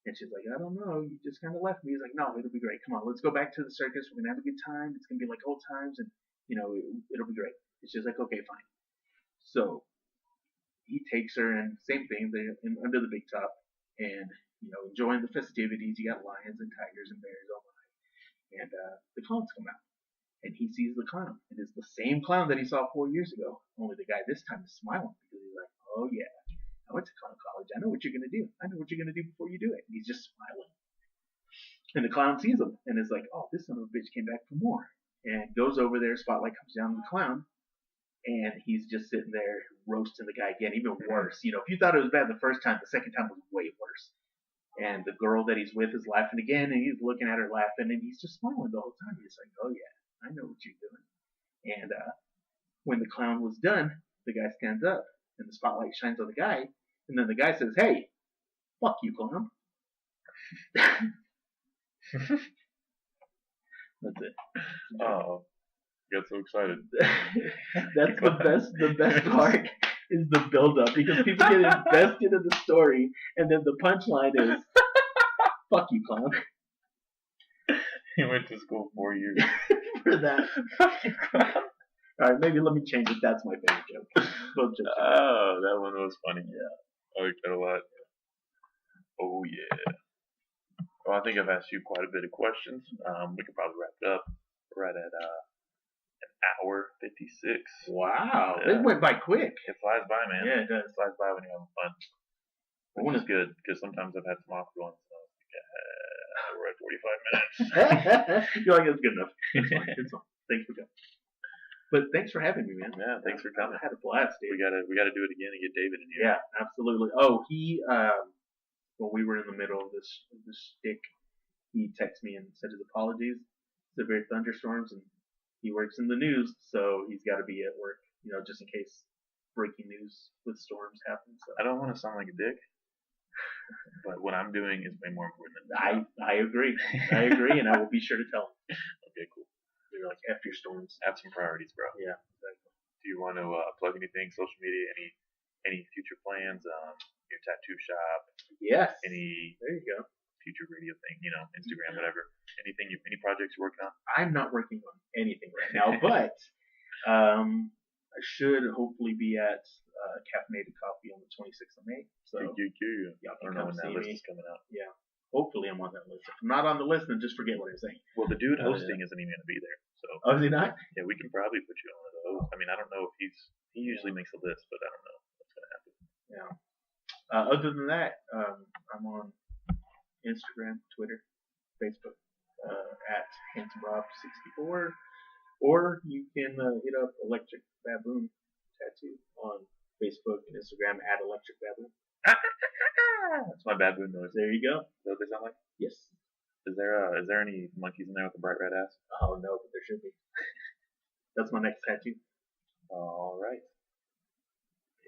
And she's like, I don't know, you just kind of left me. He's like, no, it'll be great. Come on, let's go back to the circus. We're gonna have a good time. It's gonna be like old times, and it'll be great. And she's like, okay, fine. So he takes her, and same thing, they're under the big top, and enjoying the festivities. You got lions and tigers and bears all night, and the clowns come out, and he sees the clown, and it's the same clown that he saw 4 years ago. Only the guy this time is smiling because he's like, oh yeah, I went to clown college. I know what you're gonna do. I know what you're gonna do before you do it. And he's just smiling. And the clown sees him and is like, oh, this son of a bitch came back for more. And goes over there, spotlight comes down on the clown, and he's just sitting there roasting the guy again, even worse. If you thought it was bad the first time, the second time was way worse. And the girl that he's with is laughing again, and he's looking at her laughing, and he's just smiling the whole time. He's like, oh yeah, I know what you're doing. And when the clown was done, the guy stands up, and the spotlight shines on the guy, and then the guy says, hey, fuck you, clown. That's it. Oh, got so excited. That's the best. The best part is the build-up, because people get invested in the story, and then the punchline is, "Fuck you, clown." He went to school 4 years for that. All right, maybe let me change it. That's my favorite joke. Oh, that one was funny. Yeah, I liked that a lot. Oh yeah. Well, I think I've asked you quite a bit of questions. We could probably wrap it up. We're right at an hour 56. Wow, it went by quick. It flies by, man. Yeah, it does. It flies by when you're having fun. Which is good, because sometimes I've had some awkward ones. And I was like, we're at 45 minutes. You're like, it's good enough. It's fine. It's fine. Thanks for coming. But thanks for having me, man. Yeah, thanks for coming. I had a blast, dude. We gotta do it again and get David in here. Yeah, absolutely. Oh, he when we were in the middle of this shtick, he texted me and said his apologies. Severe thunderstorms, and he works in the news, so he's got to be at work, just in case breaking news with storms happen. So I don't want to sound like a dick, but what I'm doing is way more important than that. I agree. I agree, and I will be sure to tell him. Okay, cool. You're like, after your storms. Have some priorities, bro. Yeah, exactly. Do you want to plug anything, social media, any future plans, your tattoo shop? Yes. There you go. Future radio thing, Instagram, whatever. Any projects you're working on? I'm not working on anything right now, but I should hopefully be at Caffeinated Coffee on the 26th of May. So y'all can come see me. List is coming out. Yeah. Hopefully I'm on that list. If I'm not on the list, then just forget what I'm saying. Well, the dude hosting isn't even going to be there. So. Oh, is he not? Yeah, we can probably put you on it. I mean, I don't know if he usually makes a list, but I don't know what's going to happen. Yeah. Other than that, I'm on Instagram, Twitter, Facebook, at HandsomeRob64, or you can hit up Electric Baboon Tattoo on Facebook and Instagram at Electric Baboon. That's my baboon noise. There you go. Is that what they sound like? Yes. Is there any monkeys in there with a bright red ass? Oh no, but there should be. That's my next tattoo. All right.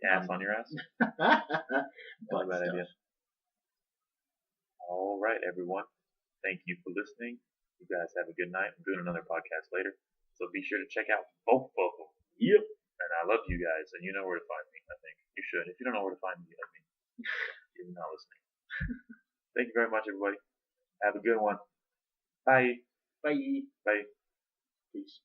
Ass on your ass? Butt bad stuff. idea. All right, everyone. Thank you for listening. You guys have a good night. I'm doing another podcast later, so be sure to check out both of them. Yep. And I love you guys, and you know where to find me. I think you should. If you don't know where to find me, I mean, you're not listening. Thank you very much, everybody. Have a good one. Bye. Bye. Bye. Peace.